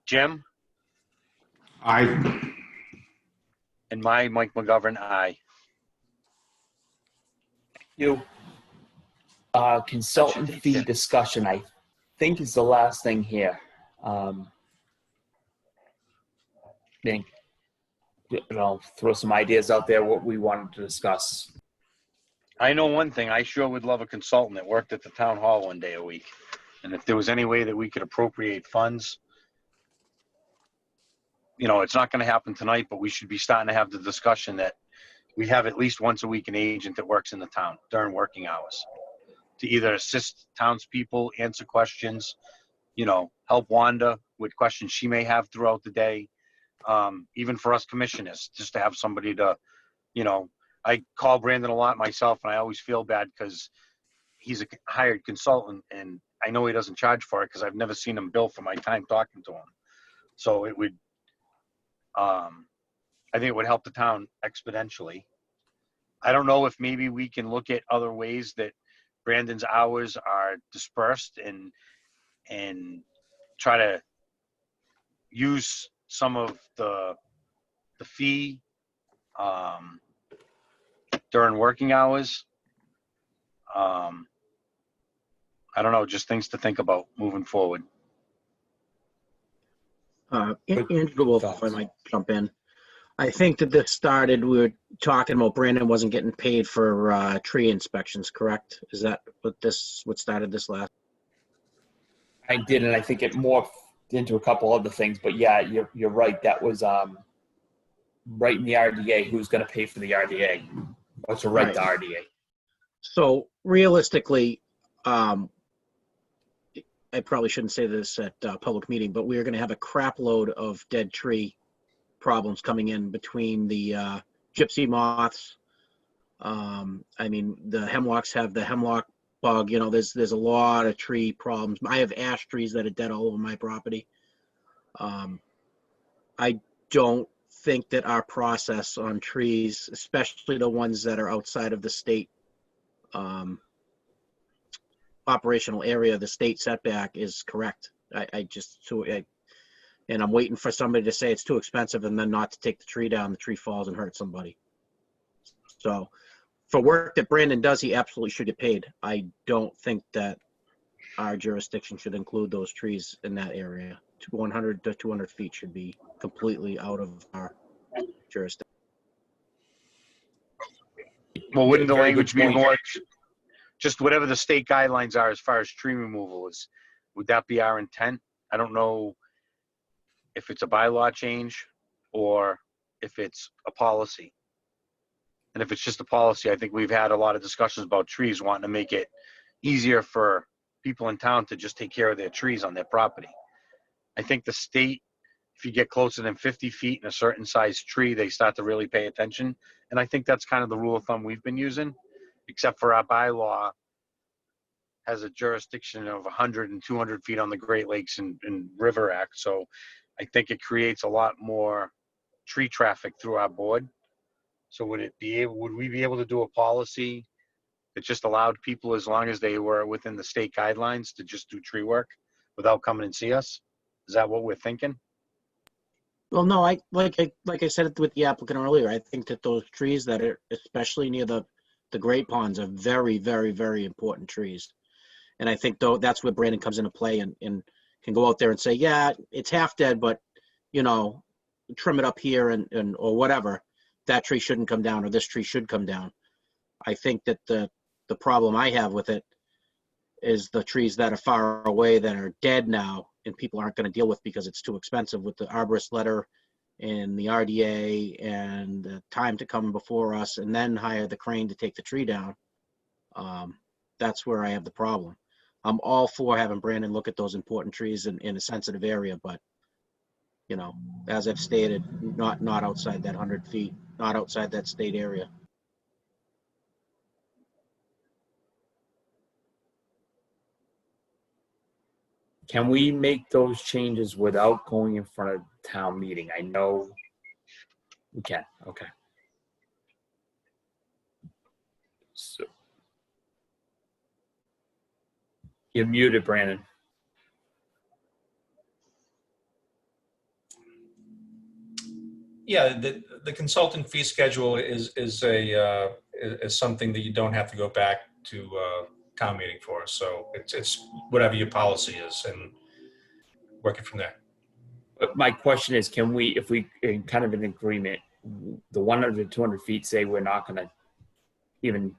Jim? Aye. And Mike McGovern, aye. You. Consultant That's it. fee discussion, I think is the last thing here. Think, throw some ideas out there, what we wanted to discuss. I know one thing, I sure would love a consultant that worked at the town hall one day a week. And if there was any way that we could appropriate funds, it's not going to happen tonight, but we should be starting to have the discussion that we have at least once a week an agent that works in the town during working hours to either assist townspeople, answer questions, help Wanda with questions she may have throughout the day. Even for us commissioners, just to have somebody to, I call Brandon a lot myself, and I always feel bad because he's a hired consultant, and I know he doesn't charge for it because I've never seen him bill for my time talking to him. So it would, I think it would help the town exponentially. I don't know if maybe we can look at other ways that Brandon's hours are dispersed and try to use some of the fee during working hours. I don't know, just things to think about moving forward. Andrew Wolf, if I might jump in. I think that this started, we were talking about Brandon wasn't getting paid for tree inspections, correct? Is that what started this last? I did, and I think it morphed into a couple other things, but yeah, you're right. That was right in the RDA. Who's going to pay for the RDA? What's to write the RDA? So realistically, I probably shouldn't say this at a public meeting, but we are going to have a crap load of dead tree problems coming in between the gypsy moths. I mean, the hemlocks have the hemlock bug. There's a lot of tree problems. I have ash trees that are dead all over my property. I don't think that our process on trees, especially the ones that are outside of the state operational area, the state setback, is correct. And I'm waiting for somebody to say it's too expensive and then not to take the tree down. The tree falls and hurts somebody. So for work that Brandon does, he absolutely should get paid. I don't think that our jurisdiction should include those trees in that area. 100 to 200 feet should be completely out of our jurisdiction. Well, wouldn't the Very language good be point. more, just whatever the state guidelines are as far as tree removal is, would that be our intent? I don't know if it's a bylaw change or if it's a policy. And if it's just a policy, I think we've had a lot of discussions about trees, wanting to make it easier for people in town to just take care of their trees on their property. I think the state, if you get closer than 50 feet in a certain size tree, they start to really pay attention. And I think that's kind of the rule of thumb we've been using, except for our bylaw has a jurisdiction of 100 and 200 feet on the Great Lakes and River Act. So I think it creates a lot more tree traffic through our board. So would we be able to do a policy that just allowed people, as long as they were within the state guidelines, to just do tree work without coming and see us? Is that what we're thinking? Well, no, like I said with the applicant earlier, I think that those trees that are especially near the great ponds are very, very, very important trees. And I think though that's where Brandon comes into play and can go out there and say, yeah, it's half dead, but trim it up here and or whatever. That tree shouldn't come down, or this tree should come down. I think that the problem I have with it is the trees that are far away that are dead now and people aren't going to deal with because it's too expensive with the arborist letter and the RDA and the time to come before us and then hire the crane to take the tree down. That's where I have the problem. I'm all for having Brandon look at those important trees in a sensitive area, but as I've stated, not outside that 100 feet, not outside that state area. Can we make those changes without going in front of town meeting? I know we can. Okay. You're muted, Brandon. Yeah, the consultant fee schedule is something that you don't have to go back to town meeting for. So it's whatever your policy is and work it from there. But my question is, can we, if we in kind of an agreement, the 100 to 200 feet, say we're not going to even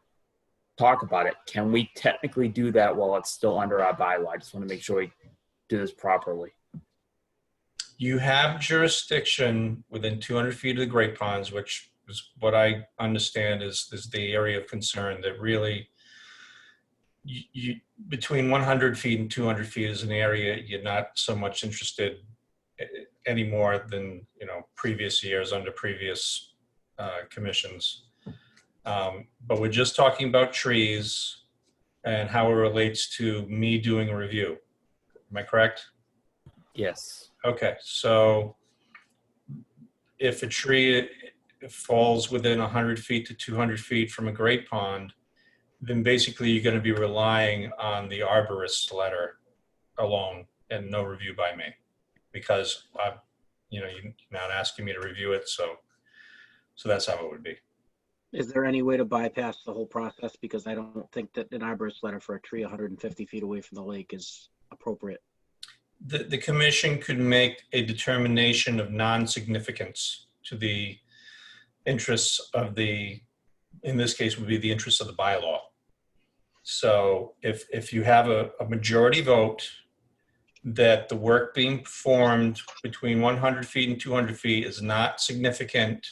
talk about it, can we technically do that while it's still under our bylaw? I just want to make sure we do this properly. You have jurisdiction within 200 feet of the Great Ponds, which is what I understand is the area of concern that really you between 100 feet and 200 feet is an area you're not so much interested any more than, you know, previous years under previous commissions. But we're just talking about trees and how it relates to me doing a review. Am I correct? Yes. Okay, so if a tree falls within 100 feet to 200 feet from a great pond, then basically you're going to be relying on the arborist's letter alone and no review by me, because you're not asking me to review it, so that's how it would be. Is there any way to bypass the whole process? Because I don't think that an arborist letter for a tree 150 feet away from the lake is appropriate. The commission could make a determination of non-significance to the interests of the, in this case would be the interests of the bylaw. So if you have a majority vote that the work being performed between 100 feet and 200 feet is not significant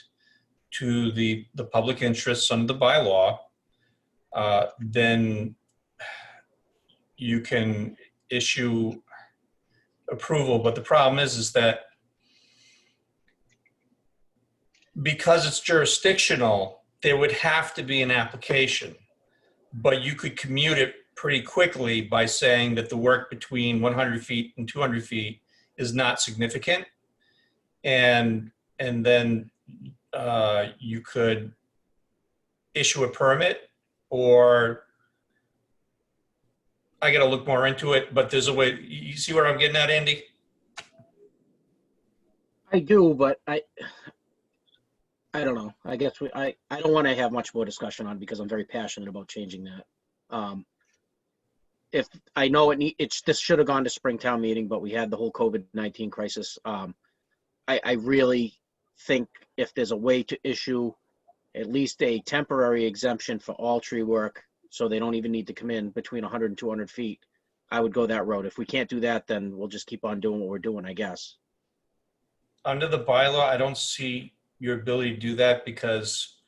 to the public interests under the bylaw, then you can issue approval. But the problem is that because it's jurisdictional, there would have to be an application, but you could commute it pretty quickly by saying that the work between 100 feet and 200 feet is not significant. And then you could issue a permit, or I got to look more into it, but there's a way. You see where I'm getting at, Andy? I do, but I don't know. I guess I don't want to have much more discussion on it because I'm very passionate about changing that. If I know this should have gone to Springtown meeting, but we had the whole COVID-19 crisis. I really think if there's a way to issue at least a temporary exemption for all tree work, so they don't even need to come in between 100 and 200 feet, I would go that road. If we can't do that, then we'll just keep on doing what we're doing, I guess. Under the bylaw, I don't see your ability to do that, because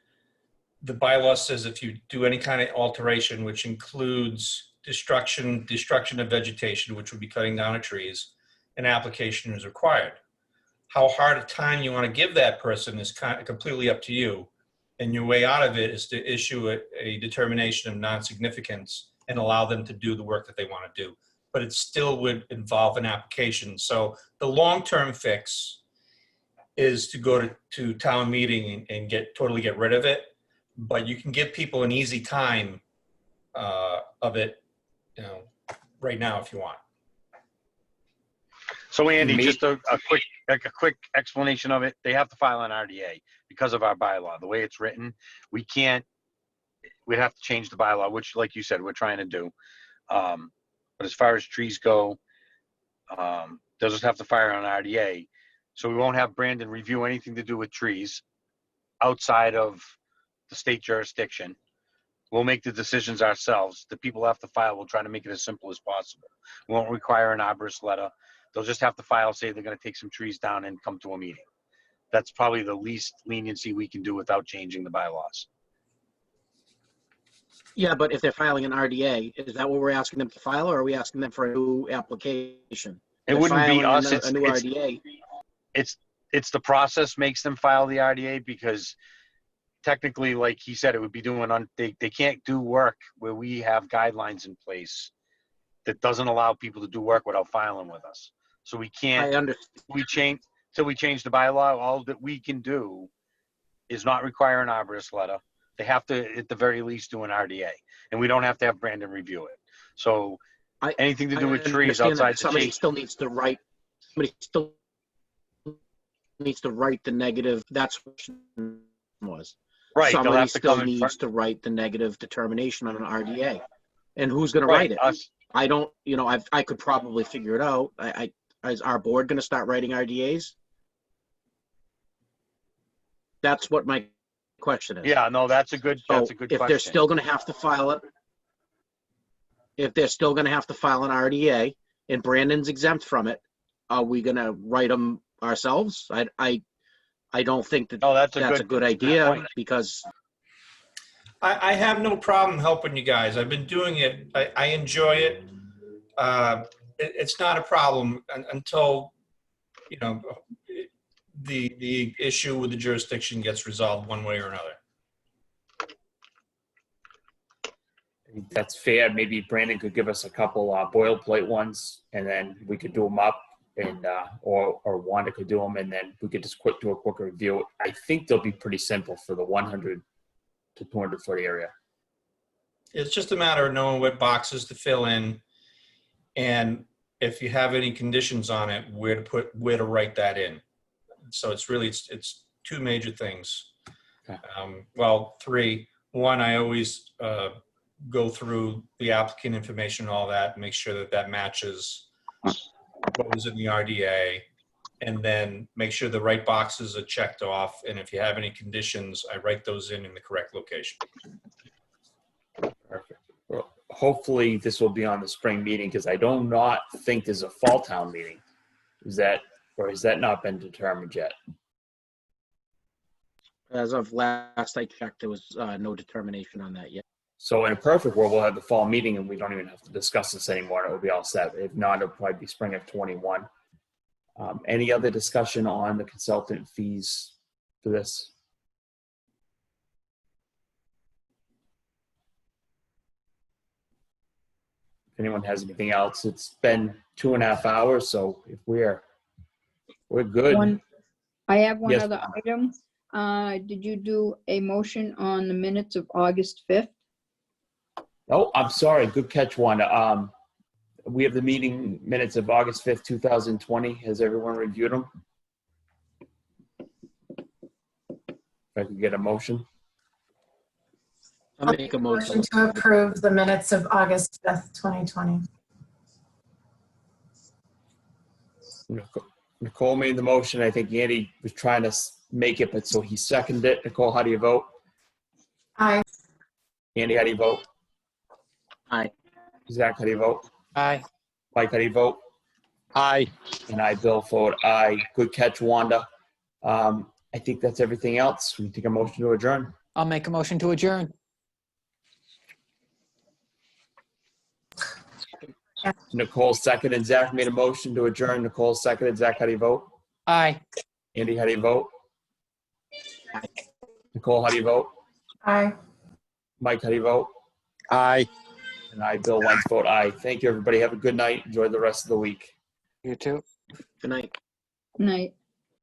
the bylaw says if you do any kind of alteration, which includes destruction of vegetation, which would be cutting down of trees, an application is required. How hard a time you want to give that person is completely up to you. And your way out of it is to issue a determination of non-significance and allow them to do the work that they want to do. But it still would involve an application. So the long-term fix is to go to town meeting and totally get rid of it. But you can give people an easy time of it, right now if you want. So Andy, just a quick explanation of it. They have to file an RDA because of our bylaw. The way it's written, we'd have to change the bylaw, which, like you said, we're trying to do. But as far as trees go, they'll just have to file an RDA. So we won't have Brandon review anything to do with trees outside of the state jurisdiction. We'll make the decisions ourselves. The people have to file. We'll try to make it as simple as possible. We won't require an arborist letter. They'll just have to file, say they're going to take some trees down and come to a meeting. That's probably the least leniency we can do without changing the bylaws. Yeah, but if they're filing an RDA, is that what we're asking them to file, or are we asking them for a new application? It wouldn't be us. A new RDA. It's the process makes them file the RDA, because technically, like he said, it would be doing they can't do work where we have guidelines in place that doesn't allow people to do work without filing with us. So we can't. I understand. Till we change the bylaw, all that we can do is not require an arborist letter. They have to, at the very least, do an RDA, and we don't have to have Brandon review it. So Anything to do with I trees understand that outside the somebody T. still needs to write, somebody still needs to write the negative, that's what it was. Right, they'll Somebody have to still come in needs front. to write the negative determination on an RDA. And who's gonna Right, write it? us. I don't, I could probably figure it out. Is our board gonna start writing RDAs? That's what my question is. Yeah, no, that's a good So question. if they're still gonna have to file it, if they're still gonna have to file an RDA and Brandon's exempt from it, are we gonna write them ourselves? I don't think that No, that's a that's a good idea point. because I have no problem helping you guys. I've been doing it. I enjoy it. It's not a problem until, the issue with the jurisdiction gets resolved one way or another. I think that's fair. Maybe Brandon could give us a couple boilerplate ones, and then we could do them up, and or Wanda could do them, and then we could just do a quick review. I think they'll be pretty simple for the 100 to 200 foot area. It's just a matter of knowing what boxes to fill in, and if you have any conditions on it, where to write that in. So it's really, it's two major things. Okay. Well, three. One, I always go through the applicant information and all that, make sure that matches what was in the RDA, and then make sure the right boxes are checked off. And if you have any conditions, I write those in the correct location. Perfect. Well, hopefully this will be on the spring meeting, because I do not think there's a fall town meeting. Has that not been determined yet? as of last I checked, there was no determination on that yet. So in a perfect world, we'll have the fall meeting and we don't even have to discuss this anymore. It will be all set. If not, it'll probably be spring of 21. Any other discussion on the consultant fees for this? If anyone has anything else, it's been 2.5 hours. So if we're good. I have one Yes, other ma'am. item. Did you do a motion on the minutes of August 5th? Oh, I'm sorry. Good catch, Wanda. We have the meeting minutes of August 5th, 2020. Has everyone reviewed them? If I could get a motion. I'll make a motion. To approve the minutes of August 5th, 2020. Nicole made the motion. I think Andy was trying to make it, but so he seconded it. Nicole, how do you vote? Aye. Andy, how do you vote? Aye. Zach, how do you vote? Aye. Mike, how do you vote? Aye. And I, Bill, vote aye. Good catch, Wanda. I think that's everything else. We take a motion to adjourn. I'll make a motion to adjourn. Nicole seconded. Zach made a motion to adjourn. Nicole seconded. Zach, how do you vote? Aye. Andy, how do you vote? Nicole, how do you vote? Aye. Mike, how do you vote? Aye. And I, Bill Wentz, vote aye. Thank you, everybody. Have a good night. Enjoy the rest of the week. You too. Good night. Night.